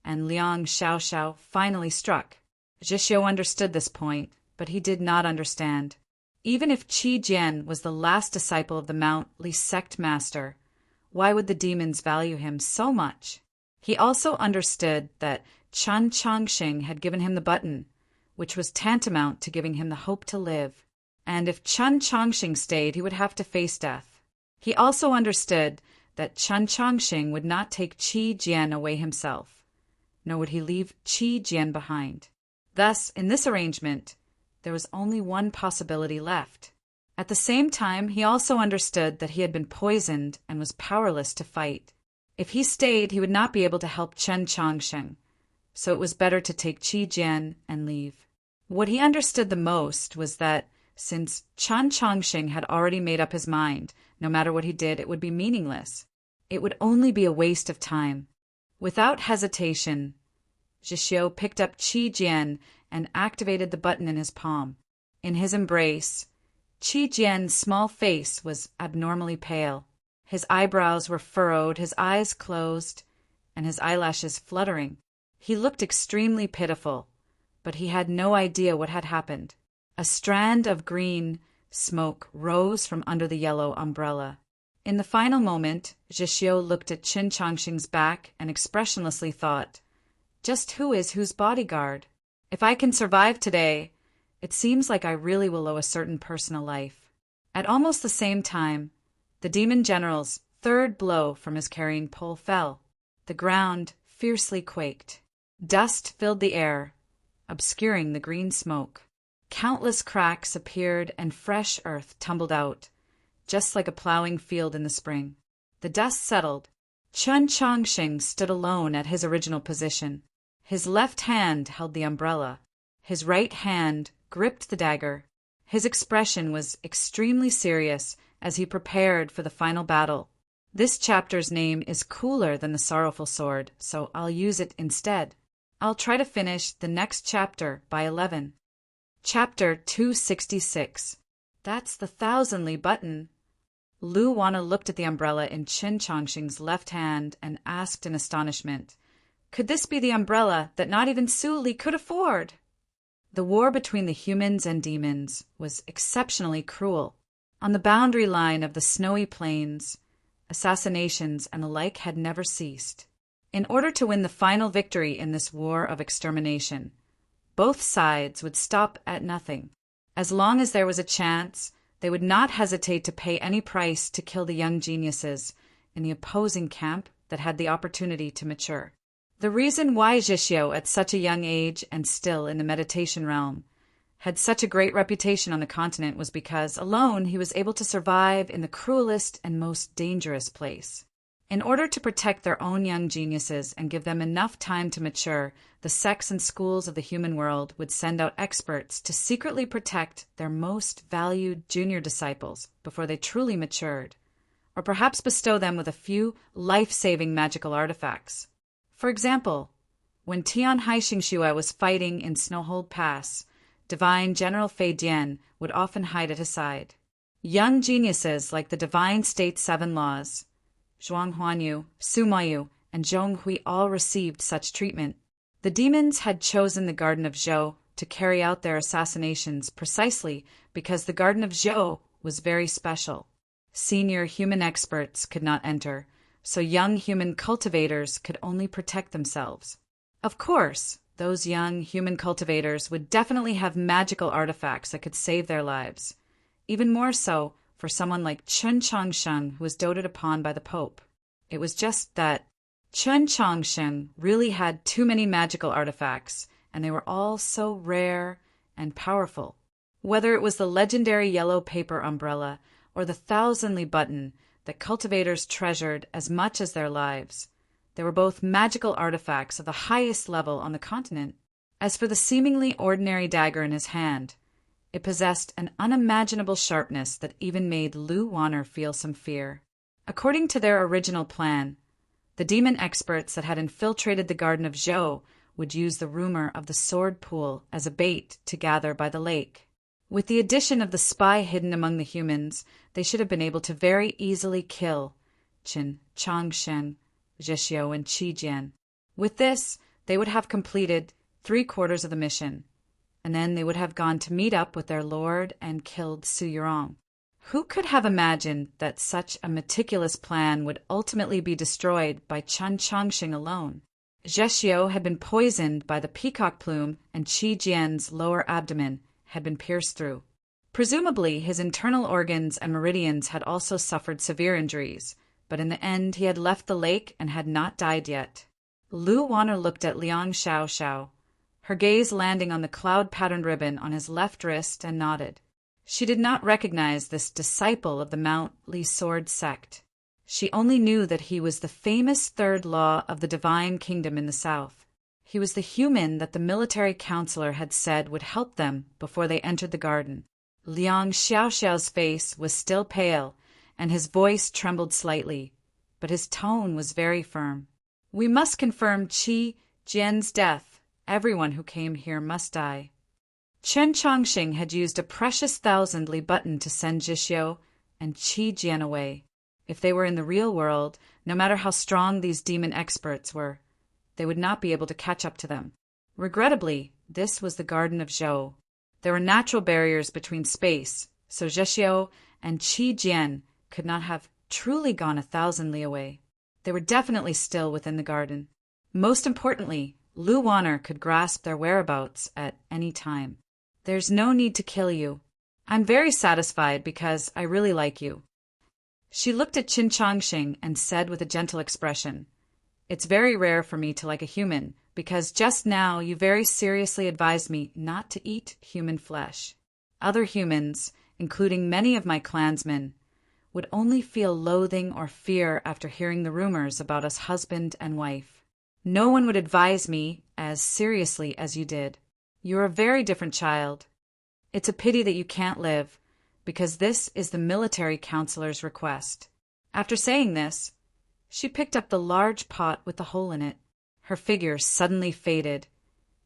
and Liang Xiaoxiao finally struck. Zhixio understood this point, but he did not understand. Even if Qi Jian was the last disciple of the Mount Li sect master, why would the demons value him so much? He also understood that Qin Changxing had given him the button, which was tantamount to giving him the hope to live, and if Qin Changxing stayed, he would have to face death. He also understood that Qin Changxing would not take Qi Jian away himself, nor would he leave Qi Jian behind. Thus, in this arrangement, there was only one possibility left. At the same time, he also understood that he had been poisoned and was powerless to fight. If he stayed, he would not be able to help Qin Changxing, so it was better to take Qi Jian and leave. What he understood the most was that since Qin Changxing had already made up his mind, no matter what he did, it would be meaningless. It would only be a waste of time. Without hesitation, Zhixio picked up Qi Jian and activated the button in his palm. In his embrace, Qi Jian's small face was abnormally pale. His eyebrows were furrowed, his eyes closed, and his eyelashes fluttering. He looked extremely pitiful, but he had no idea what had happened. A strand of green smoke rose from under the yellow umbrella. In the final moment, Zhixio looked at Qin Changxing's back and expressionlessly thought, "Just who is whose bodyguard? If I can survive today, it seems like I really will owe a certain person a life." At almost the same time, the demon general's 3rd blow from his carrying pole fell. The ground fiercely quaked. Dust filled the air, obscuring the green smoke. Countless cracks appeared and fresh earth tumbled out, just like a plowing field in the spring. The dust settled. Qin Changxing stood alone at his original position. His left hand held the umbrella. His right hand gripped the dagger. His expression was extremely serious as he prepared for the final battle. This chapter's name is cooler than the Sorrowful Sword, so I'll use it instead. I'll try to finish the next chapter by 11. Chapter 266. That's the 1,000 Li button. Lu Wanna looked at the umbrella in Qin Changxing's left hand and asked in astonishment, "Could this be the umbrella that not even Su Li could afford?" The war between the humans and demons was exceptionally cruel. On the boundary line of the snowy plains, assassinations and the like had never ceased. In order to win the final victory in this war of extermination, both sides would stop at nothing. As long as there was a chance, they would not hesitate to pay any price to kill the young geniuses in the opposing camp that had the opportunity to mature. The reason why Zhixio, at such a young age and still in the meditation realm, had such a great reputation on the continent was because, alone, he was able to survive in the cruelest and most dangerous place. In order to protect their own young geniuses and give them enough time to mature, the sects and schools of the human world would send out experts to secretly protect their most valued junior disciples before they truly matured, or perhaps bestow them with a few life-saving magical artifacts. For example, when Tian Haixingxue was fighting in Snowhold Pass, Divine General Fei Dian would often hide at his side. Young geniuses like the Divine State 7 Laws, Zhuang Huanyu, Su Mayu, and Zhong Hui all received such treatment. The demons had chosen the Garden of Zhou to carry out their assassinations precisely because the Garden of Zhou was very special. Senior human experts could not enter, so young human cultivators could only protect themselves. Of course, those young human cultivators would definitely have magical artifacts that could save their lives. even more so for someone like Chen Changsheng, who was doted upon by the Pope. It was just that Chen Changsheng really had too many magical artifacts, and they were all so rare and powerful. Whether it was the legendary yellow paper umbrella or the thousandly button that cultivators treasured as much as their lives, they were both magical artifacts of the highest level on the continent. As for the seemingly ordinary dagger in his hand, it possessed an unimaginable sharpness that even made Lu Wanner feel some fear. According to their original plan, the demon experts that had infiltrated the Garden of Zhou would use the rumor of the sword pool as a bait to gather by the lake. With the addition of the spy hidden among the humans, they should have been able to very easily kill Qin Changshen, Zhexiu, and Qi Jian. With this, they would have completed 3/4 of the mission, and then they would have gone to meet up with their lord and killed Su Yurong. Who could have imagined that such a meticulous plan would ultimately be destroyed by Chen Changxing alone? Zhexiu had been poisoned by the peacock plume, and Qi Jian's lower abdomen had been pierced through. Presumably, his internal organs and meridians had also suffered severe injuries, but in the end he had left the lake and had not died yet. Lu Wanner looked at Liang Xiaoxiao, her gaze landing on the cloud-patterned ribbon on his left wrist, and nodded. She did not recognize this disciple of the Mount Li sword sect. She only knew that he was the famous third law of the divine kingdom in the south. He was the human that the military counselor had said would help them before they entered the garden. Liang Xiaoxiao's face was still pale, and his voice trembled slightly, but his tone was very firm. "We must confirm Qi Jian's death. Everyone who came here must die." Chen Changxing had used a precious thousandly button to send Zhexiu and Qi Jian away. If they were in the real world, no matter how strong these demon experts were, they would not be able to catch up to them. Regrettably, this was the Garden of Zhou. There were natural barriers between space, so Zhexiu and Qi Jian could not have truly gone 1,000 li away. They were definitely still within the garden. Most importantly, Lu Wanner could grasp their whereabouts at any time. "There's no need to kill you. I'm very satisfied because I really like you." She looked at Qin Changxing and said with a gentle expression, "It's very rare for me to like a human, because just now you very seriously advised me not to eat human flesh. Other humans, including many of my clansmen, would only feel loathing or fear after hearing the rumors about us husband and wife. No one would advise me as seriously as you did. You're a very different child. It's a pity that you can't live, because this is the military counselor's request." After saying this, she picked up the large pot with the hole in it. Her figure suddenly faded,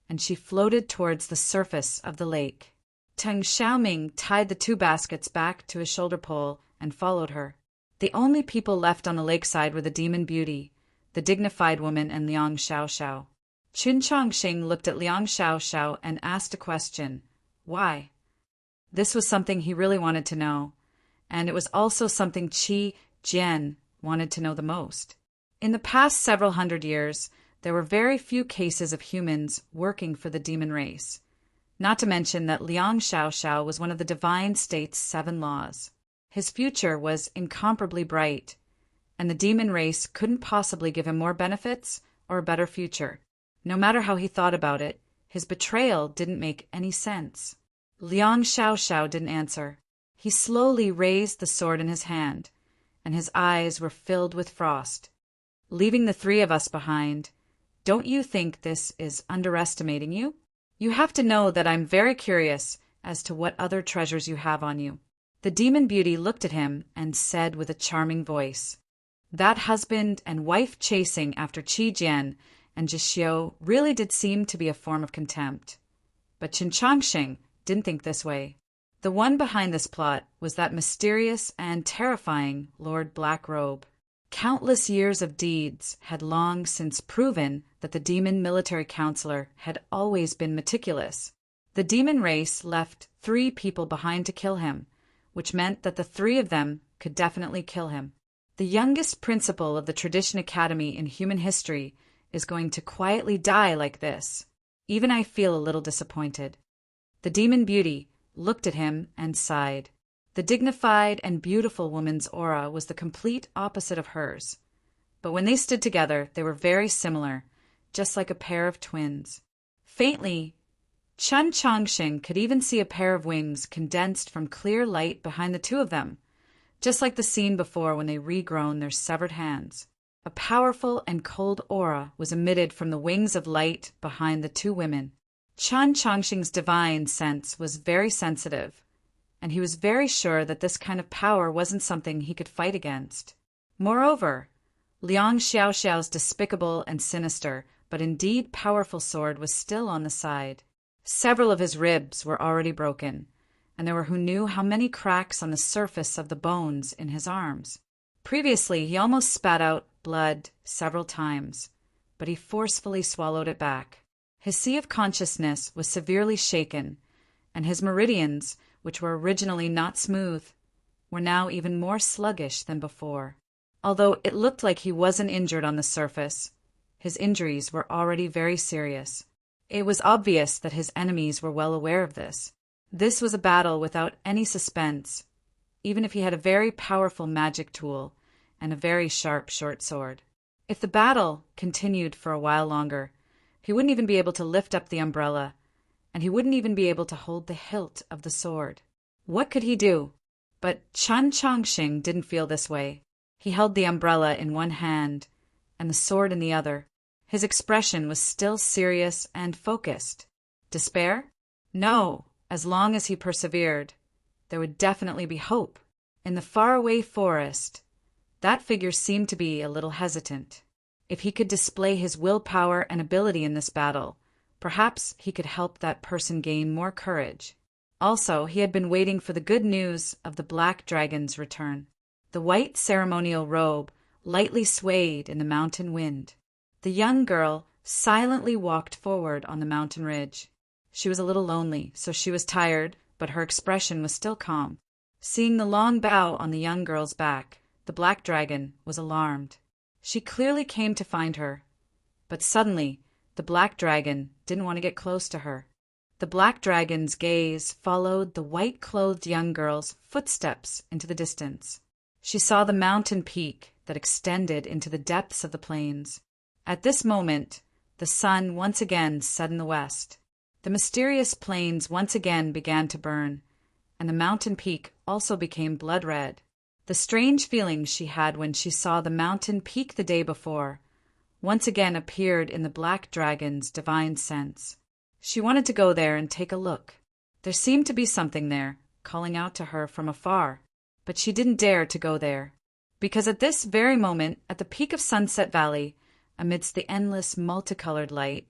and she floated towards the surface of the lake. Teng Xiaoming tied the 2 baskets back to his shoulder pole and followed her. The only people left on the lakeside were the demon beauty, the dignified woman, and Liang Xiaoxiao. Qin Changxing looked at Liang Xiaoxiao and asked a question. Why? This was something he really wanted to know, and it was also something Qi Jian wanted to know the most. In the past several hundred years, there were very few cases of humans working for the demon race, not to mention that Liang Xiaoxiao was one of the divine state's 7 laws. His future was incomparably bright, and the demon race couldn't possibly give him more benefits or a better future. No matter how he thought about it, his betrayal didn't make any sense. Liang Xiaoxiao didn't answer. He slowly raised the sword in his hand, and his eyes were filled with frost. "Leaving the 3 of us behind, don't you think this is underestimating you? You have to know that I'm very curious as to what other treasures you have on you." The demon beauty looked at him and said with a charming voice, "That husband and wife chasing after Qi Jian and Zhexiu really did seem to be a form of contempt. But Qin Changxing didn't think this way. The one behind this plot was that mysterious and terrifying Lord Blackrobe. Countless years of deeds had long since proven that the demon military counselor had always been meticulous. The demon race left 3 people behind to kill him, which meant that the 3 of them could definitely kill him. The youngest principal of the Tradition Academy in human history is going to quietly die like this. Even I feel a little disappointed." The demon beauty looked at him and sighed. The dignified and beautiful woman's aura was the complete opposite of hers. But when they stood together, they were very similar, just like a pair of twins. Faintly, Chen Chongqing could even see a pair of wings condensed from clear light behind the two of them, just like the scene before when they regrown their severed hands. A powerful and cold aura was emitted from the wings of light behind the two women. Chen Chongqing's divine sense was very sensitive, and he was very sure that this kind of power wasn't something he could fight against. Moreover, Liang Xiaoxiao's despicable and sinister, but indeed powerful sword was still on the side. Several of his ribs were already broken, and there were who knew how many cracks on the surface of the bones in his arms. Previously, he almost spat out blood several times, but he forcefully swallowed it back. His sea of consciousness was severely shaken, and his meridians, which were originally not smooth, were now even more sluggish than before. Although it looked like he wasn't injured on the surface, his injuries were already very serious. It was obvious that his enemies were well aware of this. This was a battle without any suspense, even if he had a very powerful magic tool and a very sharp short sword. If the battle continued for a while longer, he wouldn't even be able to lift up the umbrella, and he wouldn't even be able to hold the hilt of the sword. What could he do? But Chen Chongqing didn't feel this way. He held the umbrella in one hand and the sword in the other. His expression was still serious and focused. Despair? No. As long as he persevered, there would definitely be hope. In the faraway forest, that figure seemed to be a little hesitant. If he could display his willpower and ability in this battle, perhaps he could help that person gain more courage. Also, he had been waiting for the good news of the black dragon's return. The white ceremonial robe lightly swayed in the mountain wind. The young girl silently walked forward on the mountain ridge. She was a little lonely, so she was tired, but her expression was still calm. Seeing the long bow on the young girl's back, the black dragon was alarmed. She clearly came to find her, but suddenly the black dragon didn't want to get close to her. The black dragon's gaze followed the white-clothed young girl's footsteps into the distance. She saw the mountain peak that extended into the depths of the plains. At this moment, the sun once again set in the west. The mysterious plains once again began to burn, and the mountain peak also became blood red. The strange feeling she had when she saw the mountain peak the day before once again appeared in the black dragon's divine sense. She wanted to go there and take a look. There seemed to be something there, calling out to her from afar, but she didn't dare to go there, because at this very moment, at the peak of Sunset Valley, amidst the endless multicolored light,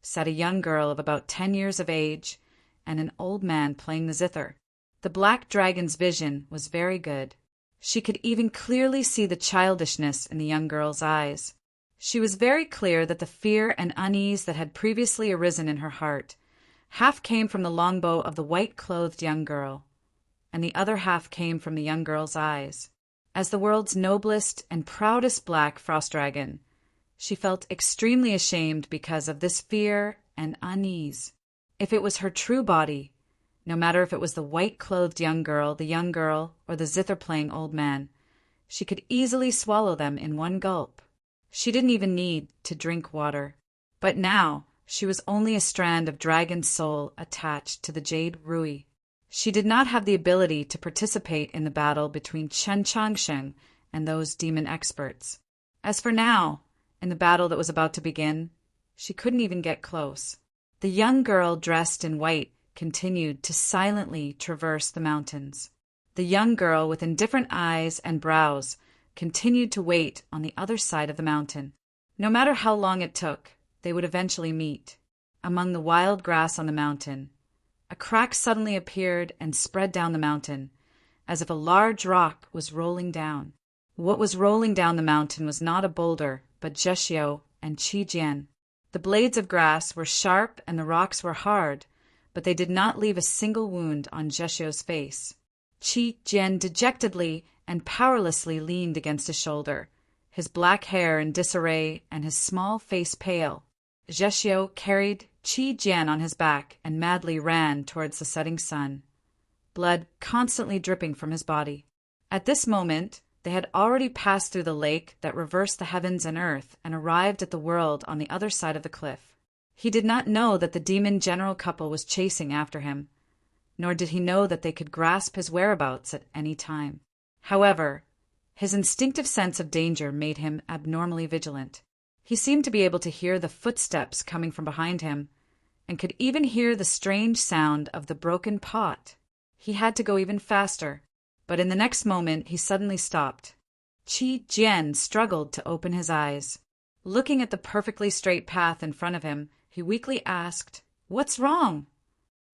sat a young girl of about 10 years of age and an old man playing the zither. The black dragon's vision was very good. She could even clearly see the childishness in the young girl's eyes. She was very clear that the fear and unease that had previously arisen in her heart half came from the longbow of the white-clothed young girl, and the other half came from the young girl's eyes. As the world's noblest and proudest black frost dragon, she felt extremely ashamed because of this fear and unease. If it was her true body, no matter if it was the white-clothed young girl, or the zither-playing old man, she could easily swallow them in one gulp. She didn't even need to drink water. But now she was only a strand of dragon soul attached to the jade Rui. She did not have the ability to participate in the battle between Chen Chongqing and those demon experts. As for now, in the battle that was about to begin, she couldn't even get close. The young girl dressed in white continued to silently traverse the mountains. The young girl with indifferent eyes and brows continued to wait on the other side of the mountain. No matter how long it took, they would eventually meet. Among the wild grass on the mountain, a crack suddenly appeared and spread down the mountain, as if a large rock was rolling down. What was rolling down the mountain was not a boulder, but Zhexiu and Qi Jian. The blades of grass were sharp and the rocks were hard, but they did not leave a single wound on Zhexiu's face. Qi Jian dejectedly and powerlessly leaned against his shoulder, his black hair in disarray and his small face pale. Zhexiu carried Qi Jian on his back and madly ran towards the setting sun. blood constantly dripping from his body. At this moment, they had already passed through the lake that reversed the heavens and earth and arrived at the world on the other side of the cliff. He did not know that the demon general couple was chasing after him, nor did he know that they could grasp his whereabouts at any time. However, his instinctive sense of danger made him abnormally vigilant. He seemed to be able to hear the footsteps coming from behind him, and could even hear the strange sound of the broken pot. He had to go even faster, but in the next moment he suddenly stopped. Qi Jian struggled to open his eyes. Looking at the perfectly straight path in front of him, he weakly asked, "What's wrong?"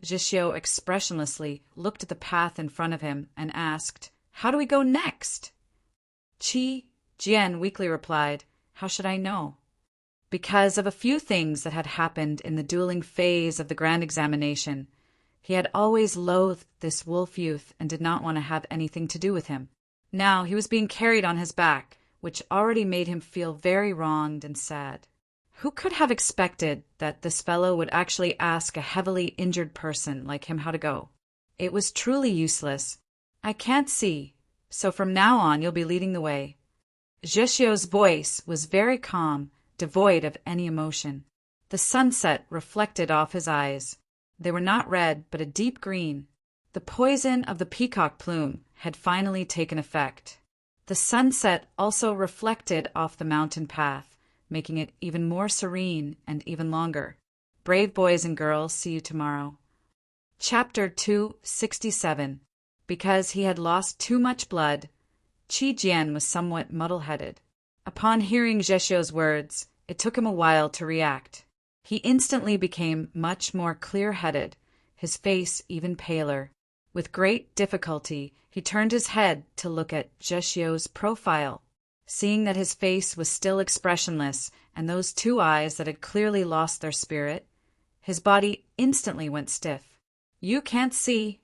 Zhixiu expressionlessly looked at the path in front of him and asked, "How do we go next?" Qi Jian weakly replied, "How should I know?" Because of a few things that had happened in the dueling phase of the grand examination, he had always loathed this wolf youth and did not want to have anything to do with him. Now he was being carried on his back, which already made him feel very wronged and sad. Who could have expected that this fellow would actually ask a heavily injured person like him how to go? It was truly useless. "I can't see, so from now on you'll be leading the way." Zhixiu's voice was very calm, devoid of any emotion. The sunset reflected off his eyes. They were not red, but a deep green. The poison of the peacock plume had finally taken effect. The sunset also reflected off the mountain path, making it even more serene and even longer. Brave boys and girls, see you tomorrow. Chapter 267. Because he had lost too much blood, Qi Jian was somewhat muddle-headed. Upon hearing Zhixiu's words, it took him a while to react. He instantly became much more clear-headed, his face even paler. With great difficulty, he turned his head to look at Zhixiu's profile. Seeing that his face was still expressionless and those two eyes that had clearly lost their spirit, his body instantly went stiff. "You can't see,"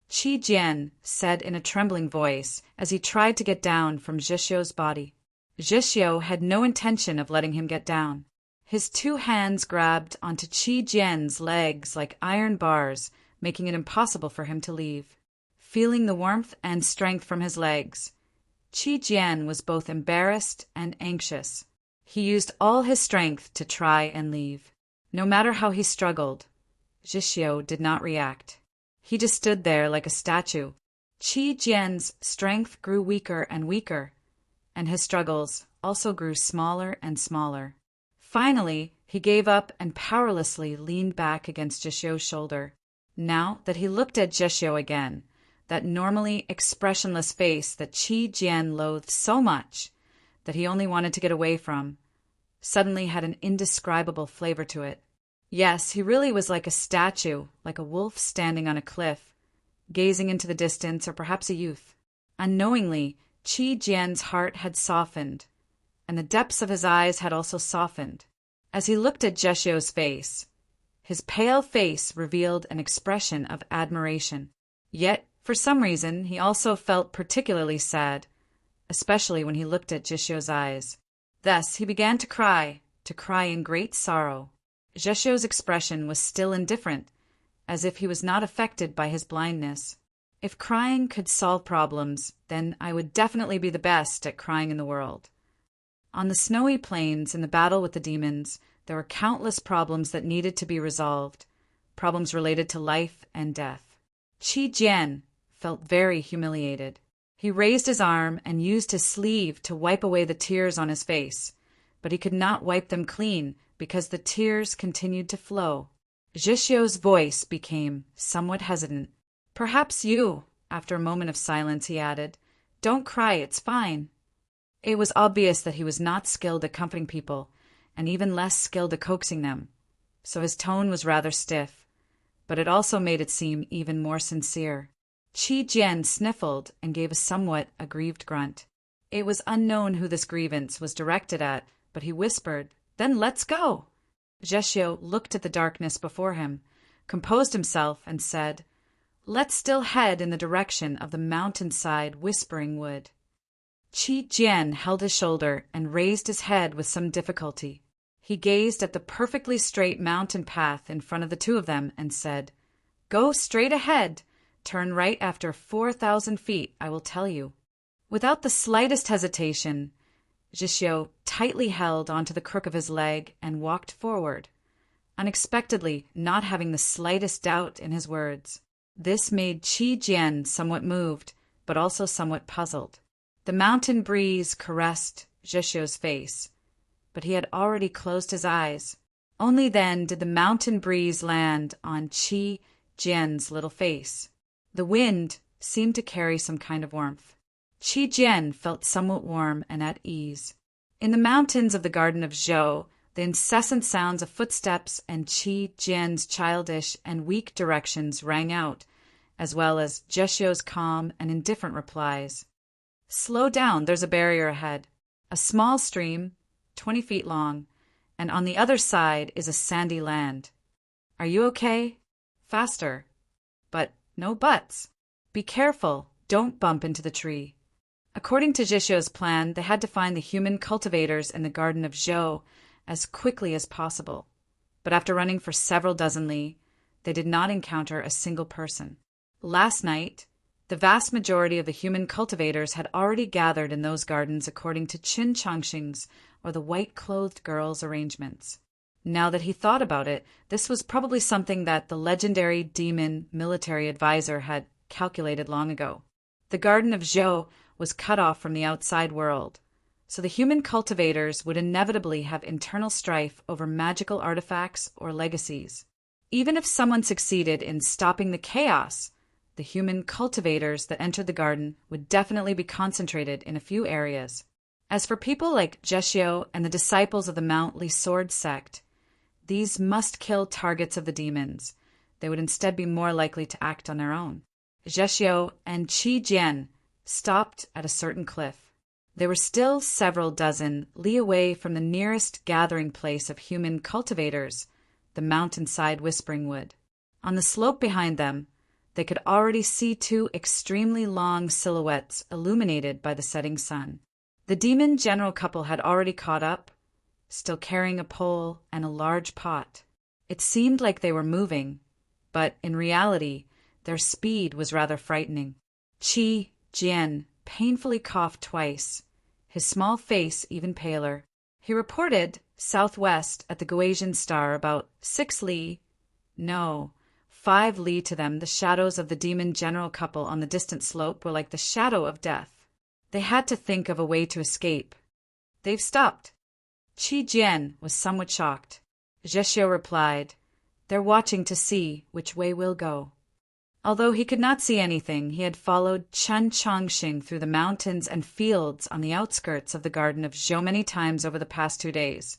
Qi Jian said in a trembling voice as he tried to get down from Zhixiu's body. Zhixiu had no intention of letting him get down. His two hands grabbed onto Qi Jian's legs like iron bars, making it impossible for him to leave. Feeling the warmth and strength from his legs, Qi Jian was both embarrassed and anxious. He used all his strength to try and leave. No matter how he struggled, Zhixiu did not react. He just stood there like a statue. Qi Jian's strength grew weaker and weaker, and his struggles also grew smaller and smaller. Finally, he gave up and powerlessly leaned back against Zhixiu's shoulder. Now that he looked at Zhixiu again, that normally expressionless face that Qi Jian loathed so much that he only wanted to get away from, suddenly had an indescribable flavor to it. Yes, he really was like a statue, like a wolf standing on a cliff, gazing into the distance, or perhaps a youth. Unknowingly, Qi Jian's heart had softened, and the depths of his eyes had also softened. As he looked at Zhixiu's face, his pale face revealed an expression of admiration. Yet, for some reason, he also felt particularly sad, especially when he looked at Zhixiu's eyes. Thus, he began to cry in great sorrow. Zhixiu's expression was still indifferent, as if he was not affected by his blindness. If crying could solve problems, then I would definitely be the best at crying in the world. On the snowy plains in the battle with the demons, there were countless problems that needed to be resolved, problems related to life and death. Qi Jian felt very humiliated. He raised his arm and used his sleeve to wipe away the tears on his face, but he could not wipe them clean because the tears continued to flow. Zhixiu's voice became somewhat hesitant. "Perhaps you," after a moment of silence, he added. "Don't cry, it's fine." It was obvious that he was not skilled at comforting people, and even less skilled at coaxing them, so his tone was rather stiff, but it also made it seem even more sincere. Qi Jian sniffled and gave a somewhat aggrieved grunt. It was unknown who this grievance was directed at, but he whispered, "Then let's go." Zhixiu looked at the darkness before him, composed himself, and said, "Let's still head in the direction of the mountainside Whispering Wood." Qi Jian held his shoulder and raised his head with some difficulty. He gazed at the perfectly straight mountain path in front of the two of them and said, "Go straight ahead. Turn right after 4,000 feet, I will tell you." Without the slightest hesitation, Jishio tightly held onto the crook of his leg and walked forward, unexpectedly not having the slightest doubt in his words. This made Qi Jian somewhat moved, but also somewhat puzzled. The mountain breeze caressed Jishio's face, but he had already closed his eyes. Only then did the mountain breeze land on Qi Jian's little face. The wind seemed to carry some kind of warmth. Qi Jian felt somewhat warm and at ease. In the mountains of the Garden of Zhou, the incessant sounds of footsteps and Qi Jian's childish and weak directions rang out, as well as Jishio's calm and indifferent replies. "Slow down, there's a barrier ahead. A small stream, 20 feet long, and on the other side is a sandy land. Are you okay? Faster. But no buts. Be careful, don't bump into the tree." According to Jishio's plan, they had to find the human cultivators in the Garden of Zhou as quickly as possible. But after running for several dozen li, they did not encounter a single person. Last night, the vast majority of the human cultivators had already gathered in those gardens according to Qin Changxing's, or the white-clothed girls' arrangements. Now that he thought about it, this was probably something that the legendary demon military advisor had calculated long ago. The Garden of Zhou was cut off from the outside world, so the human cultivators would inevitably have internal strife over magical artifacts or legacies. Even if someone succeeded in stopping the chaos, the human cultivators that entered the garden would definitely be concentrated in a few areas. As for people like Jeshio and the disciples of the Mount Li Sword sect, these must-kill targets of the demons. They would instead be more likely to act on their own. Jeshio and Qi Jian stopped at a certain cliff. They were still several dozen li away from the nearest gathering place of human cultivators, the mountainside Whispering Wood. On the slope behind them, they could already see two extremely long silhouettes illuminated by the setting sun. The demon general couple had already caught up, still carrying a pole and a large pot. It seemed like they were moving, but in reality, their speed was rather frightening. Qi Jian painfully coughed twice, his small face even paler. He reported southwest at the Guasian Star, about 6 li, no, 5 li to them. The shadows of the demon general couple on the distant slope were like the shadow of death. They had to think of a way to escape. "They've stopped." Qi Jian was somewhat shocked. Jeshio replied, "They're watching to see which way we'll go." Although he could not see anything, he had followed Chen Chongqing through the mountains and fields on the outskirts of the Garden of Zhou many times over the past 2 days,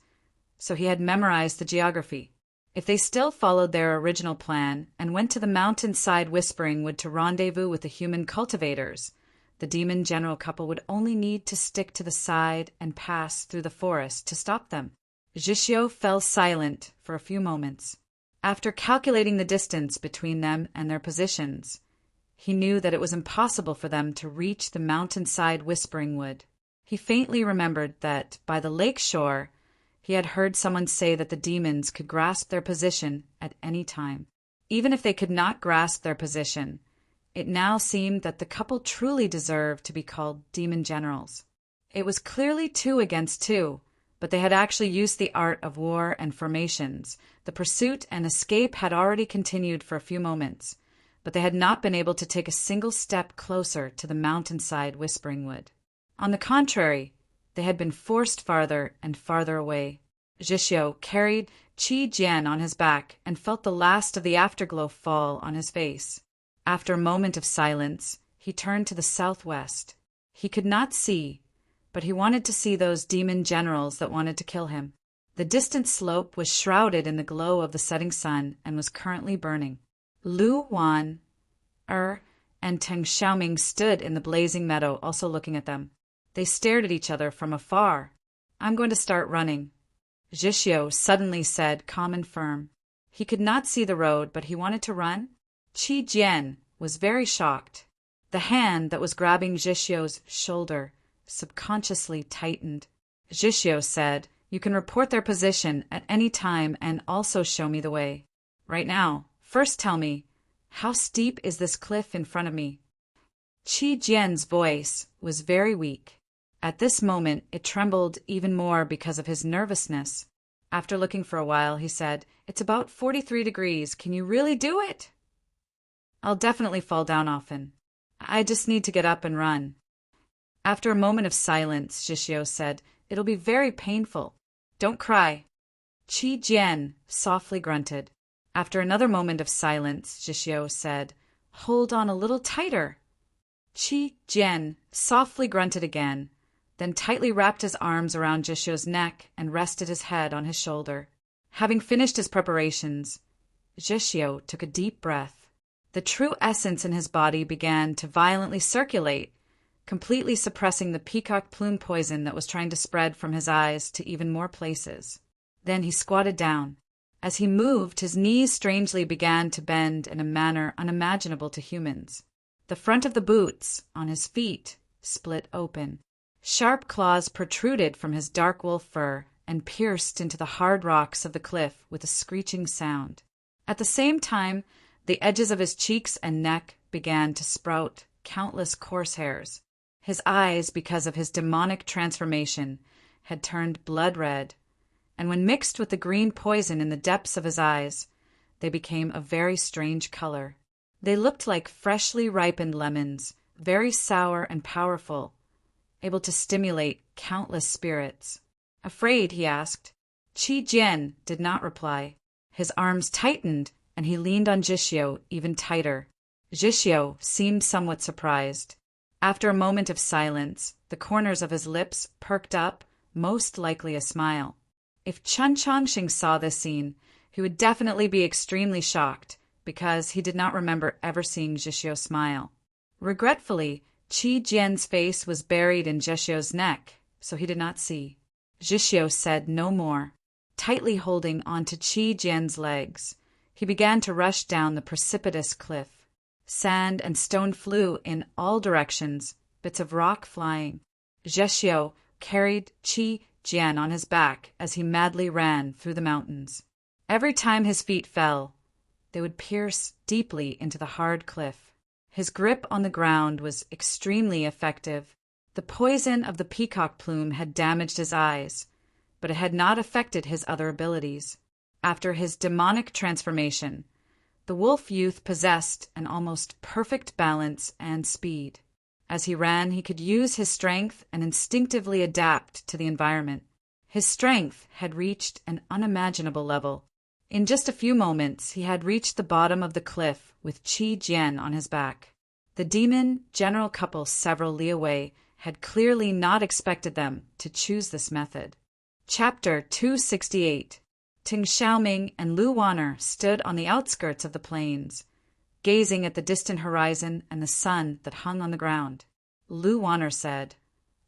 so he had memorized the geography. If they still followed their original plan and went to the mountainside Whispering Wood to rendezvous with the human cultivators, the demon general couple would only need to stick to the side and pass through the forest to stop them. Jishio fell silent for a few moments. After calculating the distance between them and their positions, he knew that it was impossible for them to reach the mountainside Whispering Wood. He faintly remembered that by the lake shore, he had heard someone say that the demons could grasp their position at any time. Even if they could not grasp their position, it now seemed that the couple truly deserved to be called demon generals. It was clearly 2 against 2, but they had actually used the art of war and formations. The pursuit and escape had already continued for a few moments, but they had not been able to take a single step closer to the mountainside Whispering Wood. On the contrary, they had been forced farther and farther away. Jishio carried Qi Jian on his back and felt the last of the afterglow fall on his face. After a moment of silence, he turned to the southwest. He could not see, but he wanted to see those demon generals that wanted to kill him. The distant slope was shrouded in the glow of the setting sun and was currently burning. Lu Wan, and Teng Xiaoming stood in the blazing meadow, also looking at them. They stared at each other from afar. "I'm going to start running," Jishio suddenly said, calm and firm. He could not see the road, but he wanted to run. Qi Jian was very shocked. The hand that was grabbing Jishio's shoulder subconsciously tightened. Jishio said, "You can report their position at any time and also show me the way. Right now, first tell me, How steep is this cliff in front of me? Qi Jian's voice was very weak. At this moment, it trembled even more because of his nervousness. After looking for a while, he said, "It's about 43 degrees. Can you really do it?" "I'll definitely fall down often. I just need to get up and run." After a moment of silence, Zhixio said, "It'll be very painful. Don't cry." Qi Jian softly grunted. After another moment of silence, Zhixio said, "Hold on a little tighter." Qi Jian softly grunted again, then tightly wrapped his arms around Zhixio's neck and rested his head on his shoulder. Having finished his preparations, Zhixio took a deep breath. The true essence in his body began to violently circulate, completely suppressing the peacock plume poison that was trying to spread from his eyes to even more places. Then he squatted down. As he moved, his knees strangely began to bend in a manner unimaginable to humans. The front of the boots on his feet split open. Sharp claws protruded from his dark wolf fur and pierced into the hard rocks of the cliff with a screeching sound. At the same time, the edges of his cheeks and neck began to sprout countless coarse hairs. His eyes, because of his demonic transformation, had turned blood red, and when mixed with the green poison in the depths of his eyes, they became a very strange color. They looked like freshly ripened lemons, very sour and powerful, able to stimulate countless spirits. "Afraid?" he asked. Qi Jian did not reply. His arms tightened, and he leaned on Zhixio even tighter. Zhixio seemed somewhat surprised. After a moment of silence, the corners of his lips perked up, most likely a smile. If Chen Chongqing saw this scene, he would definitely be extremely shocked, because he did not remember ever seeing Zhixio smile. Regretfully, Qi Jian's face was buried in Zhixio's neck, so he did not see. Zhixio said no more. Tightly holding onto Qi Jian's legs, he began to rush down the precipitous cliff. Sand and stone flew in all directions, bits of rock flying. Zhixio carried Qi Jian on his back as he madly ran through the mountains. Every time his feet fell, they would pierce deeply into the hard cliff. His grip on the ground was extremely effective. The poison of the peacock plume had damaged his eyes, but it had not affected his other abilities. After his demonic transformation, the wolf youth possessed an almost perfect balance and speed. As he ran, he could use his strength and instinctively adapt to the environment. His strength had reached an unimaginable level. In just a few moments, he had reached the bottom of the cliff with Qi Jian on his back. The demon general couple several li away had clearly not expected them to choose this method. Chapter 268. Ting Xiaoming and Lu Wanner stood on the outskirts of the plains, gazing at the distant horizon and the sun that hung on the ground. Lu Wanner said,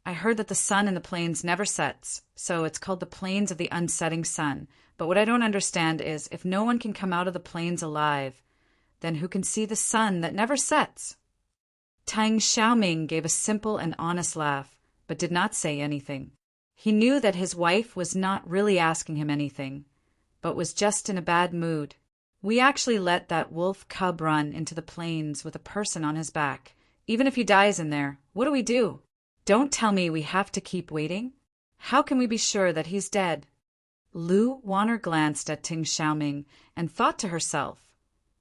"I heard that the sun in the plains never sets, so it's called the Plains of the Unsetting Sun. But what I don't understand is, if no one can come out of the plains alive, then who can see the sun that never sets?" Tang Xiaoming gave a simple and honest laugh, but did not say anything. He knew that his wife was not really asking him anything, but was just in a bad mood. "We actually let that wolf cub run into the plains with a person on his back. Even if he dies in there, what do we do? Don't tell me we have to keep waiting. How can we be sure that he's dead?" Lu Wanner glanced at Ting Xiaoming and thought to herself,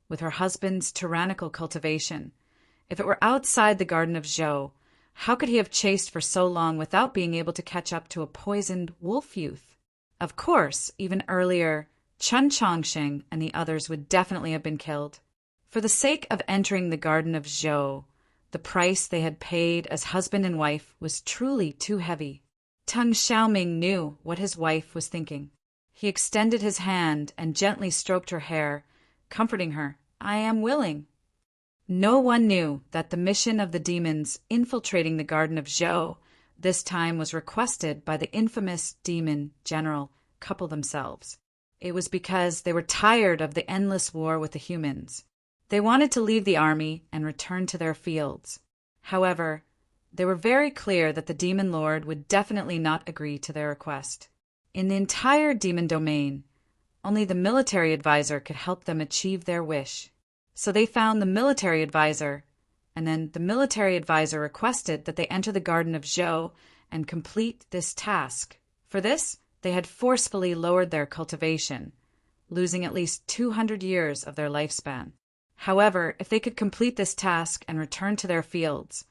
with her husband's tyrannical cultivation, if it were outside the garden of Zhou, how could he have chased for so long without being able to catch up to a poisoned wolf youth? Of course, even earlier, Chen Chongqing and the others would definitely have been killed. For the sake of entering the garden of Zhou, the price they had paid as husband and wife was truly too heavy. Tang Xiaoming knew what his wife was thinking. He extended his hand and gently stroked her hair, comforting her. "I am willing." No one knew that the mission of the demons infiltrating the garden of Zhou this time was requested by the infamous demon general couple themselves. It was because they were tired of the endless war with the humans. They wanted to leave the army and return to their fields. However, they were very clear that the demon lord would definitely not agree to their request. In the entire demon domain, only the military advisor could help them achieve their wish. So they found the military advisor, and then the military advisor requested that they enter the garden of Zhou and complete this task. For this, they had forcefully lowered their cultivation, losing at least 200 years of their lifespan. However, if they could complete this task and return to their fields,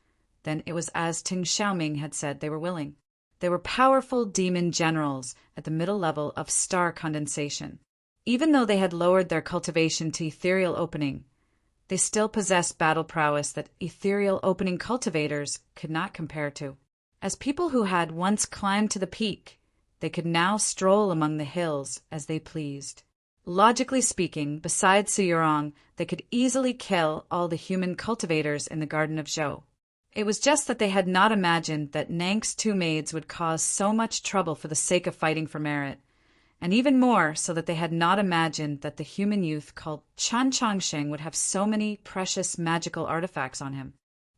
then it was as Ting Xiaoming had said they were willing. They were powerful demon generals at the middle level of star condensation. Even though they had lowered their cultivation to ethereal opening, they still possessed battle prowess that ethereal opening cultivators could not compare to. As people who had once climbed to the peak, they could now stroll among the hills as they pleased. Logically speaking, besides Suyurong, they could easily kill all the human cultivators in the Garden of Zhou. It was just that they had not imagined that Nank's two maids would cause so much trouble for the sake of fighting for merit, and even more so that they had not imagined that the human youth called Chan Changsheng would have so many precious magical artifacts on him.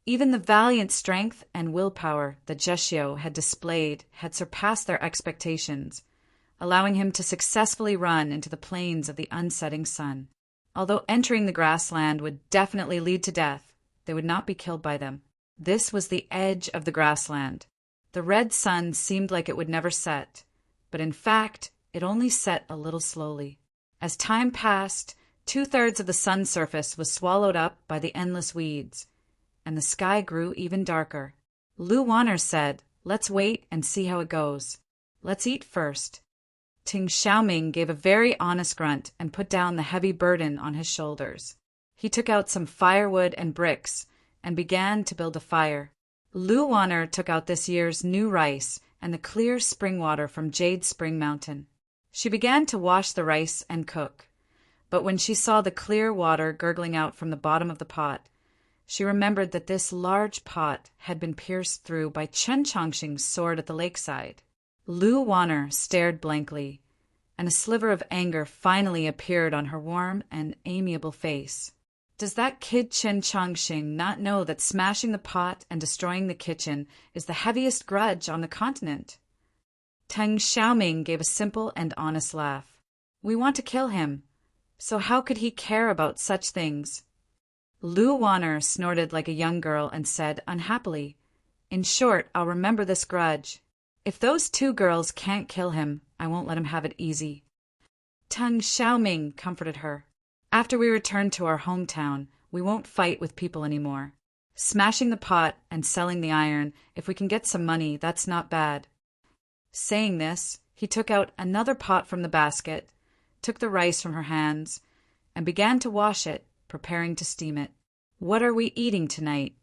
Even the valiant strength and willpower that Zheshio had displayed had surpassed their expectations, allowing him to successfully run into the plains of the unsetting sun. Although entering the grassland would definitely lead to death, they would not be killed by them. This was the edge of the grassland. The red sun seemed like it would never set, but in fact, it only set a little slowly. As time passed, 2/3 of the sun's surface was swallowed up by the endless weeds, and the sky grew even darker. Lu Wanner said, "Let's wait and see how it goes. Let's eat first." Ting Xiaoming gave a very honest grunt and put down the heavy burden on his shoulders. He took out some firewood and bricks and began to build a fire. Lu Wanner took out this year's new rice and the clear spring water from Jade Spring Mountain. She began to wash the rice and cook, but when she saw the clear water gurgling out from the bottom of the pot, she remembered that this large pot had been pierced through by Chen Changxing's sword at the lakeside. Lu Wanner stared blankly, and a sliver of anger finally appeared on her warm and amiable face. Does that kid Chen Changxing not know that smashing the pot and destroying the kitchen is the heaviest grudge on the continent? Ting Xiaoming gave a simple and honest laugh. We want to kill him, so how could he care about such things? Lu Wanner snorted like a young girl and said unhappily, "In short, I'll remember this grudge. If those two girls can't kill him, I won't let him have it easy." Ting Xiaoming comforted her. After we return to our hometown, we won't fight with people anymore. Smashing the pot and selling the iron, if we can get some money, that's not bad. Saying this, he took out another pot from the basket, took the rice from her hands, and began to wash it, preparing to steam it. "What are we eating tonight?"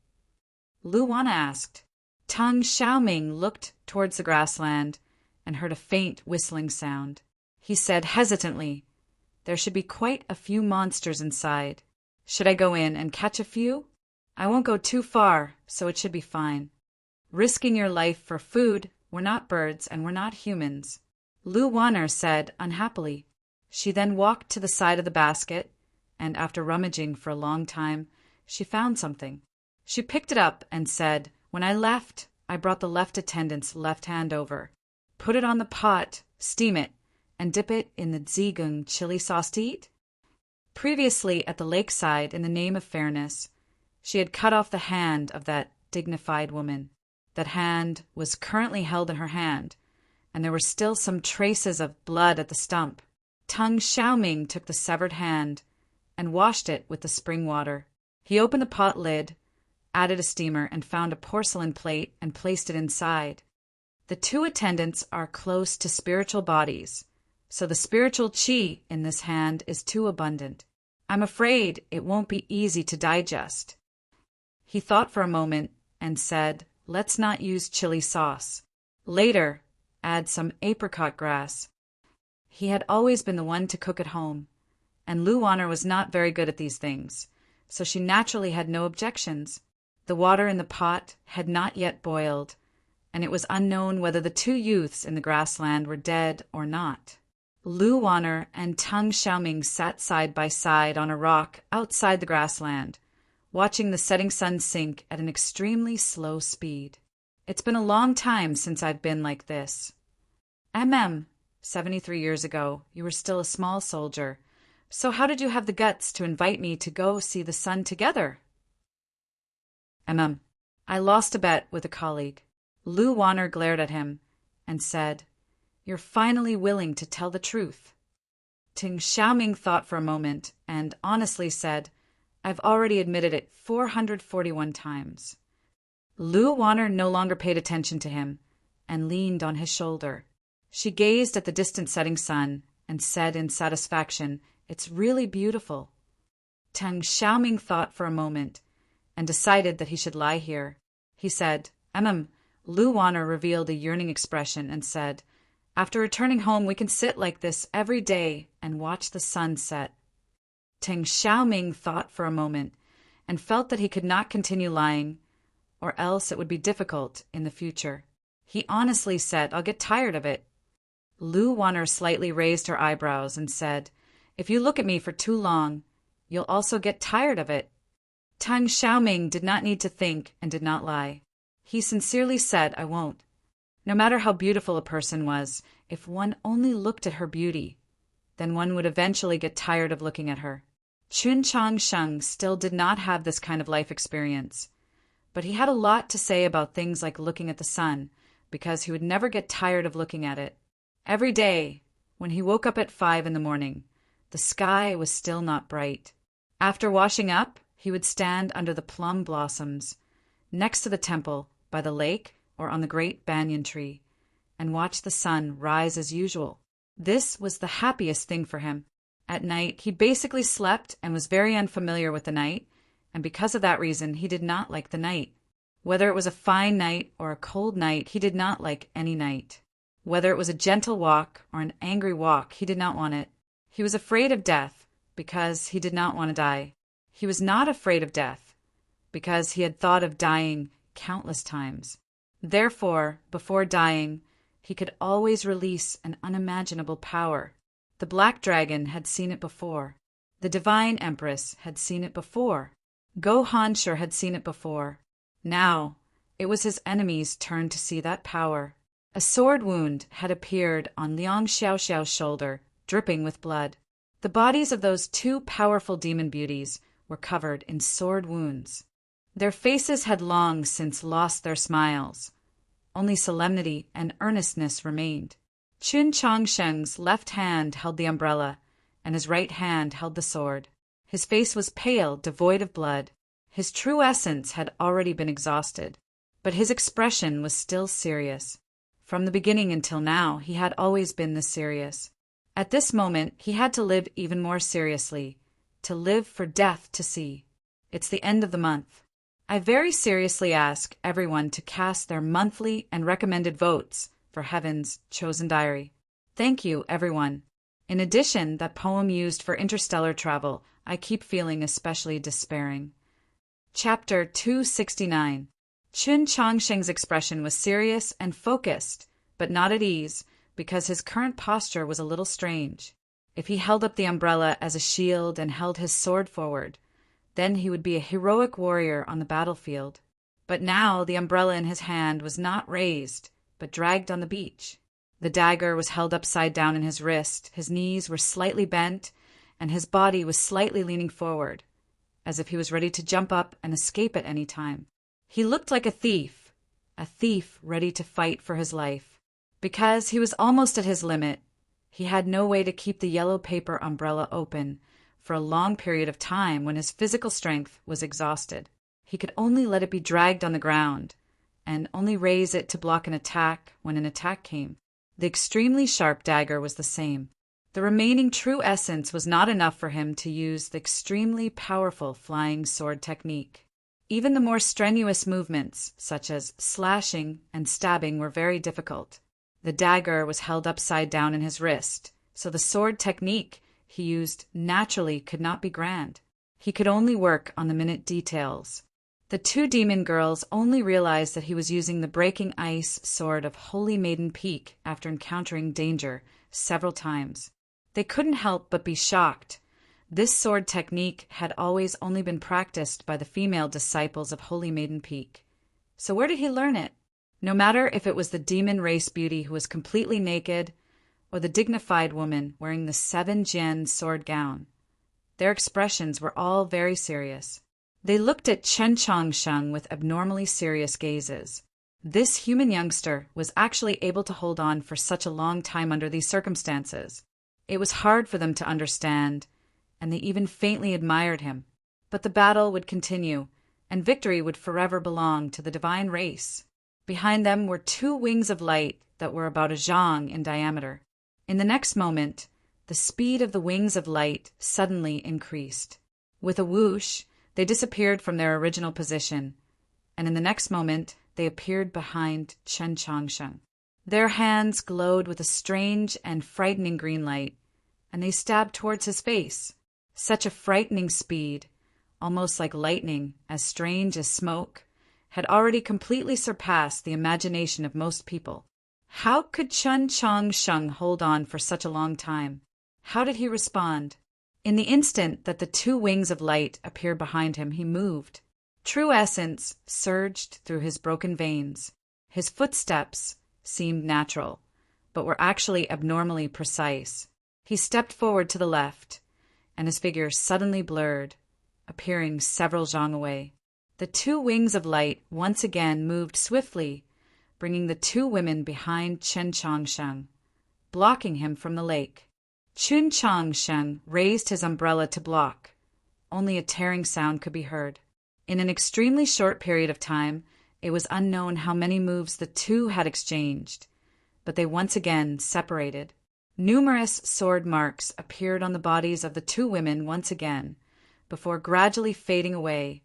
Lu Wanna asked. Ting Xiaoming looked towards the grassland and heard a faint whistling sound. He said hesitantly, "There should be quite a few monsters inside. Should I go in and catch a few? I won't go too far, so it should be fine. Risking your life for food, we're not birds and we're not humans." Lu Wanner said unhappily. She then walked to the side of the basket, and after rummaging for a long time, she found something. She picked it up and said, "When I left, I brought the left attendant's left hand over. Put it on the pot, steam it, and dip it in the zigung chili sauce to eat." Previously at the lakeside, in the name of fairness, she had cut off the hand of that dignified woman. That hand was currently held in her hand, and there were still some traces of blood at the stump. Ting Xiaoming took the severed hand and washed it with the spring water. He opened the pot lid, added a steamer, and found a porcelain plate and placed it inside. The two attendants are close to spiritual bodies, so the spiritual qi in this hand is too abundant. I'm afraid it won't be easy to digest. He thought for a moment and said, "Let's not use chili sauce. Later, add some apricot grass." He had always been the one to cook at home, and Lu Wanner was not very good at these things, so she naturally had no objections. The water in the pot had not yet boiled, and it was unknown whether the two youths in the grassland were dead or not. Lu Wanner and Ting Xiaoming sat side by side on a rock outside the grassland, watching the setting sun sink at an extremely slow speed. "It's been a long time since I've been like this. 73 years ago, you were still a small soldier, So how did you have the guts to invite me to go see the sun together? I lost a bet with a colleague. Lu Warner glared at him and said, You're finally willing to tell the truth. Ting Xiaoming thought for a moment and honestly said, I've already admitted it 441 times. Lu Warner no longer paid attention to him and leaned on his shoulder. She gazed at the distant setting sun and said in satisfaction, It's really beautiful. Ting Xiaoming thought for a moment and decided that he should lie here. He said, Lu Warner revealed a yearning expression and said, After returning home, we can sit like this every day and watch the sun set. Ting Xiaoming thought for a moment and felt that he could not continue lying, or else it would be difficult in the future. He honestly said, I'll get tired of it. Lu Warner slightly raised her eyebrows and said, If you look at me for too long, you'll also get tired of it. Ting Xiaoming did not need to think and did not lie. He sincerely said, I won't. No matter how beautiful a person was, if one only looked at her beauty, then one would eventually get tired of looking at her. Chun Changsheng still did not have this kind of life experience, but he had a lot to say about things like looking at the sun, because he would never get tired of looking at it. Every day, when he woke up at 5 a.m, the sky was still not bright. After washing up, he would stand under the plum blossoms, next to the temple, by the lake, or on the great banyan tree, and watch the sun rise as usual. This was the happiest thing for him. At night, he basically slept and was very unfamiliar with the night, and because of that reason, he did not like the night. Whether it was a fine night or a cold night, he did not like any night. Whether it was a gentle walk or an angry walk, he did not want it. He was afraid of death because he did not want to die. He was not afraid of death because he had thought of dying countless times. Therefore, before dying, he could always release an unimaginable power. The Black Dragon had seen it before. The Divine Empress had seen it before. Go Hanshur had seen it before. Now, it was his enemy's turn to see that power. A sword wound had appeared on Liang Xiaoxiao's shoulder, dripping with blood. The bodies of those two powerful demon beauties were covered in sword wounds. Their faces had long since lost their smiles. Only solemnity and earnestness remained. Chun Changsheng's left hand held the umbrella, and his right hand held the sword. His face was pale, devoid of blood. His true essence had already been exhausted, but his expression was still serious. From the beginning until now, he had always been this serious. At this moment, he had to live even more seriously, to live for death to see. It's the end of the month. I very seriously ask everyone to cast their monthly and recommended votes for Heaven's Chosen Diary. Thank you, everyone. In addition, that poem used for interstellar travel, I keep feeling especially despairing. Chapter 269. Chun Changsheng's expression was serious and focused, but not at ease, because his current posture was a little strange. If he held up the umbrella as a shield and held his sword forward, then he would be a heroic warrior on the battlefield. But now the umbrella in his hand was not raised, but dragged on the beach. The dagger was held upside down in his wrist, his knees were slightly bent, and his body was slightly leaning forward, as if he was ready to jump up and escape at any time. He looked like a thief ready to fight for his life. Because he was almost at his limit, he had no way to keep the yellow paper umbrella open for a long period of time when his physical strength was exhausted. He could only let it be dragged on the ground, and only raise it to block an attack when an attack came. The extremely sharp dagger was the same. The remaining true essence was not enough for him to use the extremely powerful flying sword technique. Even the more strenuous movements, such as slashing and stabbing, were very difficult. The dagger was held upside down in his wrist, so the sword technique he used naturally could not be grand. He could only work on the minute details. The two demon girls only realized that he was using the breaking ice sword of Holy Maiden Peak after encountering danger several times. They couldn't help but be shocked. This sword technique had always only been practiced by the female disciples of Holy Maiden Peak. So where did he learn it? No matter if it was the demon race beauty who was completely naked, or the dignified woman wearing the 7 jian sword gown, Their expressions were all very serious. They looked at Chen Changsheng with abnormally serious gazes. This human youngster was actually able to hold on for such a long time under these circumstances. It was hard for them to understand, and they even faintly admired him. But the battle would continue, and victory would forever belong to the divine race. Behind them were two wings of light that were about a zhang in diameter. In the next moment, the speed of the wings of light suddenly increased. With a whoosh, they disappeared from their original position, and in the next moment, they appeared behind Chen Changsheng. Their hands glowed with a strange and frightening green light, and they stabbed towards his face. Such a frightening speed, almost like lightning, as strange as smoke, had already completely surpassed the imagination of most people. How could Chen Changsheng hold on for such a long time? How did he respond? In the instant that the two wings of light appeared behind him, he moved. True essence surged through his broken veins. His footsteps seemed natural, but were actually abnormally precise. He stepped forward to the left, and his figure suddenly blurred, appearing several zhang away. The two wings of light once again moved swiftly, bringing the two women behind Chen Changsheng, blocking him from the lake. Chen Changsheng raised his umbrella to block. Only a tearing sound could be heard. In an extremely short period of time, it was unknown how many moves the two had exchanged, but they once again separated. Numerous sword marks appeared on the bodies of the two women once again, before gradually fading away,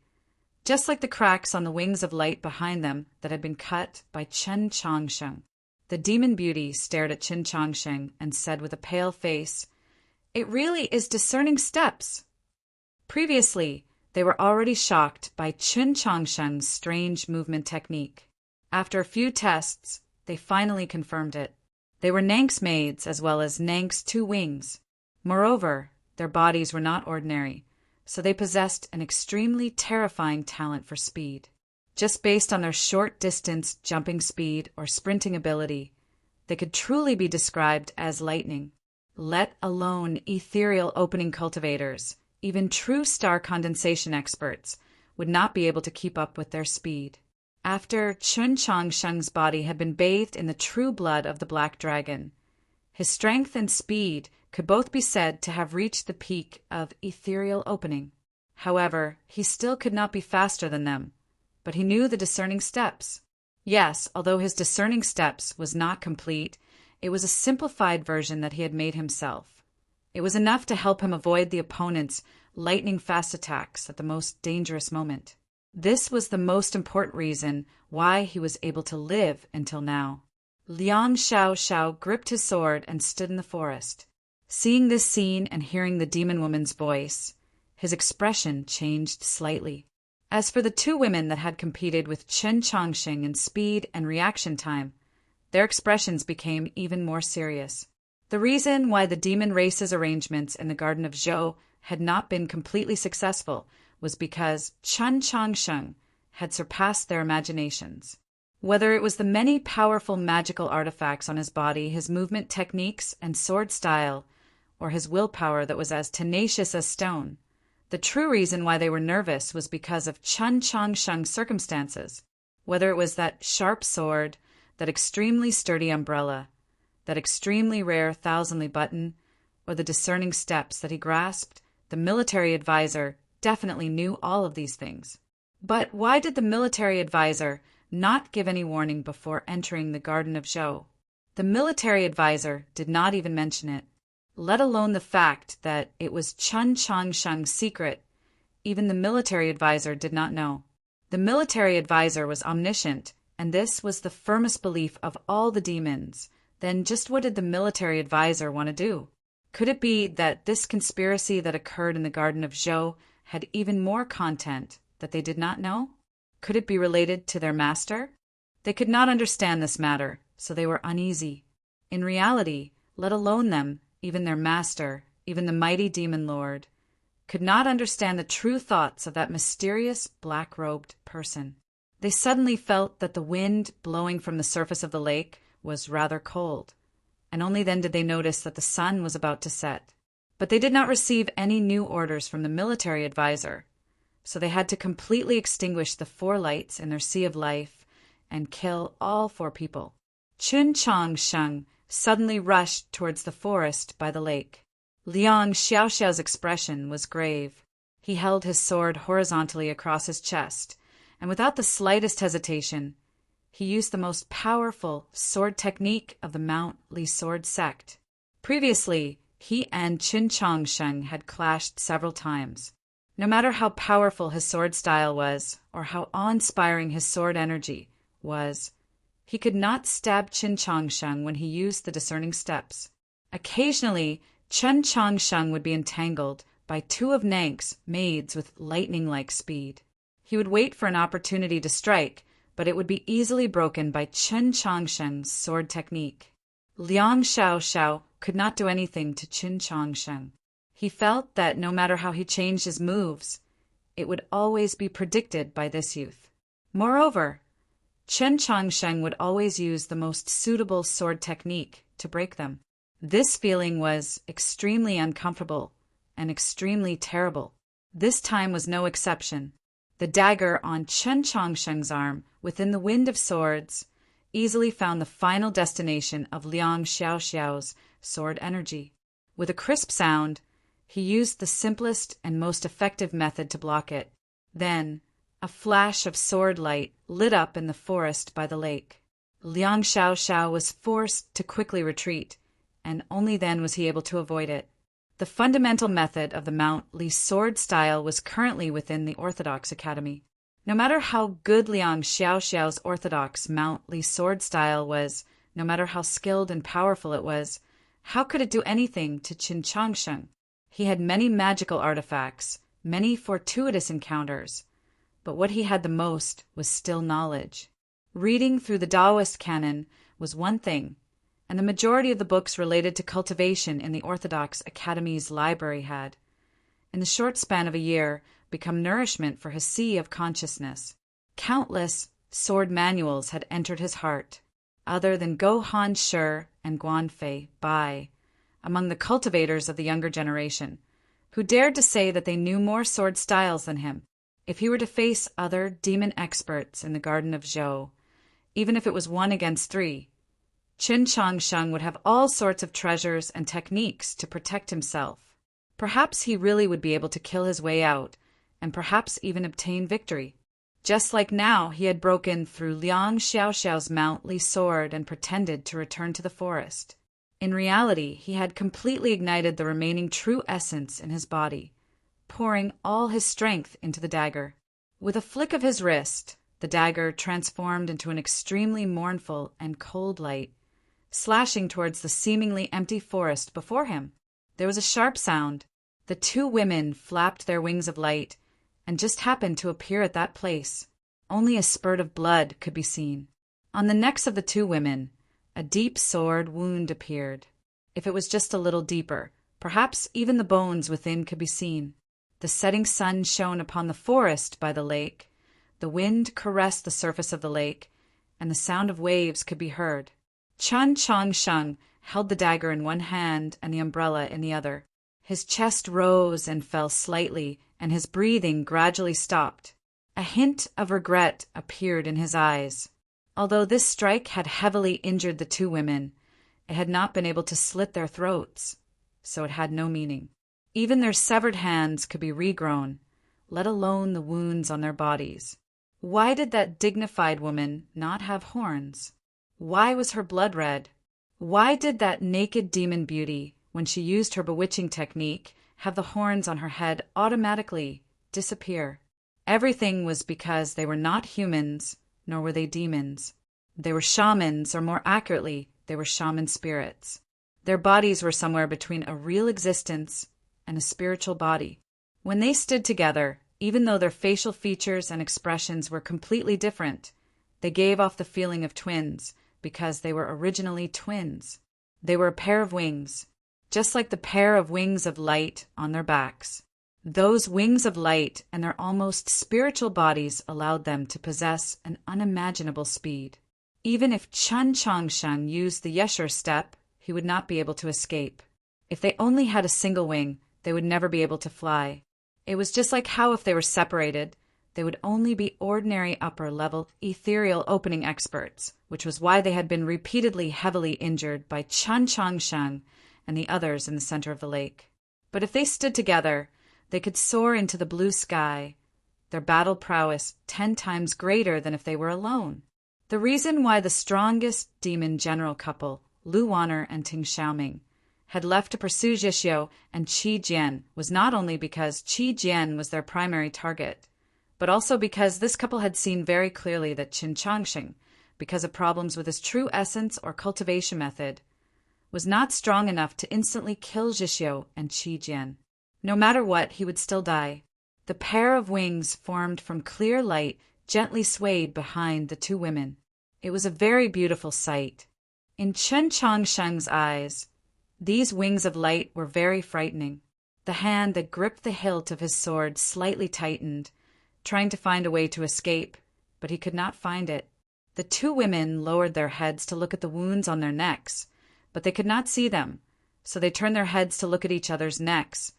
just like the cracks on the wings of light behind them that had been cut by Chen Changsheng. The demon beauty stared at Chen Changsheng and said with a pale face, "It really is discerning steps." Previously, they were already shocked by Chen Changsheng's strange movement technique. After a few tests, they finally confirmed it. They were Nank's maids as well as Nank's two wings. Moreover, their bodies were not ordinary, so they possessed an extremely terrifying talent for speed. Just based on their short-distance jumping speed or sprinting ability, they could truly be described as lightning. Let alone ethereal opening cultivators, even true star condensation experts would not be able to keep up with their speed. After Chen Changsheng's body had been bathed in the true blood of the Black Dragon, his strength and speed could both be said to have reached the peak of ethereal opening. However, he still could not be faster than them, but he knew the discerning steps. Yes, although his discerning steps was not complete, it was a simplified version that he had made himself. It was enough to help him avoid the opponent's lightning-fast attacks at the most dangerous moment. This was the most important reason why he was able to live until now. Liang Xiao gripped his sword and stood in the forest. Seeing this scene and hearing the demon woman's voice, his expression changed slightly. As for the two women that had competed with Chen Changsheng in speed and reaction time, their expressions became even more serious. The reason why the demon race's arrangements in the Garden of Zhou had not been completely successful was because Chen Changsheng had surpassed their imaginations. Whether it was the many powerful magical artifacts on his body, his movement techniques and sword style, or his willpower that was as tenacious as stone, the true reason why they were nervous was because of Chen Changsheng's circumstances. Whether it was that sharp sword, that extremely sturdy umbrella, that extremely rare thousandly button, or the discerning steps that he grasped, the military advisor definitely knew all of these things. But why did the military advisor not give any warning before entering the Garden of Zhou? The military advisor did not even mention it, let alone the fact that it was Chen Changsheng's secret. Even the military advisor did not know. The military advisor was omniscient, and this was the firmest belief of all the demons. Then just what did the military advisor want to do? Could it be that this conspiracy that occurred in the Garden of Zhou had even more content that they did not know? Could it be related to their master? They could not understand this matter, so they were uneasy. In reality, let alone them, even their master, even the mighty demon lord, could not understand the true thoughts of that mysterious black-robed person. They suddenly felt that the wind blowing from the surface of the lake was rather cold, and only then did they notice that the sun was about to set. But they did not receive any new orders from the military advisor, so they had to completely extinguish the 4 lights in their sea of life and kill all 4 people. Chun Chong Sheng suddenly rushed towards the forest by the lake. Liang Xiaoxiao's expression was grave. He held his sword horizontally across his chest, and without the slightest hesitation, he used the most powerful sword technique of the Mount Li sword sect. Previously, he and Chun Chong Sheng had clashed several times. No matter how powerful his sword style was, or how awe-inspiring his sword energy was, he could not stab Chun Chong Sheng when he used the discerning steps. Occasionally, Chun Chong Sheng would be entangled by 2 of Nank's maids with lightning-like speed. He would wait for an opportunity to strike, but it would be easily broken by Chun Chong Sheng's sword technique. Liang Xiaoxiao could not do anything to Chun Chong Sheng. He felt that no matter how he changed his moves, it would always be predicted by this youth. Moreover, Chun Chong Sheng would always use the most suitable sword technique to break them. This feeling was extremely uncomfortable and extremely terrible. This time was no exception. The dagger on Chun Chong Sheng's arm, within the wind of swords, easily found the final destination of Liang Xiaoxiao's sword energy. With a crisp sound, he used the simplest and most effective method to block it. Then, a flash of sword light lit up in the forest by the lake. Liang Xiaoxiao was forced to quickly retreat, and only then was he able to avoid it. The fundamental method of the Mount Li sword style was currently within the Orthodox Academy. No matter how good Liang Xiaoxiao's orthodox Mount Li sword style was, no matter how skilled and powerful it was, how could it do anything to Chun Chong Sheng? He had many magical artifacts, many fortuitous encounters, but what he had the most was still knowledge. Reading through the Taoist canon was one thing, and the majority of the books related to cultivation in the Orthodox Academy's library had, in the short span of a year, become nourishment for his sea of consciousness. Countless sword manuals had entered his heart, other than Go Han Shi and Guanfei Bai, among the cultivators of the younger generation, who dared to say that they knew more sword styles than him. If he were to face other demon experts in the Garden of Zhou, even if it was 1 against 3, Chun Chong Sheng would have all sorts of treasures and techniques to protect himself. Perhaps he really would be able to kill his way out, and perhaps even obtain victory. Just like now, he had broken through Liang Xiaoxiao's Mount Li sword and pretended to return to the forest. In reality, he had completely ignited the remaining true essence in his body, pouring all his strength into the dagger. With a flick of his wrist, the dagger transformed into an extremely mournful and cold light, slashing towards the seemingly empty forest before him. There was a sharp sound. The 2 women flapped their wings of light and just happened to appear at that place. Only a spurt of blood could be seen. On the necks of the 2 women, a deep sword wound appeared. If it was just a little deeper, perhaps even the bones within could be seen. The setting sun shone upon the forest by the lake. The wind caressed the surface of the lake, and the sound of waves could be heard. Chun Chong Sheng held the dagger in one hand and the umbrella in the other. His chest rose and fell slightly, and his breathing gradually stopped. A hint of regret appeared in his eyes. Although this strike had heavily injured the 2 women, it had not been able to slit their throats, so it had no meaning. Even their severed hands could be regrown, let alone the wounds on their bodies. Why did that dignified woman not have horns? Why was her blood red? Why did that naked demon beauty, when she used her bewitching technique, have the horns on her head automatically disappear? Everything was because they were not humans, nor were they demons. They were shamans, or more accurately, they were shaman spirits. Their bodies were somewhere between a real existence and a spiritual body. When they stood together, even though their facial features and expressions were completely different, they gave off the feeling of twins, because they were originally twins. They were a pair of wings, just like the pair of wings of light on their backs. Those wings of light and their almost spiritual bodies allowed them to possess an unimaginable speed. Even if Chun Chong Sheng used the Yeshur step, he would not be able to escape. If they only had a single wing, they would never be able to fly. It was just like how if they were separated, they would only be ordinary upper-level ethereal opening experts, which was why they had been repeatedly heavily injured by Chen Changsheng and the others in the center of the lake. But if they stood together, they could soar into the blue sky, their battle prowess 10 times greater than if they were alone. The reason why the strongest demon general couple, Lu Wanner and Ting Xiaoming, had left to pursue Zhixiu and Qi Jian was not only because Qi Jian was their primary target, but also because this couple had seen very clearly that Qin Changsheng, because of problems with his true essence or cultivation method, was not strong enough to instantly kill Zhixiu and Qi Jian. No matter what, he would still die. The pair of wings formed from clear light gently swayed behind the two women. It was a very beautiful sight. In Chen Changsheng's eyes, these wings of light were very frightening. The hand that gripped the hilt of his sword slightly tightened, trying to find a way to escape, but he could not find it. The two women lowered their heads to look at the wounds on their necks, but they could not see them, so they turned their heads to look at each other's necks,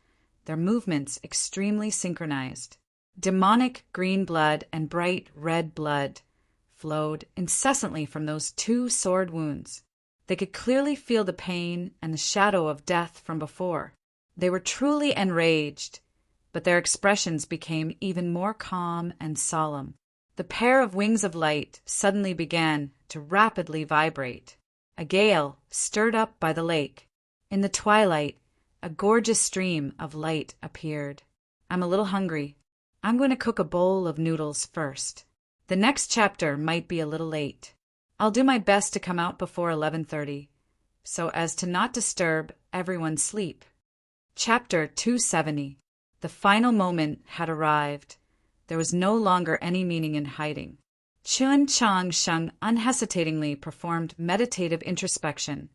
their movements extremely synchronized. Demonic green blood and bright red blood flowed incessantly from those two sword wounds. They could clearly feel the pain and the shadow of death from before. They were truly enraged, but their expressions became even more calm and solemn. The pair of wings of light suddenly began to rapidly vibrate. A gale stirred up by the lake. In the twilight, a gorgeous stream of light appeared. I'm a little hungry. I'm going to cook a bowl of noodles first. The next chapter might be a little late. I'll do my best to come out before 11:30, so as to not disturb everyone's sleep. Chapter 270. The final moment had arrived. There was no longer any meaning in hiding. Chen Changsheng unhesitatingly performed meditative introspection,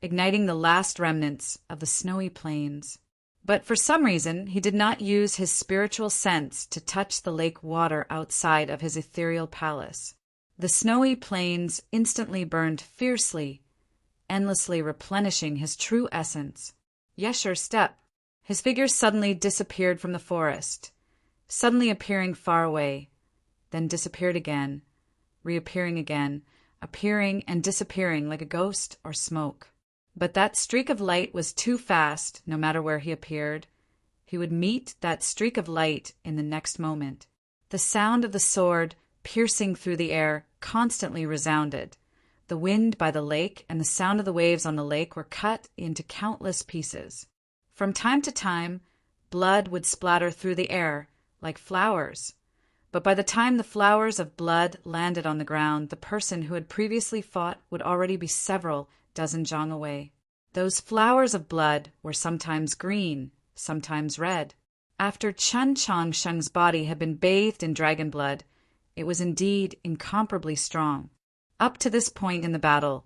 igniting the last remnants of the snowy plains. But for some reason, he did not use his spiritual sense to touch the lake water outside of his ethereal palace. The snowy plains instantly burned fiercely, endlessly replenishing his true essence. Yesher step. His figure suddenly disappeared from the forest, suddenly appearing far away, then disappeared again, reappearing again, appearing and disappearing like a ghost or smoke. But that streak of light was too fast, no matter where he appeared. He would meet that streak of light in the next moment. The sound of the sword piercing through the air constantly resounded. The wind by the lake and the sound of the waves on the lake were cut into countless pieces. From time to time, blood would splatter through the air like flowers. But by the time the flowers of blood landed on the ground, the person who had previously fought would already be several dozen zhang away. Those flowers of blood were sometimes green, sometimes red. After Chen Changsheng's body had been bathed in dragon blood, it was indeed incomparably strong. Up to this point in the battle,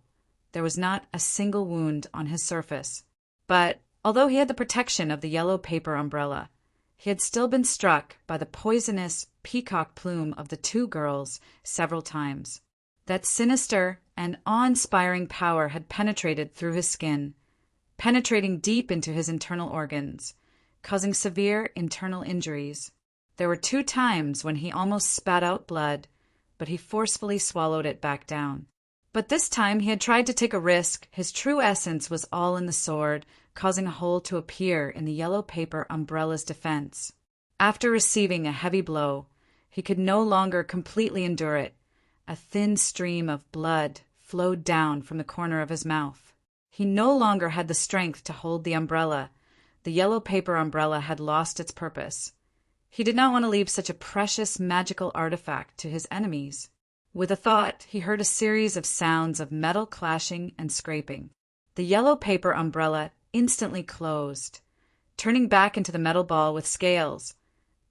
there was not a single wound on his surface. But although he had the protection of the yellow paper umbrella, he had still been struck by the poisonous peacock plume of the two girls several times. That sinister and awe-inspiring power had penetrated through his skin, penetrating deep into his internal organs, causing severe internal injuries. There were 2 times when he almost spat out blood, but he forcefully swallowed it back down. But this time he had tried to take a risk. His true essence was all in the sword, causing a hole to appear in the yellow paper umbrella's defense. After receiving a heavy blow, he could no longer completely endure it. A thin stream of blood flowed down from the corner of his mouth. He no longer had the strength to hold the umbrella. The yellow paper umbrella had lost its purpose. He did not want to leave such a precious magical artifact to his enemies. With a thought, he heard a series of sounds of metal clashing and scraping. The yellow paper umbrella instantly closed, turning back into the metal ball with scales,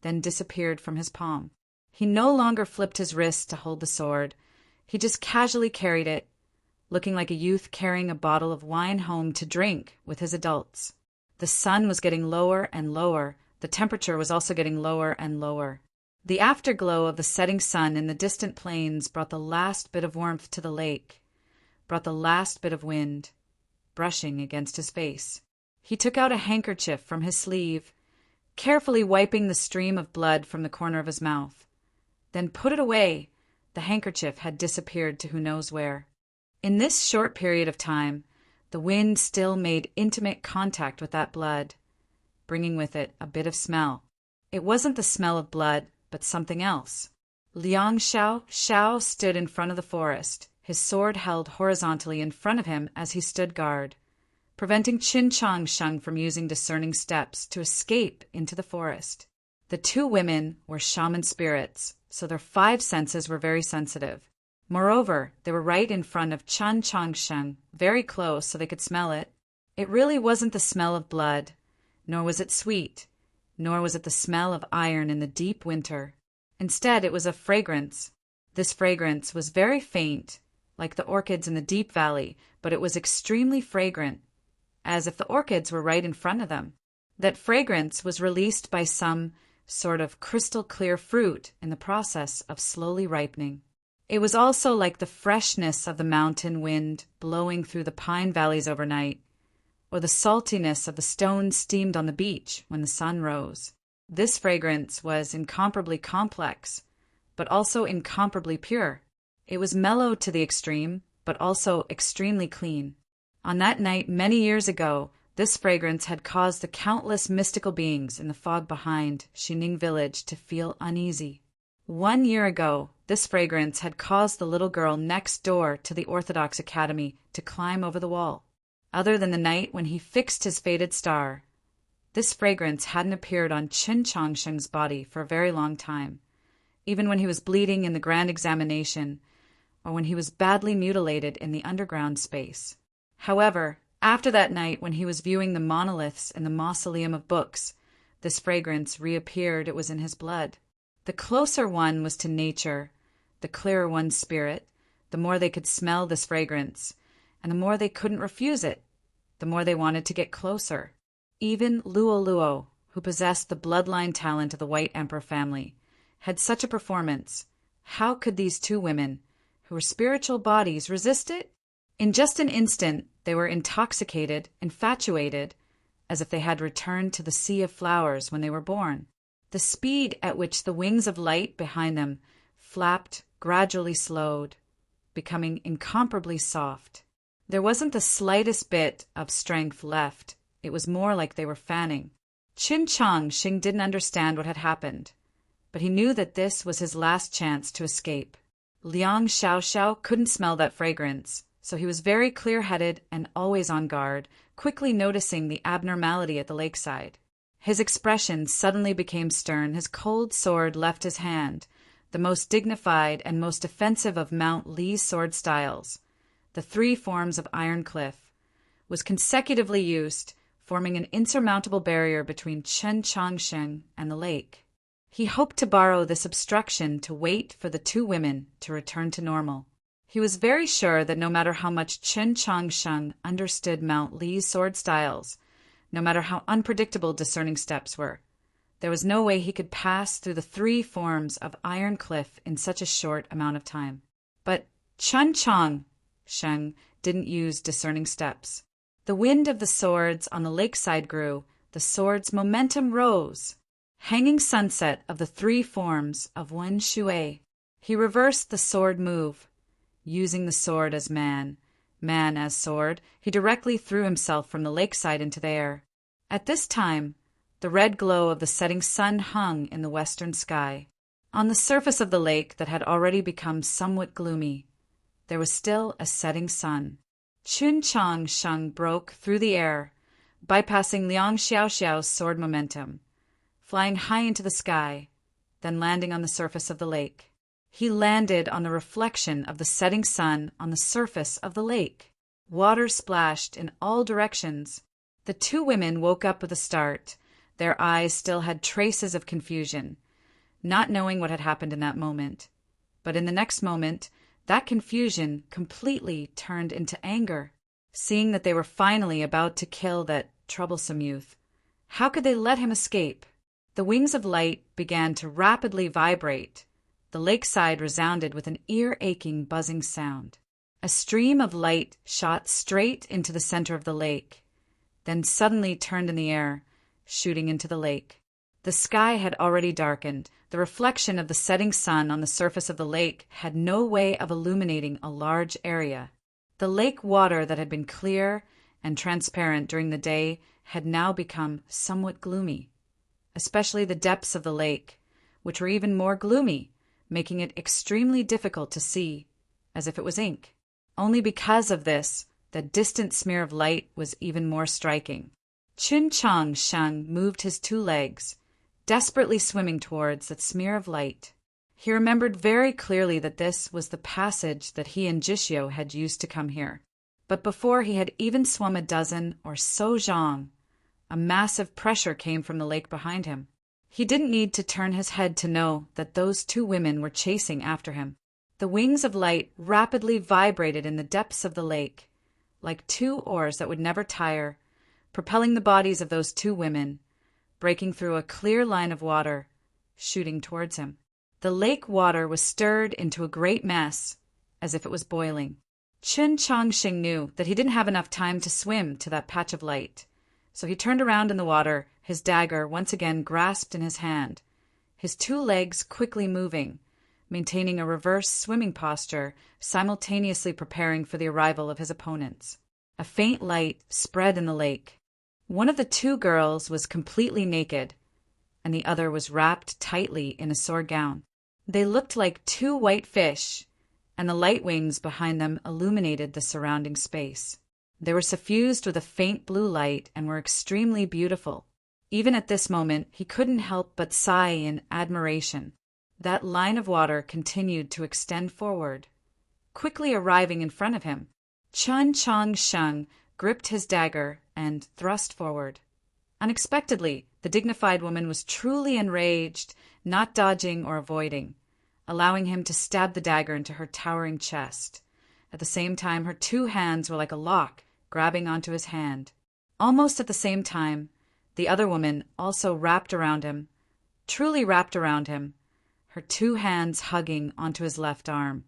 then disappeared from his palm. He no longer flipped his wrist to hold the sword. He just casually carried it, looking like a youth carrying a bottle of wine home to drink with his adults. The sun was getting lower and lower. The temperature was also getting lower and lower. The afterglow of the setting sun in the distant plains brought the last bit of warmth to the lake, brought the last bit of wind, brushing against his face. He took out a handkerchief from his sleeve, carefully wiping the stream of blood from the corner of his mouth. Then put it away. The handkerchief had disappeared to who knows where. In this short period of time, the wind still made intimate contact with that blood, bringing with it a bit of smell. It wasn't the smell of blood, but something else. Liang Xiao stood in front of the forest, his sword held horizontally in front of him as he stood guard, preventing Qin Changsheng from using discerning steps to escape into the forest. The two women were shaman spirits, so their 5 senses were very sensitive. Moreover, they were right in front of Qin Changsheng, very close so they could smell it. It really wasn't the smell of blood, nor was it sweet, nor was it the smell of iron in the deep winter. Instead, it was a fragrance. This fragrance was very faint, like the orchids in the deep valley, but it was extremely fragrant, as if the orchids were right in front of them. That fragrance was released by some sort of crystal-clear fruit in the process of slowly ripening. It was also like the freshness of the mountain wind blowing through the pine valleys overnight, or the saltiness of the stones steamed on the beach when the sun rose. This fragrance was incomparably complex, but also incomparably pure. It was mellow to the extreme, but also extremely clean. On that night many years ago, this fragrance had caused the countless mystical beings in the fog behind Xining village to feel uneasy. 1 year ago, this fragrance had caused the little girl next door to the Orthodox Academy to climb over the wall. Other than the night when he fixed his fated star, this fragrance hadn't appeared on Qin Changsheng's body for a very long time, even when he was bleeding in the grand examination, or when he was badly mutilated in the underground space. However, after that night when he was viewing the monoliths in the mausoleum of books, this fragrance reappeared. It was in his blood. The closer one was to nature, the clearer one's spirit, the more they could smell this fragrance, and the more they couldn't refuse it, the more they wanted to get closer. Even Luo Luo, who possessed the bloodline talent of the White Emperor family, had such a performance. How could these two women, who were spiritual bodies, resist it? In just an instant, they were intoxicated, infatuated, as if they had returned to the sea of flowers when they were born. The speed at which the wings of light behind them flapped gradually slowed, becoming incomparably soft. There wasn't the slightest bit of strength left. It was more like they were fanning. Qin Changsheng didn't understand what had happened, but he knew that this was his last chance to escape. Liang Xiao couldn't smell that fragrance, so he was very clear-headed and always on guard, quickly noticing the abnormality at the lakeside. His expression suddenly became stern. His cold sword left his hand, the most dignified and most offensive of Mount Li's sword styles, the 3 forms of Iron Cliff, was consecutively used, forming an insurmountable barrier between Qin Changsheng and the lake. He hoped to borrow this obstruction to wait for the two women to return to normal. He was very sure that no matter how much Qin Changsheng understood Mount Li's sword styles, no matter how unpredictable discerning steps were, there was no way he could pass through the 3 forms of Iron Cliff in such a short amount of time. But Qin Changsheng didn't use discerning steps. The wind of the swords on the lakeside grew, the sword's momentum rose. Hanging sunset of the 3 forms of Wen Shui, he reversed the sword move. Using the sword as man as sword, he directly threw himself from the lakeside into the air. At this time, the red glow of the setting sun hung in the western sky. On the surface of the lake that had already become somewhat gloomy, there was still a setting sun. Qin Changsheng broke through the air, bypassing Liang Xiaoxiao's sword momentum, flying high into the sky, then landing on the surface of the lake. He landed on the reflection of the setting sun on the surface of the lake. Water splashed in all directions. The two women woke up with a start. Their eyes still had traces of confusion, not knowing what had happened in that moment. But in the next moment, that confusion completely turned into anger, seeing that they were finally about to kill that troublesome youth. How could they let him escape? The wings of light began to rapidly vibrate. The lakeside resounded with an ear-aching buzzing sound. A stream of light shot straight into the center of the lake. then suddenly turned in the air, shooting into the lake. The sky had already darkened. The reflection of the setting sun on the surface of the lake had no way of illuminating a large area. The lake water that had been clear and transparent during the day had now become somewhat gloomy, especially the depths of the lake, which were even more gloomy, making it extremely difficult to see, as if it was ink. Only because of this, the distant smear of light was even more striking. Chun Chang Sheng moved his 2 legs, desperately swimming towards that smear of light. He remembered very clearly that this was the passage that he and Jishio had used to come here. But before he had even swum a dozen or so zhang, a massive pressure came from the lake behind him. He didn't need to turn his head to know that those 2 women were chasing after him. The wings of light rapidly vibrated in the depths of the lake, like 2 oars that would never tire, propelling the bodies of those 2 women, breaking through a clear line of water, shooting towards him. The lake water was stirred into a great mess, as if it was boiling. Chun Changxing knew that he didn't have enough time to swim to that patch of light, so he turned around in the water, his dagger once again grasped in his hand, his 2 legs quickly moving, maintaining a reverse swimming posture, simultaneously preparing for the arrival of his opponents. A faint light spread in the lake. One of the 2 girls was completely naked, and the other was wrapped tightly in a sword gown. They looked like 2 white fish, and the light wings behind them illuminated the surrounding space. They were suffused with a faint blue light and were extremely beautiful. Even at this moment, he couldn't help but sigh in admiration. That line of water continued to extend forward, quickly arriving in front of him. Chun Chang Sheng gripped his dagger and thrust forward. Unexpectedly, the dignified woman was truly enraged, not dodging or avoiding, allowing him to stab the dagger into her towering chest. At the same time, her 2 hands were like a lock, grabbing onto his hand. Almost at the same time, the other woman also wrapped around him, truly wrapped around him, her 2 hands hugging onto his left arm,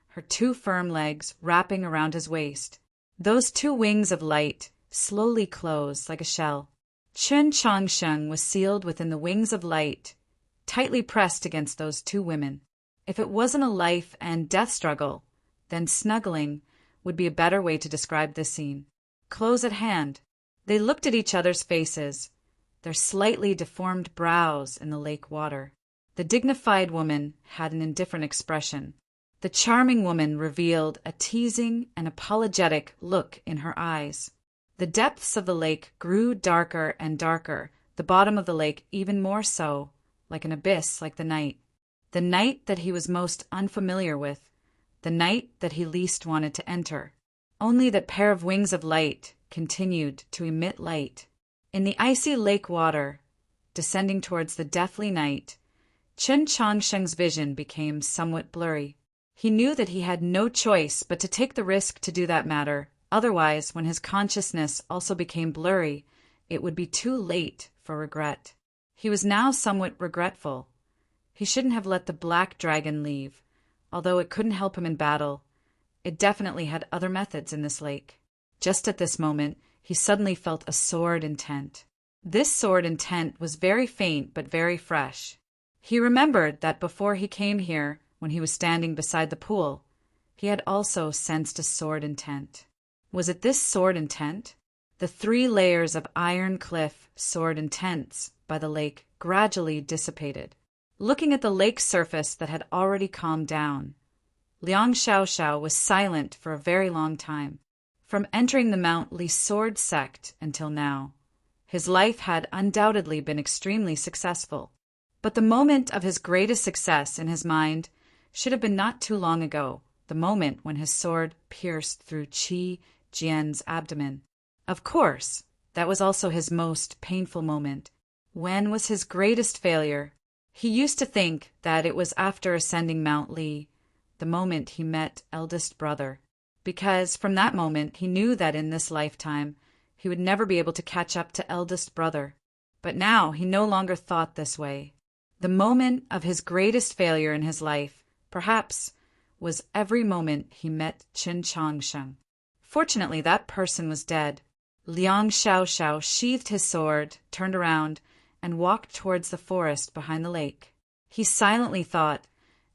her 2 firm legs wrapping around his waist. Those 2 wings of light slowly closed like a shell. Chun Changsheng was sealed within the wings of light, tightly pressed against those 2 women. If it wasn't a life and death struggle, then snuggling would be a better way to describe this scene. Close at hand, they looked at each other's faces, their slightly deformed brows in the lake water. The dignified woman had an indifferent expression. The charming woman revealed a teasing and apologetic look in her eyes. The depths of the lake grew darker and darker, the bottom of the lake even more so, like an abyss, like the night that he was most unfamiliar with, the night that he least wanted to enter. Only that pair of wings of light continued to emit light. In the icy lake water, descending towards the deathly night, Chun Changsheng's vision became somewhat blurry. He knew that he had no choice but to take the risk to do that matter. Otherwise, when his consciousness also became blurry, it would be too late for regret. He was now somewhat regretful. He shouldn't have let the black dragon leave. Although it couldn't help him in battle, it definitely had other methods in this lake. Just at this moment, he suddenly felt a sword intent. This sword intent was very faint but very fresh. He remembered that before he came here, when he was standing beside the pool, he had also sensed a sword intent. Was it this sword intent? The 3 layers of iron cliff sword intents by the lake gradually dissipated. Looking at the lake's surface that had already calmed down, Liang Xiaoxiao was silent for a very long time. From entering the Mount Li sword sect until now, his life had undoubtedly been extremely successful. But the moment of his greatest success in his mind should have been not too long ago, the moment when his sword pierced through Qi Jian's abdomen. Of course, that was also his most painful moment. When was his greatest failure? He used to think that it was after ascending Mount Li, the moment he met eldest brother, because from that moment he knew that in this lifetime he would never be able to catch up to eldest brother. But now he no longer thought this way. The moment of his greatest failure in his life, perhaps, was every moment he met Chun Changsheng. Fortunately, that person was dead. Liang Xiaoxiao sheathed his sword, turned around, and walked towards the forest behind the lake. He silently thought,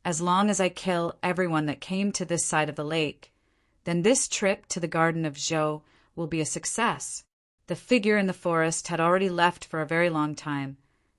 as long as I kill everyone that came to this side of the lake, then this trip to the garden of Zhou will be a success. The figure in the forest had already left for a very long time.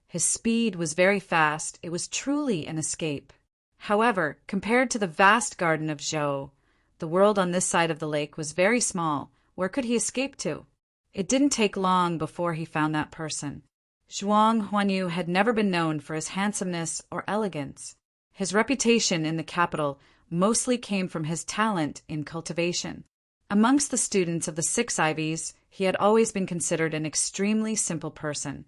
His speed was very fast. It was truly an escape. However, compared to the vast garden of Zhou, the world on this side of the lake was very small. Where could he escape to? It didn't take long before he found that person. Zhuang Huanyu had never been known for his handsomeness or elegance. His reputation in the capital mostly came from his talent in cultivation. Amongst the students of the 6 Ivies, he had always been considered an extremely simple person,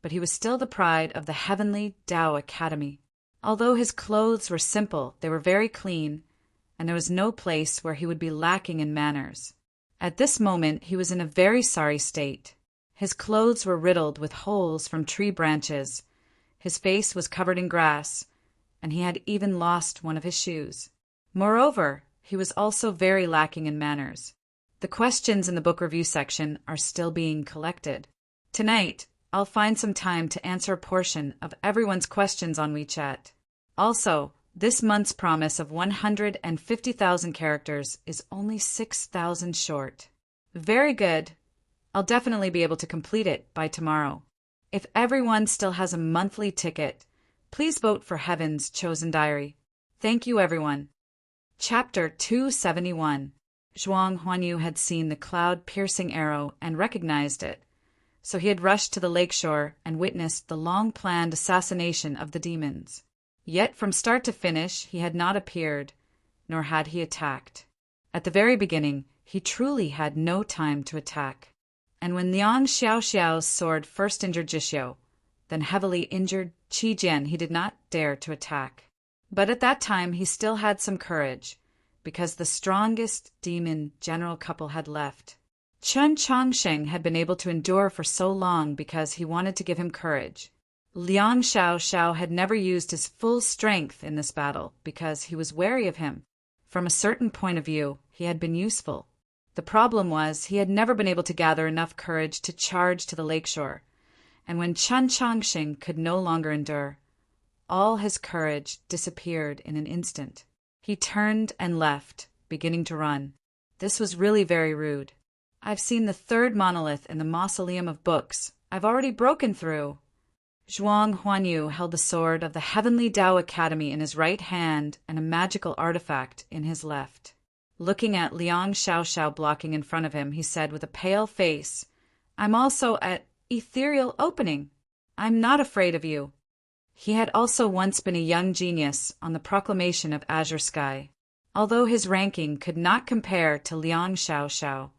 but he was still the pride of the Heavenly Tao Academy. Although his clothes were simple, they were very clean, and there was no place where he would be lacking in manners. At this moment, he was in a very sorry state. His clothes were riddled with holes from tree branches, his face was covered in grass, and he had even lost one of his shoes. Moreover, he was also very lacking in manners. The questions in the book review section are still being collected. Tonight, I'll find some time to answer a portion of everyone's questions on WeChat. Also, this month's promise of 150,000 characters is only 6,000 short. Very good. I'll definitely be able to complete it by tomorrow. If everyone still has a monthly ticket, please vote for Heaven's Chosen Diary. Thank you, everyone. Chapter 271. Zhuang Huanyu had seen the cloud-piercing arrow and recognized it, so he had rushed to the lakeshore and witnessed the long-planned assassination of the demons. Yet from start to finish he had not appeared, nor had he attacked. At the very beginning, he truly had no time to attack. And when Liang Xiaoxiao's sword first injured Zhixiu, then heavily injured Qi Jian, he did not dare to attack. But at that time he still had some courage, because the strongest demon general couple had left. Chen Chongsheng had been able to endure for so long because he wanted to give him courage. Liang Xiaoxiao had never used his full strength in this battle because he was wary of him. From a certain point of view, he had been useful. The problem was he had never been able to gather enough courage to charge to the lakeshore, and when Chen Chongsheng could no longer endure, all his courage disappeared in an instant. He turned and left, beginning to run. This was really very rude. I've seen the 3rd monolith in the Mausoleum of Books. I've already broken through. Zhuang Huanyu held the sword of the Heavenly Tao Academy in his right hand and a magical artifact in his left. Looking at Liang Xiaoxiao blocking in front of him, he said with a pale face, "I'm also at Ethereal Opening. I'm not afraid of you." He had also once been a young genius on the Proclamation of Azure Sky. Although his ranking could not compare to Liang Xiaoxiao,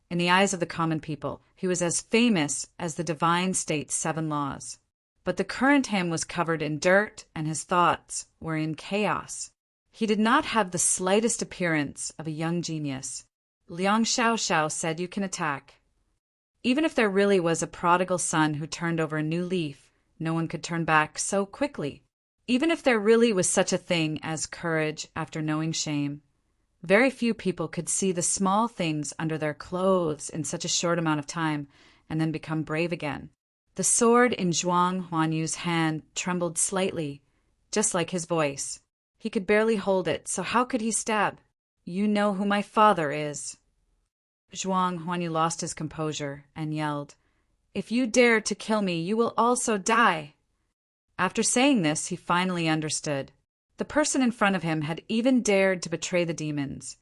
in the eyes of the common people, he was as famous as the divine state's 7 laws. But the current him was covered in dirt, and his thoughts were in chaos. He did not have the slightest appearance of a young genius. Liang Xiaoxiao said, "You can attack." Even if there really was a prodigal son who turned over a new leaf, no one could turn back so quickly. Even if there really was such a thing as courage after knowing shame, very few people could see the small things under their clothes in such a short amount of time and then become brave again. The sword in Zhuang Huanyu's hand trembled slightly, just like his voice. He could barely hold it, so how could he stab? "You know who my father is." Zhuang Huanyu lost his composure and yelled, "If you dare to kill me, you will also die." After saying this, he finally understood. The person in front of him had even dared to betray the demons,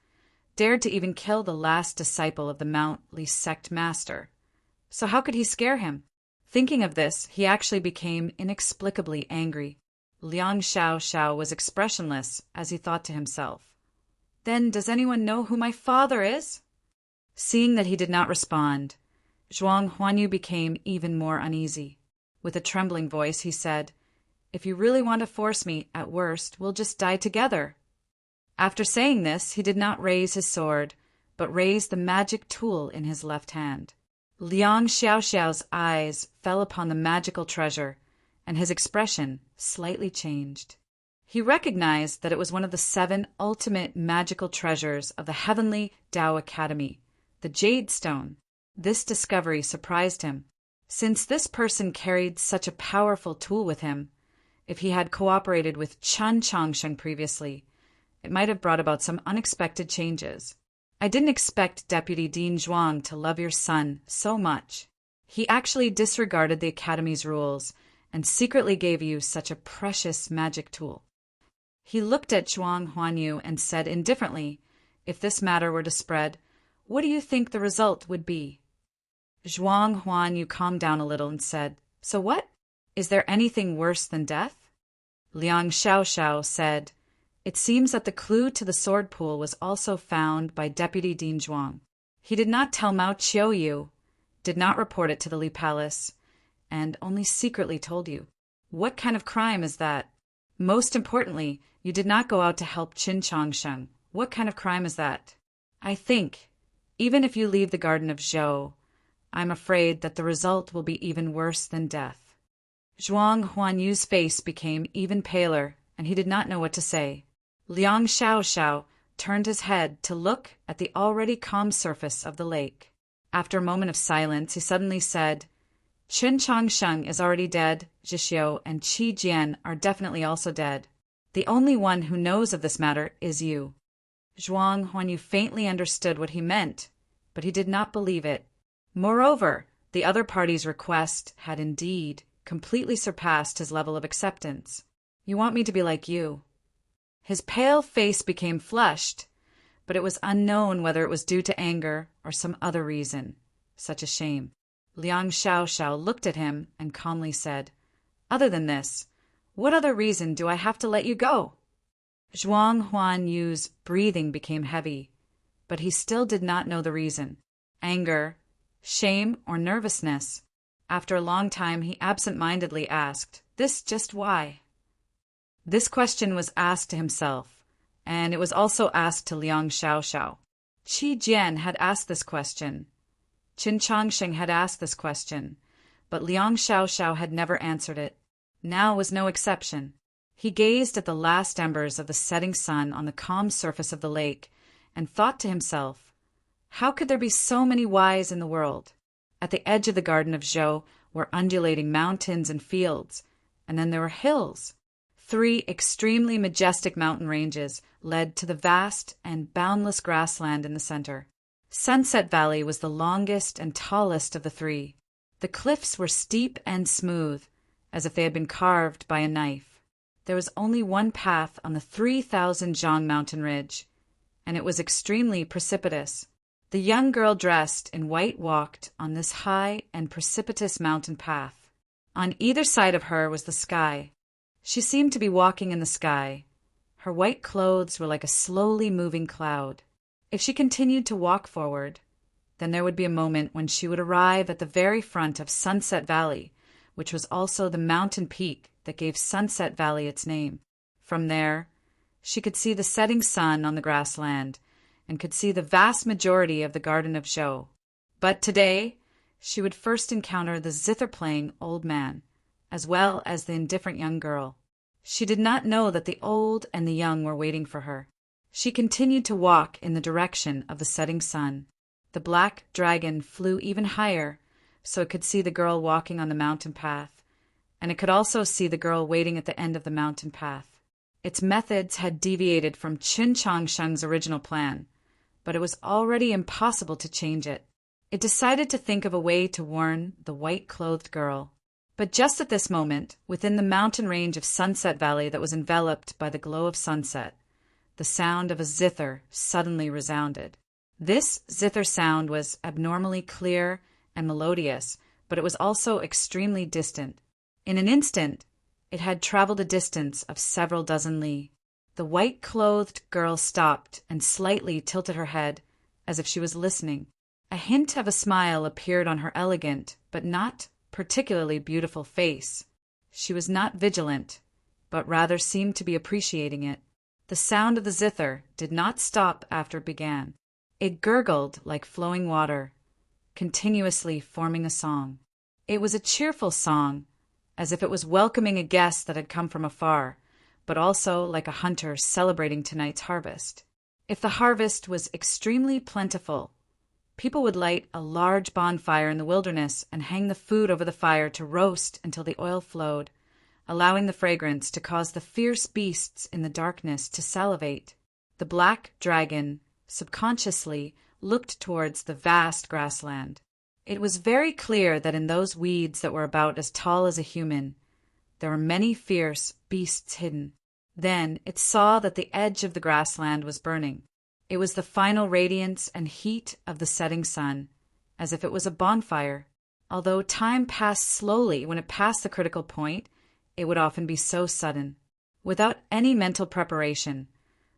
dared to even kill the last disciple of the Mount Li sect master. So how could he scare him? Thinking of this, he actually became inexplicably angry. Liang Xiaoxiao was expressionless as he thought to himself, "Then does anyone know who my father is?" Seeing that he did not respond, Zhuang Huanyu became even more uneasy. With a trembling voice, he said, "If you really want to force me, at worst, we'll just die together." After saying this, he did not raise his sword, but raised the magic tool in his left hand. Liang Xiaoxiao's eyes fell upon the magical treasure, and his expression slightly changed. He recognized that it was one of the 7 ultimate magical treasures of the Heavenly Tao Academy, the Jade Stone. This discovery surprised him. Since this person carried such a powerful tool with him, if he had cooperated with Chen Changsheng previously, it might have brought about some unexpected changes. I didn't expect Deputy Dean Zhuang to love your son so much. He actually disregarded the Academy's rules and secretly gave you such a precious magic tool. He looked at Zhuang Huanyu and said indifferently, if this matter were to spread, what do you think the result would be? Zhuang Huanyu calmed down a little and said, so what? Is there anything worse than death? Liang Xiaoxiao said, it seems that the clue to the sword pool was also found by Deputy Dean Zhuang. He did not tell Mao Qiuyu, did not report it to the Li Palace, and only secretly told you. What kind of crime is that? Most importantly, you did not go out to help Qin Changsheng. What kind of crime is that? I think, even if you leave the Garden of Zhou, I'm afraid that the result will be even worse than death. Zhuang Huanyu's face became even paler, and he did not know what to say. Liang Xiaoxiao turned his head to look at the already calm surface of the lake. After a moment of silence, he suddenly said, Qin Changsheng is already dead, Zhixiu and Qi Jian are definitely also dead. The only one who knows of this matter is you. Zhuang Huanyu faintly understood what he meant, but he did not believe it. Moreover, the other party's request had indeed completely surpassed his level of acceptance. You want me to be like you. His pale face became flushed, but it was unknown whether it was due to anger or some other reason, such as shame. Liang Xiaoxiao looked at him and calmly said, other than this, what other reason do I have to let you go? Zhuang Huanyu's breathing became heavy, but he still did not know the reason. Anger, shame, or nervousness. After a long time, he absent-mindedly asked, this just why? This question was asked to himself, and it was also asked to Liang Xiaoxiao. Qi Jian had asked this question. Qin Changsheng had asked this question, but Liang Xiaoxiao had never answered it. Now was no exception. He gazed at the last embers of the setting sun on the calm surface of the lake and thought to himself, how could there be so many whys in the world? At the edge of the Garden of Zhou were undulating mountains and fields, and then there were hills. 3 extremely majestic mountain ranges led to the vast and boundless grassland in the center. Sunset Valley was the longest and tallest of the 3. The cliffs were steep and smooth, as if they had been carved by a knife. There was only one path on the 3,000 Zhang mountain ridge, and it was extremely precipitous. The young girl dressed in white walked on this high and precipitous mountain path. On either side of her was the sky. She seemed to be walking in the sky. Her white clothes were like a slowly moving cloud. If she continued to walk forward, then there would be a moment when she would arrive at the very front of Sunset Valley, which was also the mountain peak that gave Sunset Valley its name. From there, she could see the setting sun on the grassland and could see the vast majority of the Garden of Zhou. But today, she would first encounter the zither-playing old man, as well as the indifferent young girl. She did not know that the old and the young were waiting for her. She continued to walk in the direction of the setting sun. The black dragon flew even higher, so it could see the girl walking on the mountain path, and it could also see the girl waiting at the end of the mountain path. Its methods had deviated from Qin Changsheng's original plan, but it was already impossible to change it. It decided to think of a way to warn the white-clothed girl. But just at this moment, within the mountain range of Sunset Valley that was enveloped by the glow of sunset, the sound of a zither suddenly resounded. This zither sound was abnormally clear and melodious, but it was also extremely distant. In an instant, it had traveled a distance of several dozen li. The white-clothed girl stopped and slightly tilted her head, as if she was listening. A hint of a smile appeared on her elegant, but not particularly beautiful face. She was not vigilant, but rather seemed to be appreciating it. The sound of the zither did not stop after it began. It gurgled like flowing water, continuously forming a song. It was a cheerful song, as if it was welcoming a guest that had come from afar, but also like a hunter celebrating tonight's harvest. If the harvest was extremely plentiful, People would light a large bonfire in the wilderness and hang the food over the fire to roast until the oil flowed, allowing the fragrance to cause the fierce beasts in the darkness to salivate. The black dragon subconsciously looked towards the vast grassland. It was very clear that in those weeds that were about as tall as a human, there were many fierce beasts hidden. Then it saw that the edge of the grassland was burning. It was the final radiance and heat of the setting sun, as if it was a bonfire. Although time passed slowly when it passed the critical point, it would often be so sudden. Without any mental preparation,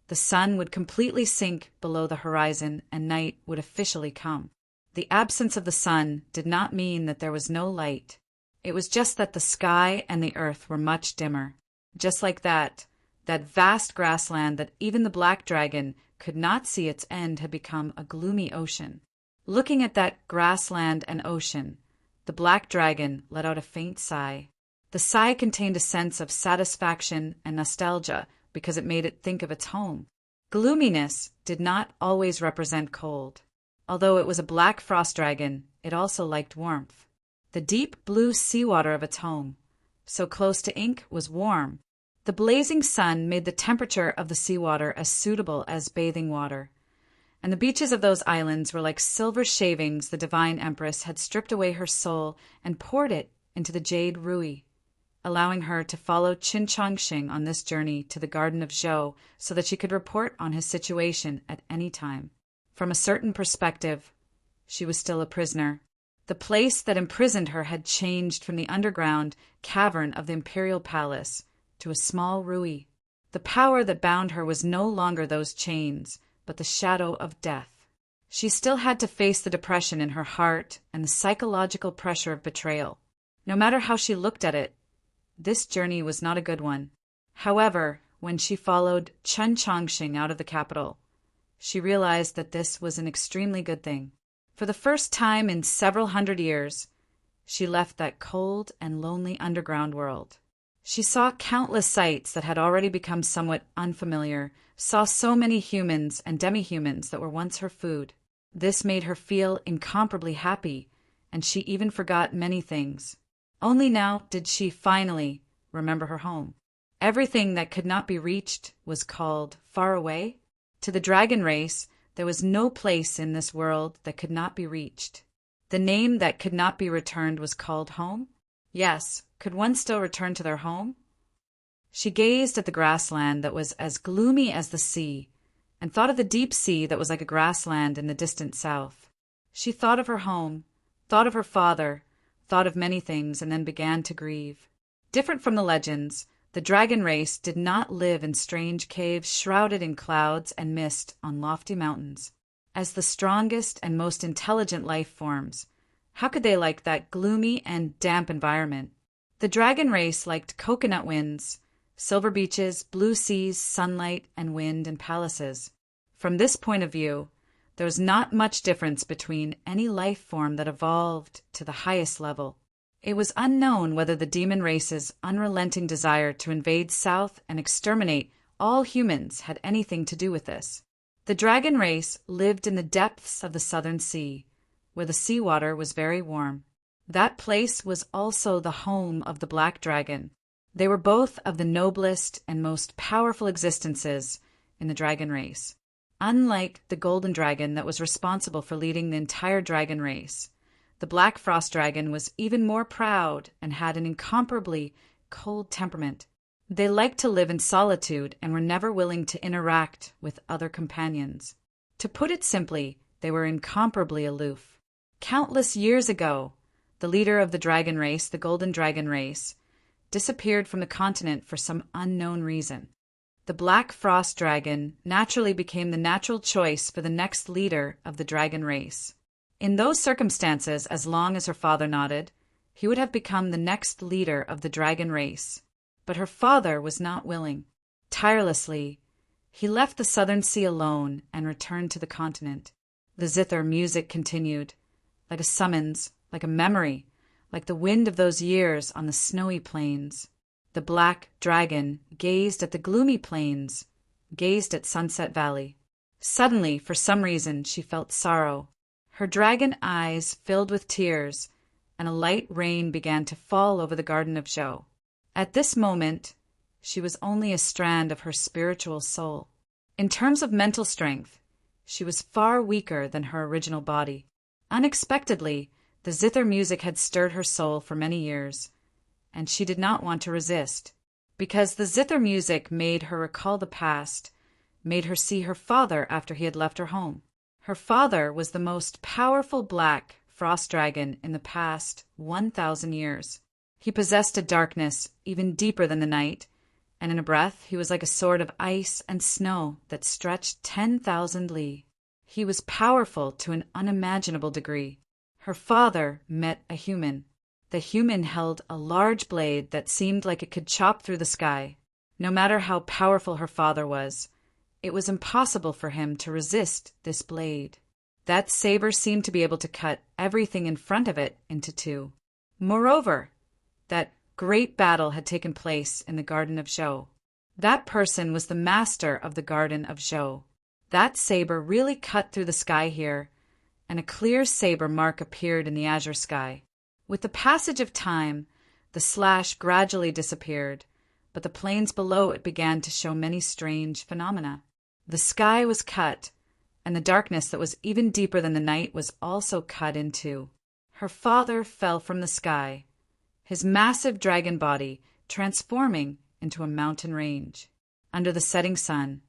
the sun would completely sink below the horizon and night would officially come. The absence of the sun did not mean that there was no light. It was just that the sky and the earth were much dimmer. Just like that vast grassland that even the black dragon could not see its end had become a gloomy ocean. Looking at that grassland and ocean, the black dragon let out a faint sigh. The sigh contained a sense of satisfaction and nostalgia because it made it think of its home. Gloominess did not always represent cold. Although it was a black frost dragon, it also liked warmth. The deep blue seawater of its home, so close to ink, was warm. The blazing sun made the temperature of the seawater as suitable as bathing water, and the beaches of those islands were like silver shavings the divine empress had stripped away her soul and poured it into the jade Rui, allowing her to follow Qin Chongqing on this journey to the garden of Zhou so that she could report on his situation at any time. From a certain perspective, she was still a prisoner. The place that imprisoned her had changed from the underground cavern of the imperial palace to a small Rui. The power that bound her was no longer those chains, but the shadow of death. She still had to face the depression in her heart and the psychological pressure of betrayal. No matter how she looked at it, this journey was not a good one. However, when she followed Qin Chongqing out of the capital, she realized that this was an extremely good thing. For the first time in several hundred years, she left that cold and lonely underground world. She saw countless sights that had already become somewhat unfamiliar, saw so many humans and demi-humans that were once her food. This made her feel incomparably happy, and she even forgot many things. Only now did she finally remember her home. Everything that could not be reached was called far away. To the dragon race, there was no place in this world that could not be reached. The name that could not be returned was called home. Yes, could one still return to their home? She gazed at the grassland that was as gloomy as the sea, and thought of the deep sea that was like a grassland in the distant south. She thought of her home, thought of her father, thought of many things, and then began to grieve. Different from the legends, the dragon race did not live in strange caves shrouded in clouds and mist on lofty mountains. As the strongest and most intelligent life forms, how could they like that gloomy and damp environment? The dragon race liked coconut winds, silver beaches, blue seas, sunlight, and wind and palaces. From this point of view, there was not much difference between any life form that evolved to the highest level. It was unknown whether the demon race's unrelenting desire to invade South and exterminate all humans had anything to do with this. The dragon race lived in the depths of the southern sea, where the seawater was very warm. That place was also the home of the black dragon. They were both of the noblest and most powerful existences in the dragon race. Unlike the golden dragon that was responsible for leading the entire dragon race, the black frost dragon was even more proud and had an incomparably cold temperament. They liked to live in solitude and were never willing to interact with other companions. To put it simply, they were incomparably aloof. Countless years ago, the leader of the dragon race, the golden dragon race, disappeared from the continent for some unknown reason. The black frost dragon naturally became the natural choice for the next leader of the dragon race. In those circumstances, as long as her father nodded, he would have become the next leader of the dragon race. But her father was not willing. Tirelessly, he left the southern sea alone and returned to the continent. The zither music continued, like a summons, like a memory, like the wind of those years on the snowy plains. The black dragon gazed at the gloomy plains, gazed at Sunset Valley. Suddenly, for some reason, she felt sorrow. Her dragon eyes filled with tears, and a light rain began to fall over the garden of Zhou. At this moment, she was only a strand of her spiritual soul. In terms of mental strength, she was far weaker than her original body. Unexpectedly, the zither music had stirred her soul for many years, and she did not want to resist, because the zither music made her recall the past, made her see her father after he had left her home. Her father was the most powerful black frost dragon in the past 1,000 years. He possessed a darkness even deeper than the night, and in a breath he was like a sword of ice and snow that stretched 10,000 li. He was powerful to an unimaginable degree. Her father met a human. The human held a large blade that seemed like it could chop through the sky. No matter how powerful her father was, it was impossible for him to resist this blade. That saber seemed to be able to cut everything in front of it into two. Moreover, that great battle had taken place in the Garden of Zhou. That person was the master of the Garden of Zhou. That saber really cut through the sky here, and a clear saber mark appeared in the azure sky. With the passage of time, the slash gradually disappeared, but the plains below it began to show many strange phenomena. The sky was cut, and the darkness that was even deeper than the night was also cut in two. Her father fell from the sky, his massive dragon body transforming into a mountain range. Under the setting sun,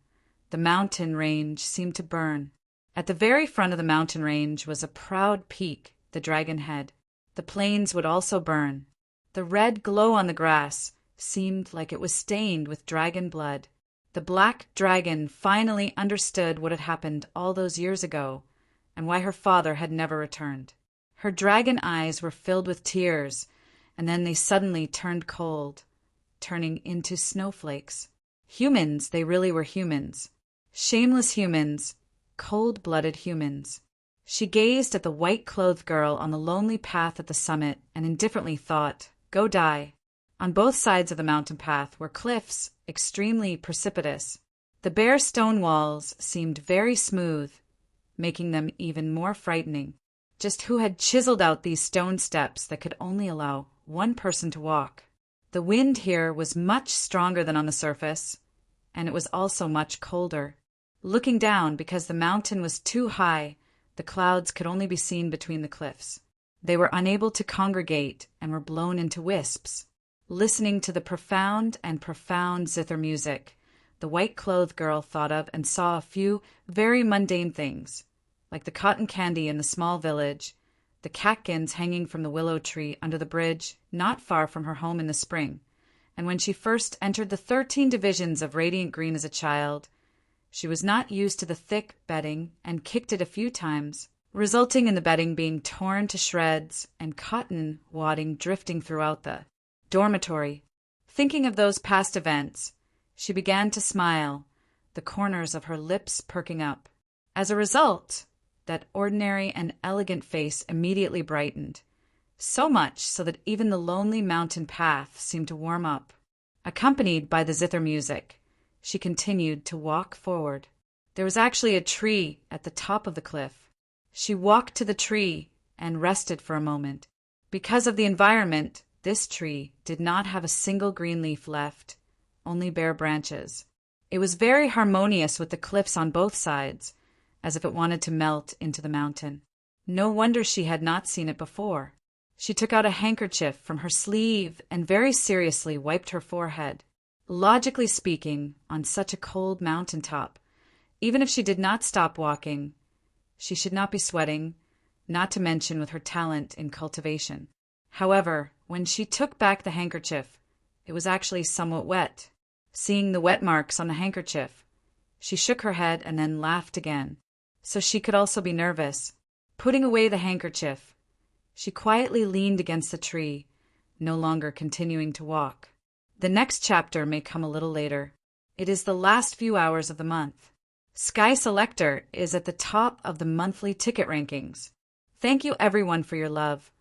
the mountain range seemed to burn. At the very front of the mountain range was a proud peak, the dragon head. The plains would also burn. The red glow on the grass seemed like it was stained with dragon blood. The black dragon finally understood what had happened all those years ago and why her father had never returned. Her dragon eyes were filled with tears, and then they suddenly turned cold, turning into snowflakes. Humans, they really were humans. Shameless humans, cold-blooded humans. She gazed at the white-clothed girl on the lonely path at the summit and indifferently thought, "Go die." On both sides of the mountain path were cliffs, extremely precipitous. The bare stone walls seemed very smooth, making them even more frightening. Just who had chiseled out these stone steps that could only allow one person to walk? The wind here was much stronger than on the surface, and it was also much colder. Looking down, because the mountain was too high, the clouds could only be seen between the cliffs. They were unable to congregate and were blown into wisps. Listening to the profound zither music, the white-clothed girl thought of and saw a few very mundane things, like the cotton candy in the small village, the catkins hanging from the willow tree under the bridge not far from her home in the spring, and when she first entered the 13 divisions of radiant green as a child, she was not used to the thick bedding and kicked it a few times, resulting in the bedding being torn to shreds and cotton wadding drifting throughout the dormitory. Thinking of those past events, she began to smile, the corners of her lips perking up. As a result, that ordinary and elegant face immediately brightened, so much so that even the lonely mountain path seemed to warm up. Accompanied by the zither music, she continued to walk forward. There was actually a tree at the top of the cliff. She walked to the tree and rested for a moment. Because of the environment, this tree did not have a single green leaf left, only bare branches. It was very harmonious with the cliffs on both sides, as if it wanted to melt into the mountain. No wonder she had not seen it before. She took out a handkerchief from her sleeve and very seriously wiped her forehead. Logically speaking, on such a cold mountain top, even if she did not stop walking, she should not be sweating, not to mention with her talent in cultivation. However, when she took back the handkerchief, it was actually somewhat wet. Seeing the wet marks on the handkerchief, she shook her head and then laughed again, so she could also be nervous. Putting away the handkerchief, she quietly leaned against the tree, no longer continuing to walk. The next chapter may come a little later. It is the last few hours of the month. Sky Selector is at the top of the monthly ticket rankings. Thank you everyone for your love,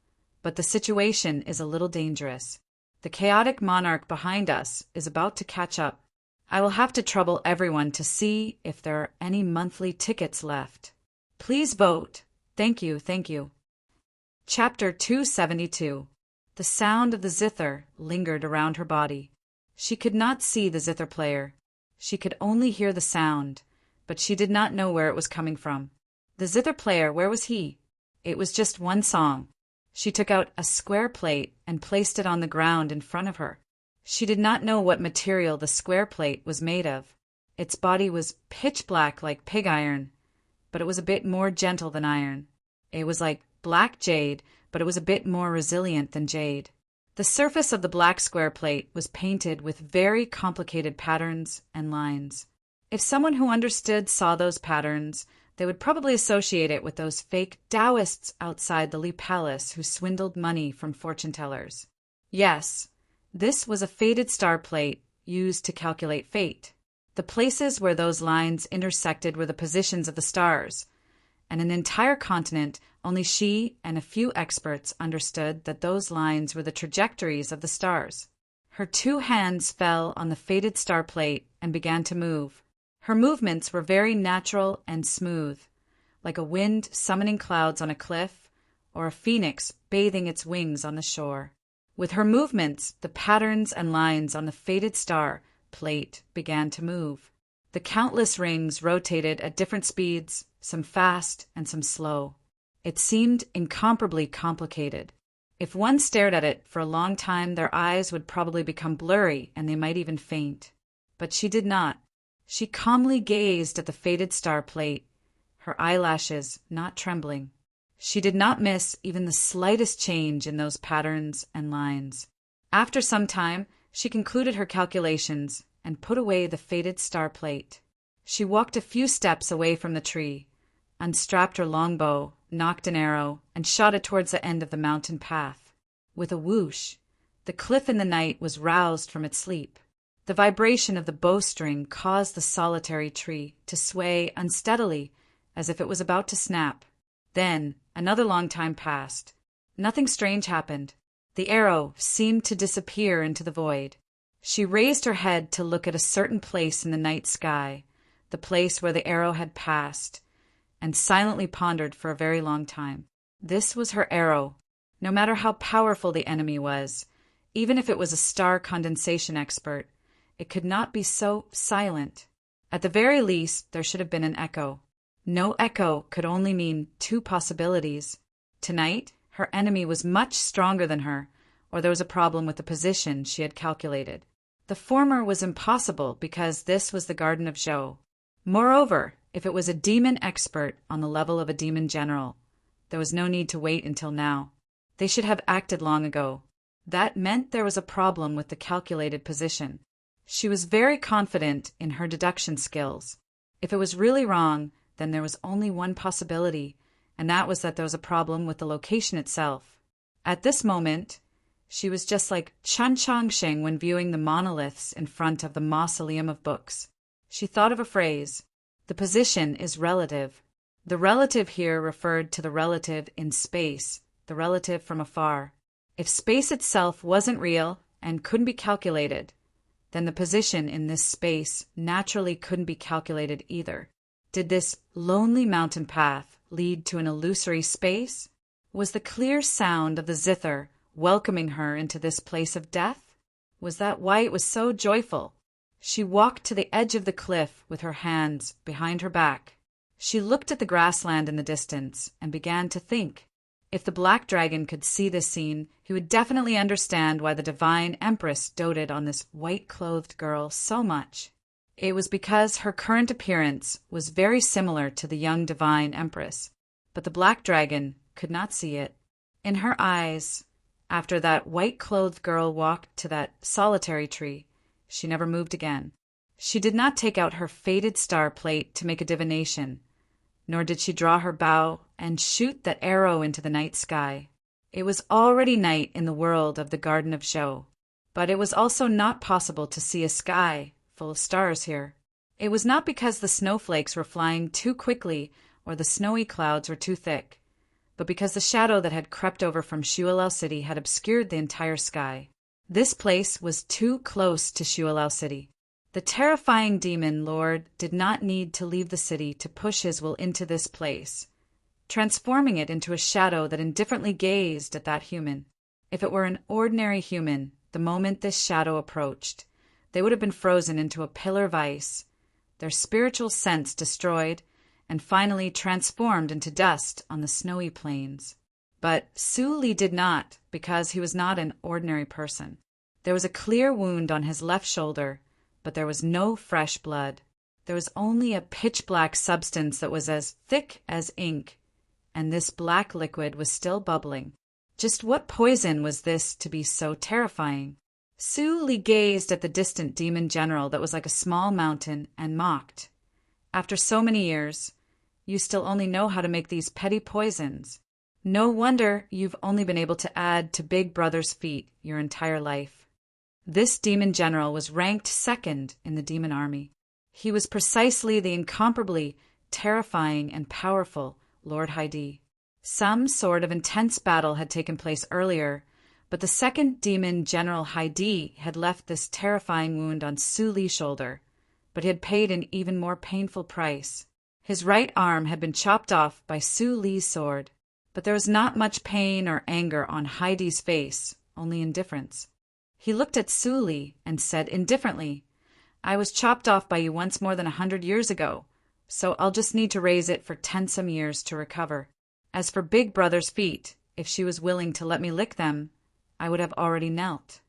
but the situation is a little dangerous. The chaotic monarch behind us is about to catch up. I will have to trouble everyone to see if there are any monthly tickets left. Please vote. Thank you, thank you. Chapter 272. The sound of the zither lingered around her body. She could not see the zither player. She could only hear the sound, but she did not know where it was coming from. The zither player, where was he? It was just one song. She took out a square plate and placed it on the ground in front of her. She did not know what material the square plate was made of. Its body was pitch black like pig iron, but it was a bit more gentle than iron. It was like black jade, but it was a bit more resilient than jade. The surface of the black square plate was painted with very complicated patterns and lines. If someone who understood saw those patterns, they would probably associate it with those fake Taoists outside the Li Palace who swindled money from fortune-tellers. Yes, this was a fated star plate used to calculate fate. The places where those lines intersected were the positions of the stars, and an entire continent, only she and a few experts understood that those lines were the trajectories of the stars. Her 2 hands fell on the fated star plate and began to move. Her movements were very natural and smooth, like a wind summoning clouds on a cliff, or a phoenix bathing its wings on the shore. With her movements, the patterns and lines on the fated star plate began to move. The countless rings rotated at different speeds, some fast and some slow. It seemed incomparably complicated. If one stared at it for a long time, their eyes would probably become blurry and they might even faint. But she did not. She calmly gazed at the fated star plate, her eyelashes not trembling. She did not miss even the slightest change in those patterns and lines. After some time, she concluded her calculations and put away the fated star plate. She walked a few steps away from the tree, unstrapped her longbow, nocked an arrow, and shot it towards the end of the mountain path. With a whoosh, the cliff in the night was roused from its sleep. The vibration of the bowstring caused the solitary tree to sway unsteadily as if it was about to snap. Then another long time passed. Nothing strange happened. The arrow seemed to disappear into the void. She raised her head to look at a certain place in the night sky, the place where the arrow had passed, and silently pondered for a very long time. This was her arrow. No matter how powerful the enemy was, even if it was a star condensation expert, it could not be so silent. At the very least, there should have been an echo. No echo could only mean 2 possibilities. Tonight, her enemy was much stronger than her, or there was a problem with the position she had calculated. The former was impossible because this was the Garden of Zhou. Moreover, if it was a demon expert on the level of a demon general, there was no need to wait until now. They should have acted long ago. That meant there was a problem with the calculated position. She was very confident in her deduction skills. If it was really wrong, then there was only one possibility, and that was that there was a problem with the location itself. At this moment, she was just like Chen Changsheng when viewing the monoliths in front of the mausoleum of books. She thought of a phrase. The position is relative. The relative here referred to the relative in space, the relative from afar. If space itself wasn't real and couldn't be calculated, then the position in this space naturally couldn't be calculated either. Did this lonely mountain path lead to an illusory space? Was the clear sound of the zither welcoming her into this place of death? Was that why it was so joyful? She walked to the edge of the cliff with her hands behind her back. She looked at the grassland in the distance and began to think. If the black dragon could see this scene, he would definitely understand why the divine empress doted on this white-clothed girl so much. It was because her current appearance was very similar to the young divine empress, but the black dragon could not see it. In her eyes, after that white-clothed girl walked to that solitary tree, she never moved again. She did not take out her fated star plate to make a divination, nor did she draw her bow and shoot that arrow into the night sky. It was already night in the world of the Garden of Zhou, but it was also not possible to see a sky full of stars here. It was not because the snowflakes were flying too quickly or the snowy clouds were too thick, but because the shadow that had crept over from Shuilao City had obscured the entire sky. This place was too close to Shuilao City. The terrifying demon lord did not need to leave the city to push his will into this place, transforming it into a shadow that indifferently gazed at that human. If it were an ordinary human, the moment this shadow approached, they would have been frozen into a pillar of ice, their spiritual sense destroyed, and finally transformed into dust on the snowy plains. But Su Li did not, because he was not an ordinary person. There was a clear wound on his left shoulder, but there was no fresh blood. There was only a pitch-black substance that was as thick as ink, and this black liquid was still bubbling. Just what poison was this to be so terrifying? Su Li gazed at the distant demon general that was like a small mountain and mocked. After so many years, you still only know how to make these petty poisons. No wonder you've only been able to add to Big Brother's feat your entire life. This demon general was ranked second in the demon army. He was precisely the incomparably terrifying and powerful Lord Haidi. Some sort of intense battle had taken place earlier, but the second demon general Haidi had left this terrifying wound on Su Li's shoulder, but he had paid an even more painful price. His right arm had been chopped off by Su Li's sword, but there was not much pain or anger on Haidi's face, only indifference. He looked at Su Li and said indifferently, "I was chopped off by you once more than 100 years ago, so I'll just need to raise it for 10 some years to recover. As for Big Brother's feet, if she was willing to let me lick them, I would have already knelt."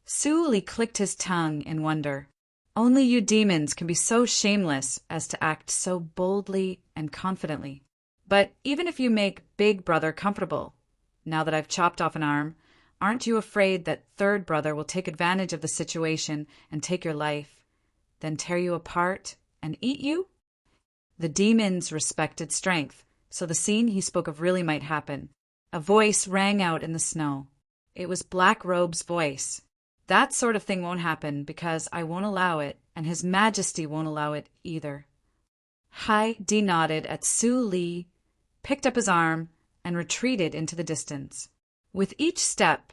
Su Li clicked his tongue in wonder. Only you demons can be so shameless as to act so boldly and confidently. But even if you make Big Brother comfortable, now that I've chopped off an arm, aren't you afraid that Third Brother will take advantage of the situation and take your life, then tear you apart and eat you? The demons respected strength, so the scene he spoke of really might happen. A voice rang out in the snow. It was Black Robe's voice. "That sort of thing won't happen because I won't allow it, and His Majesty won't allow it either." Haidi nodded at Su Li, picked up his arm, and retreated into the distance. With each step,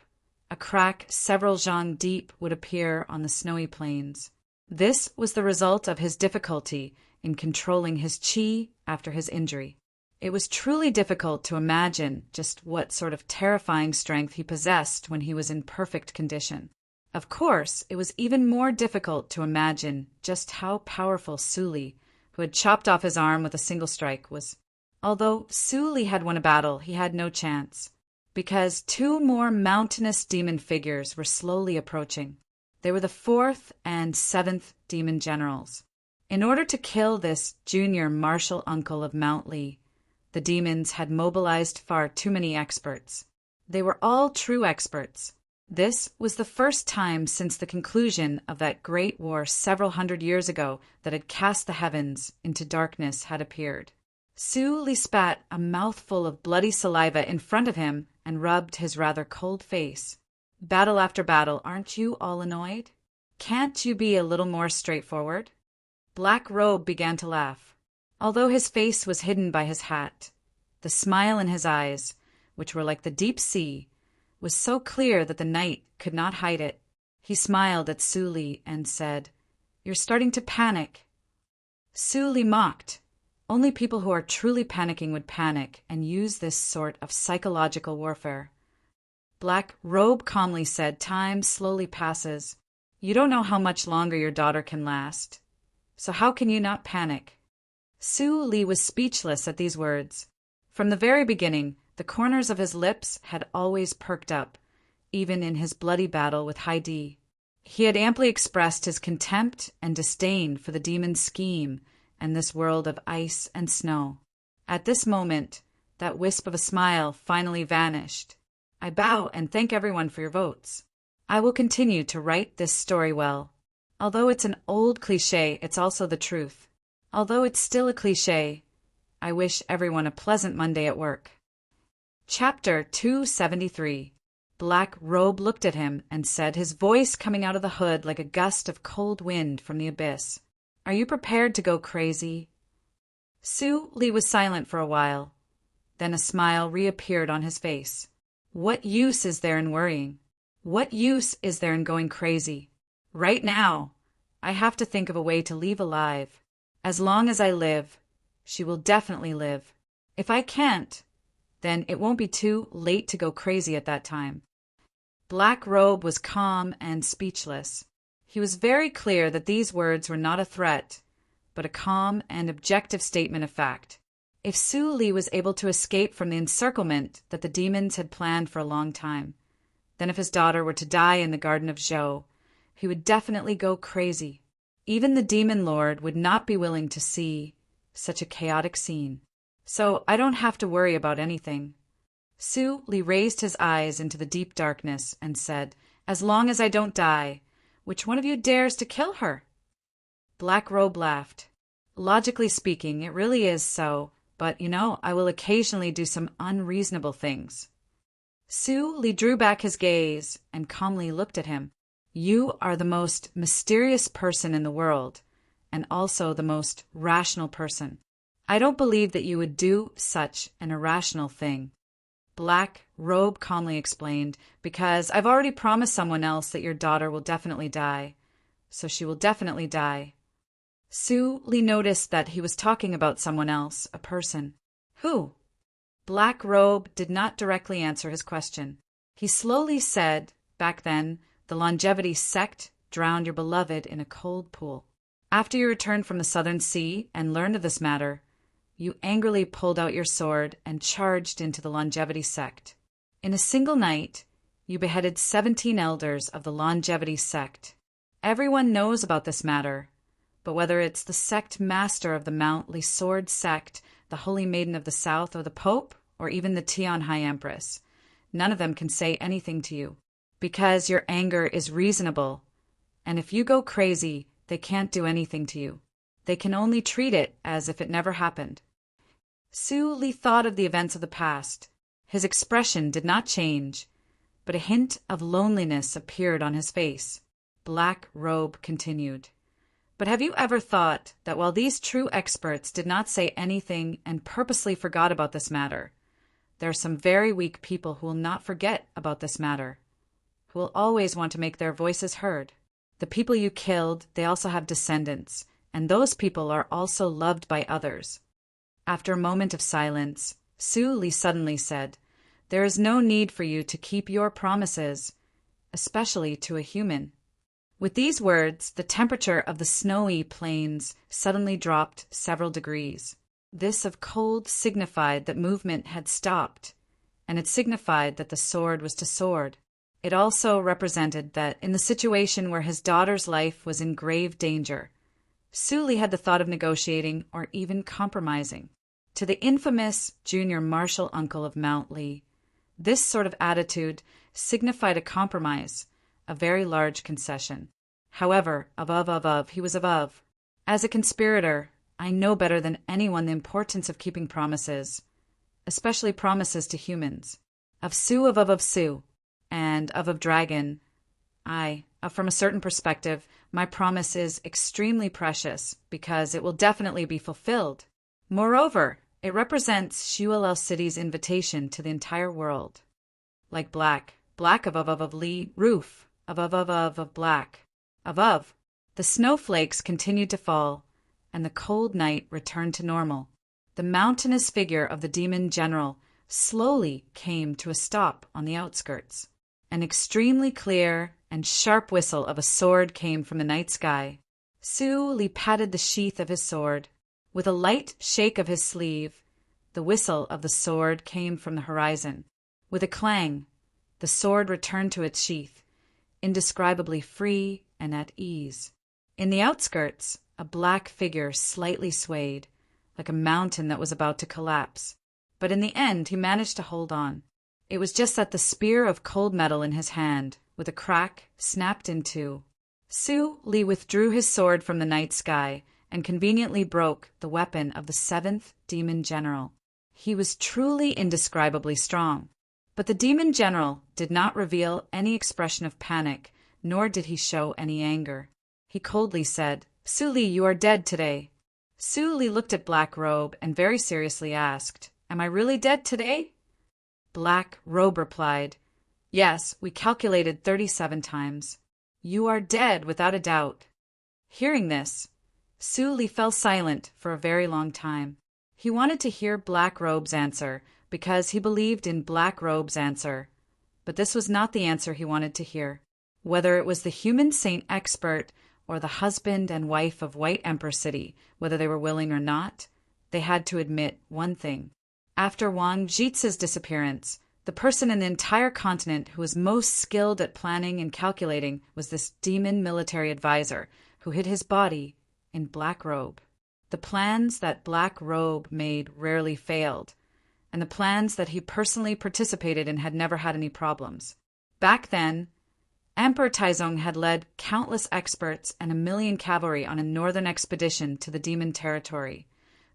a crack several zhang deep would appear on the snowy plains. This was the result of his difficulty in controlling his qi after his injury. It was truly difficult to imagine just what sort of terrifying strength he possessed when he was in perfect condition. Of course, it was even more difficult to imagine just how powerful Su Li, who had chopped off his arm with a single strike, was. Although Su Li had won a battle, he had no chance, because 2 more mountainous demon figures were slowly approaching. They were the 4th and 7th demon generals. In order to kill this junior martial uncle of Mount Li, the demons had mobilized far too many experts. They were all true experts. This was the first time since the conclusion of that great war several hundred years ago that had cast the heavens into darkness had appeared. Su Li spat a mouthful of bloody saliva in front of him and rubbed his rather cold face. "Battle after battle, aren't you all annoyed? Can't you be a little more straightforward?" Black Robe began to laugh. Although his face was hidden by his hat, the smile in his eyes, which were like the deep sea, was so clear that the night could not hide it. He smiled at Su Li and said, "You're starting to panic." Su Li mocked. Only people who are truly panicking would panic and use this sort of psychological warfare. Black Robe calmly said, "Time slowly passes. You don't know how much longer your daughter can last. So how can you not panic?" Su Li was speechless at these words. From the very beginning, the corners of his lips had always perked up, even in his bloody battle with Haidi. He had amply expressed his contempt and disdain for the demon's scheme and this world of ice and snow. At this moment, that wisp of a smile finally vanished. "I bow and thank everyone for your votes. I will continue to write this story well. Although it's an old cliché, it's also the truth. Although it's still a cliché, I wish everyone a pleasant Monday at work." Chapter 273. Black Robe looked at him and said, his voice coming out of the hood like a gust of cold wind from the abyss, "Are you prepared to go crazy?" Su Li was silent for a while. Then a smile reappeared on his face. "What use is there in worrying? What use is there in going crazy? Right now, I have to think of a way to leave alive. As long as I live, she will definitely live. If I can't, then it won't be too late to go crazy at that time. Black Robe was calm and speechless. He was very clear that these words were not a threat, but a calm and objective statement of fact. If Su Li was able to escape from the encirclement that the demons had planned for a long time, then if his daughter were to die in the Garden of Zhou, he would definitely go crazy. Even the demon lord would not be willing to see such a chaotic scene. So I don't have to worry about anything. Su Li raised his eyes into the deep darkness and said, "As long as I don't die, which one of you dares to kill her?" Black Robe laughed. "Logically speaking, it really is so, but, I will occasionally do some unreasonable things." Su Li drew back his gaze and calmly looked at him. "You are the most mysterious person in the world, and also the most rational person. I don't believe that you would do such an irrational thing." Black Robe calmly explained, "Because I've already promised someone else that your daughter will definitely die, so she will definitely die." Su Li noticed that he was talking about someone else, a person. Who? Black Robe did not directly answer his question. He slowly said, "Back then, the longevity sect drowned your beloved in a cold pool. After you returned from the Southern Sea and learned of this matter, you angrily pulled out your sword and charged into the longevity sect. In a single night, you beheaded 17 elders of the longevity sect. Everyone knows about this matter, but whether it's the sect master of the Mount Li Sword sect, the Holy Maiden of the South, or the Pope, or even the Tian High Empress, none of them can say anything to you, because your anger is reasonable, and if you go crazy, they can't do anything to you. They can only treat it as if it never happened." Su Li thought of the events of the past. His expression did not change, but a hint of loneliness appeared on his face. Black Robe continued, "But have you ever thought that while these true experts did not say anything and purposely forgot about this matter, there are some very weak people who will not forget about this matter, who will always want to make their voices heard? The people you killed, they also have descendants, and those people are also loved by others." After a moment of silence, Su Li suddenly said, "There is no need for you to keep your promises, especially to a human." With these words, the temperature of the snowy plains suddenly dropped several degrees. This of cold signified that movement had stopped, and it signified that the sword was to sword. It also represented that in the situation where his daughter's life was in grave danger, Su Li had the thought of negotiating or even compromising. To the infamous junior marshal uncle of Mount Li, this sort of attitude signified a compromise, a very large concession. However, he was above. As a conspirator, I know better than anyone the importance of keeping promises, especially promises to humans. Of Su, and of Dragon, from a certain perspective, my promise is extremely precious because it will definitely be fulfilled. Moreover, it represents Shualel City's invitation to the entire world. Like black of Li, roof, of black. The snowflakes continued to fall, and the cold night returned to normal. The mountainous figure of the demon general slowly came to a stop on the outskirts. An extremely clear and sharp whistle of a sword came from the night sky. Su Li patted the sheath of his sword. With a light shake of his sleeve, the whistle of the sword came from the horizon. With a clang, the sword returned to its sheath, indescribably free and at ease. In the outskirts, a black figure slightly swayed, like a mountain that was about to collapse. But in the end, he managed to hold on. It was just that the spear of cold metal in his hand, with a crack, snapped in two. Su Li withdrew his sword from the night sky and conveniently broke the weapon of the 7th demon general. He was truly indescribably strong. But the demon general did not reveal any expression of panic, nor did he show any anger. He coldly said, "Su Li, you are dead today." Su Li looked at Black Robe and very seriously asked, "Am I really dead today?" Black Robe replied, "Yes, we calculated 37 times. You are dead without a doubt." Hearing this, Su Li fell silent for a very long time. He wanted to hear Black Robe's answer because he believed in Black Robe's answer. But this was not the answer he wanted to hear. Whether it was the human saint expert or the husband and wife of White Emperor City, whether they were willing or not, they had to admit one thing. After Wang Jitsu's disappearance, the person in the entire continent who was most skilled at planning and calculating was this demon military advisor who hid his body in Black Robe. The plans that Black Robe made rarely failed, and the plans that he personally participated in had never had any problems. Back then, Emperor Taizong had led countless experts and 1,000,000 cavalry on a northern expedition to the demon territory,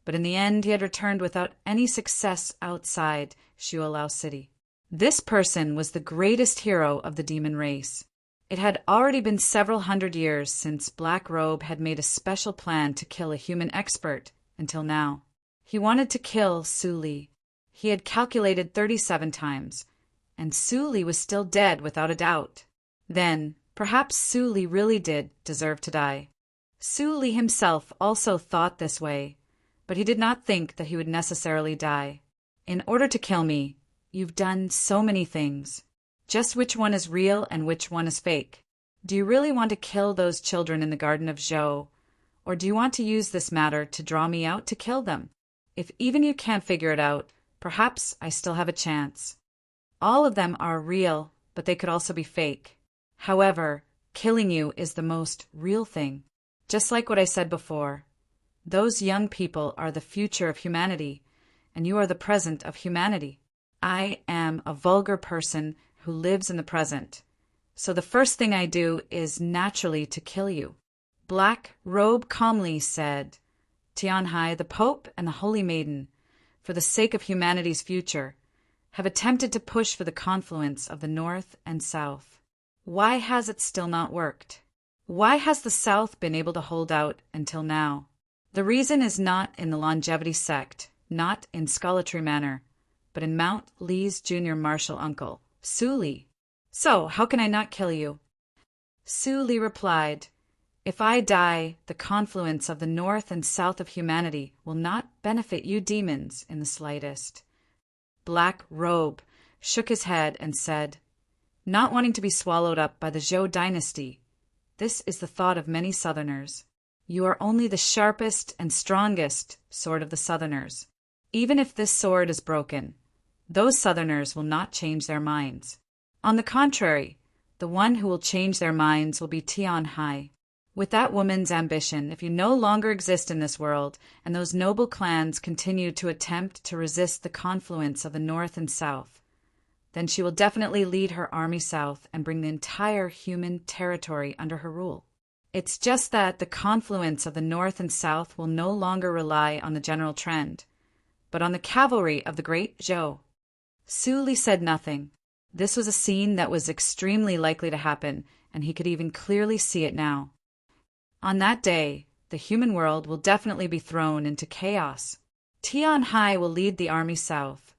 but in the end he had returned without any success outside Xuelao City. This person was the greatest hero of the demon race. It had already been several hundred years since Black Robe had made a special plan to kill a human expert until now. He wanted to kill Su Li. He had calculated 37 times, and Su Li was still dead without a doubt. Then, perhaps Su Li really did deserve to die. Su Li himself also thought this way, but he did not think that he would necessarily die. In order to kill me, you've done so many things. Just which one is real and which one is fake? Do you really want to kill those children in the Garden of Zhou, or do you want to use this matter to draw me out to kill them? If even you can't figure it out, perhaps I still have a chance. All of them are real, but they could also be fake. However, killing you is the most real thing. Just like what I said before, those young people are the future of humanity, and you are the present of humanity. I am a vulgar person who lives in the present, so the first thing I do is naturally to kill you. Black Robe calmly said, Tianhai, the Pope and the Holy Maiden, for the sake of humanity's future, have attempted to push for the confluence of the North and South. Why has it still not worked? Why has the South been able to hold out until now? The reason is not in the longevity sect, not in Scholatry Manor, but in Mount Lee's junior marshal uncle, Su Li. So, how can I not kill you? Su Li replied, If I die, the confluence of the North and South of humanity will not benefit you demons in the slightest. Black Robe shook his head and said, Not wanting to be swallowed up by the Zhou dynasty, this is the thought of many Southerners. You are only the sharpest and strongest sword of the Southerners. Even if this sword is broken, those Southerners will not change their minds. On the contrary, the one who will change their minds will be Tianhai. With that woman's ambition, if you no longer exist in this world, and those noble clans continue to attempt to resist the confluence of the North and South, then she will definitely lead her army south and bring the entire human territory under her rule. It's just that the confluence of the North and South will no longer rely on the general trend, but on the cavalry of the great Zhou. Su Li said nothing. This was a scene that was extremely likely to happen, and he could even clearly see it now. On that day, the human world will definitely be thrown into chaos. Tianhai will lead the army south,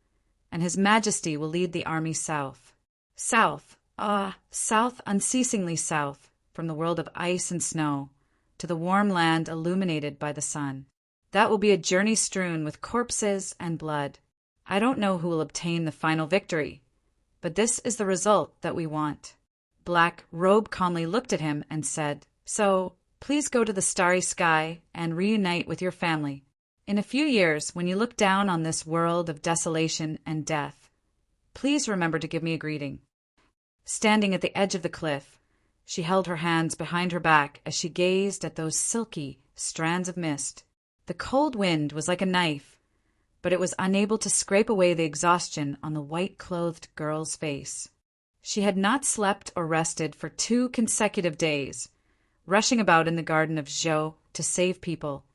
and His Majesty will lead the army south. South, south, unceasingly south, from the world of ice and snow to the warm land illuminated by the sun. That will be a journey strewn with corpses and blood. I don't know who will obtain the final victory, but this is the result that we want. Black Robe calmly looked at him and said, So, please go to the starry sky and reunite with your family. In a few years, when you look down on this world of desolation and death, please remember to give me a greeting. Standing at the edge of the cliff, she held her hands behind her back as she gazed at those silky strands of mist. The cold wind was like a knife, but it was unable to scrape away the exhaustion on the white-clothed girl's face. She had not slept or rested for 2 consecutive days, rushing about in the garden of Zhou to save people,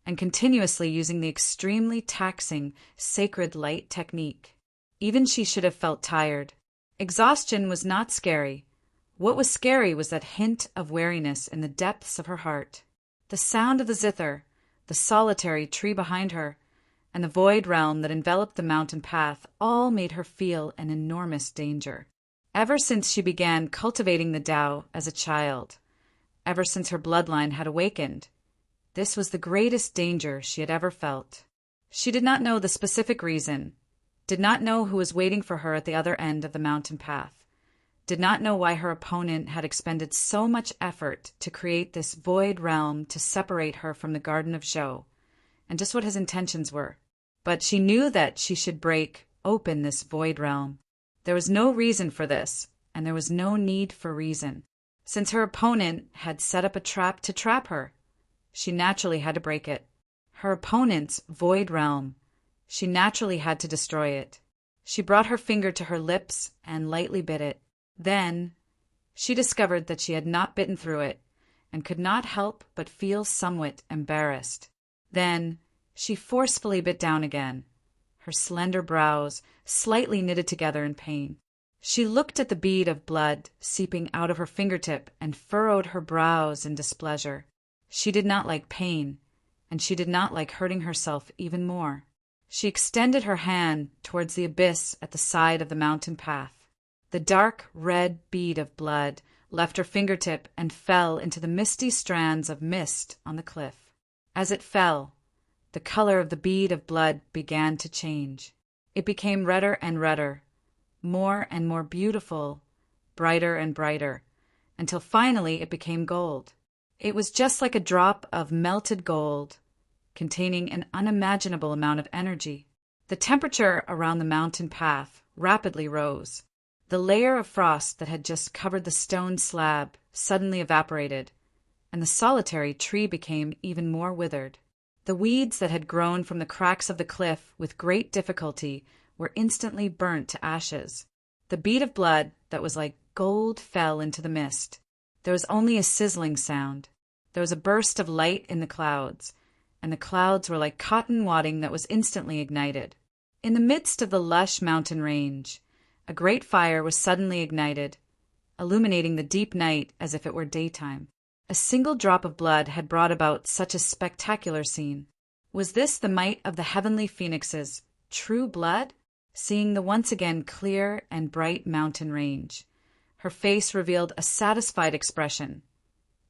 and continuously using the extremely taxing sacred light technique. Even she should have felt tired. Exhaustion was not scary. What was scary was that hint of weariness in the depths of her heart. The sound of the zither, the solitary tree behind her, and the void realm that enveloped the mountain path all made her feel an enormous danger. Ever since she began cultivating the Tao as a child, ever since her bloodline had awakened, this was the greatest danger she had ever felt. She did not know the specific reason, did not know who was waiting for her at the other end of the mountain path, did not know why her opponent had expended so much effort to create this void realm to separate her from the Garden of Zhou, and just what his intentions were. But she knew that she should break open this void realm. There was no reason for this, and there was no need for reason. Since her opponent had set up a trap to trap her, she naturally had to break it. Her opponent's void realm. She naturally had to destroy it. She brought her finger to her lips and lightly bit it. Then she discovered that she had not bitten through it, and could not help but feel somewhat embarrassed. Then she forcefully bit down again, her slender brows slightly knitted together in pain. She looked at the bead of blood seeping out of her fingertip and furrowed her brows in displeasure. She did not like pain, and she did not like hurting herself even more. She extended her hand towards the abyss at the side of the mountain path. The dark red bead of blood left her fingertip and fell into the misty strands of mist on the cliff. As it fell, the color of the bead of blood began to change. It became redder and redder, more and more beautiful, brighter and brighter, until finally it became gold. It was just like a drop of melted gold, containing an unimaginable amount of energy. The temperature around the mountain path rapidly rose. The layer of frost that had just covered the stone slab suddenly evaporated, and the solitary tree became even more withered. The weeds that had grown from the cracks of the cliff with great difficulty were instantly burnt to ashes. The bead of blood that was like gold fell into the mist. There was only a sizzling sound. There was a burst of light in the clouds, and the clouds were like cotton wadding that was instantly ignited. In the midst of the lush mountain range, a great fire was suddenly ignited, illuminating the deep night as if it were daytime. A single drop of blood had brought about such a spectacular scene. Was this the might of the heavenly phoenixes, true blood? Seeing the once again clear and bright mountain range, her face revealed a satisfied expression,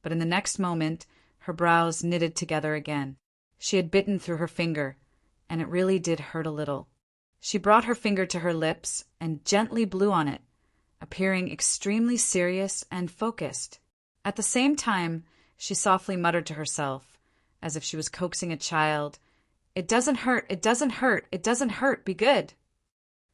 but in the next moment her brows knitted together again. She had bitten through her finger, and it really did hurt a little. She brought her finger to her lips and gently blew on it, appearing extremely serious and focused. At the same time, she softly muttered to herself, as if she was coaxing a child, "It doesn't hurt, it doesn't hurt, it doesn't hurt, be good."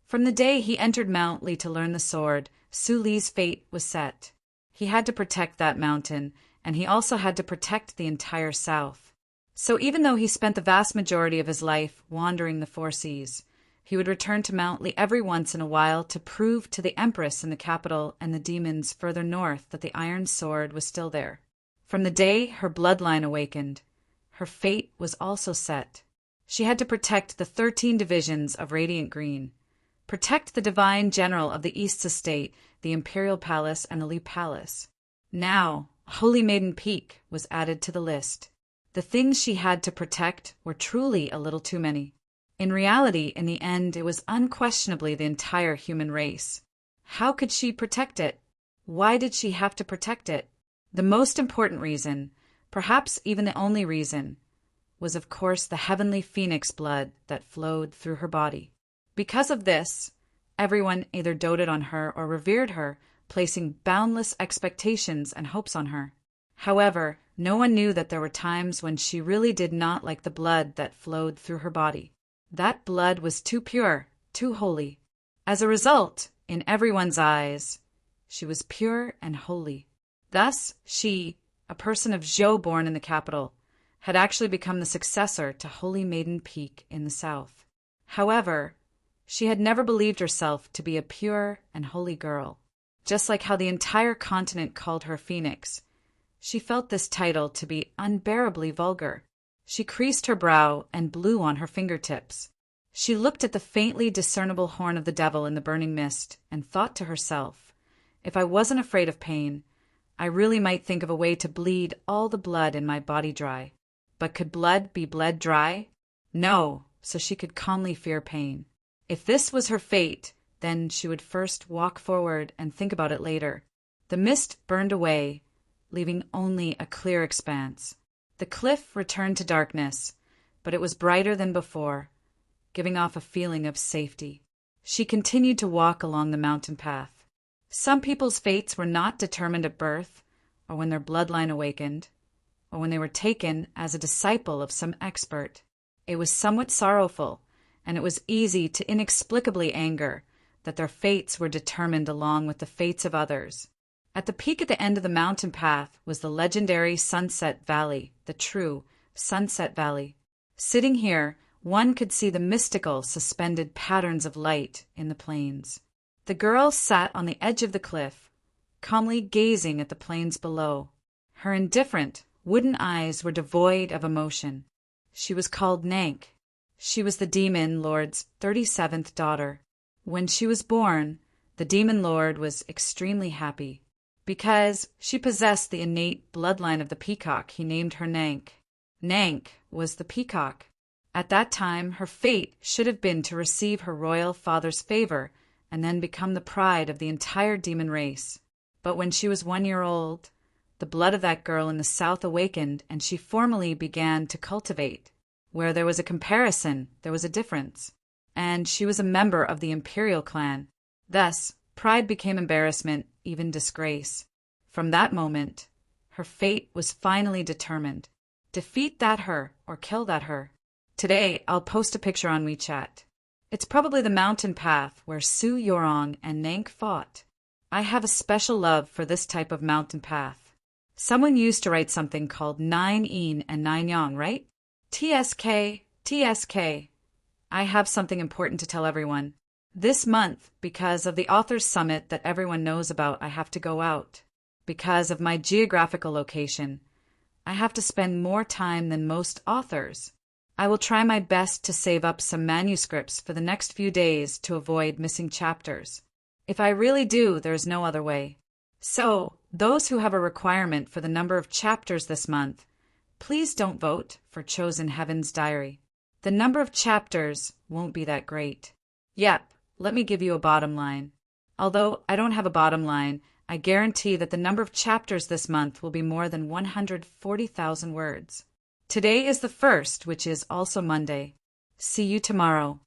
From the day he entered Mount Li to learn the sword, Su Li's fate was set. He had to protect that mountain, and he also had to protect the entire South. So even though he spent the vast majority of his life wandering the four seas, he would return to Mount Li every once in a while to prove to the Empress in the capital and the demons further north that the iron sword was still there. From the day her bloodline awakened, her fate was also set. She had to protect the 13 divisions of Radiant Green, protect the divine general of the East's estate, the Imperial Palace and the Li Palace. Now, Holy Maiden Peak was added to the list. The things she had to protect were truly a little too many. In reality, in the end, it was unquestionably the entire human race. How could she protect it? Why did she have to protect it? The most important reason, perhaps even the only reason, was of course the heavenly phoenix blood that flowed through her body. Because of this, everyone either doted on her or revered her, placing boundless expectations and hopes on her. However, no one knew that there were times when she really did not like the blood that flowed through her body. That blood was too pure, too holy. As a result, in everyone's eyes, she was pure and holy. Thus, she, a person of Zhou born in the capital, had actually become the successor to Holy Maiden Peak in the south. However, she had never believed herself to be a pure and holy girl. Just like how the entire continent called her Phoenix, she felt this title to be unbearably vulgar. She creased her brow and blew on her fingertips. She looked at the faintly discernible horn of the devil in the burning mist and thought to herself, if I wasn't afraid of pain, I really might think of a way to bleed all the blood in my body dry. But could blood be bled dry? No, so she could calmly fear pain. If this was her fate, then she would first walk forward and think about it later. The mist burned away, leaving only a clear expanse. The cliff returned to darkness, but it was brighter than before, giving off a feeling of safety. She continued to walk along the mountain path. Some people's fates were not determined at birth, or when their bloodline awakened, or when they were taken as a disciple of some expert. It was somewhat sorrowful, and it was easy to inexplicably anger that their fates were determined along with the fates of others. At the peak at the end of the mountain path was the legendary Sunset Valley, the true Sunset Valley. Sitting here, one could see the mystical, suspended patterns of light in the plains. The girl sat on the edge of the cliff, calmly gazing at the plains below. Her indifferent, wooden eyes were devoid of emotion. She was called Nank. She was the demon lord's 37th daughter. When she was born, the demon lord was extremely happy. Because she possessed the innate bloodline of the peacock, he named her Nank. Nank was the peacock. At that time, her fate should have been to receive her royal father's favor and then become the pride of the entire demon race. But when she was 1 year old, the blood of that girl in the south awakened, and she formally began to cultivate. Where there was a comparison, there was a difference. And she was a member of the imperial clan. Thus, pride became embarrassment, even disgrace. From that moment, her fate was finally determined. Defeat that her, or kill that her. Today, I'll post a picture on WeChat. It's probably the mountain path where Su Yorong and Nank fought. I have a special love for this type of mountain path. Someone used to write something called 9 yin and 9 yang, right? TSK, TSK. I have something important to tell everyone. This month, because of the authors' summit that everyone knows about, I have to go out. Because of my geographical location, I have to spend more time than most authors. I will try my best to save up some manuscripts for the next few days to avoid missing chapters. If I really do, there's no other way. So, those who have a requirement for the number of chapters this month, please don't vote for Chosen Heaven's Diary. The number of chapters won't be that great. Yep, let me give you a bottom line. Although I don't have a bottom line, I guarantee that the number of chapters this month will be more than 140,000 words. Today is the 1st, which is also Monday. See you tomorrow.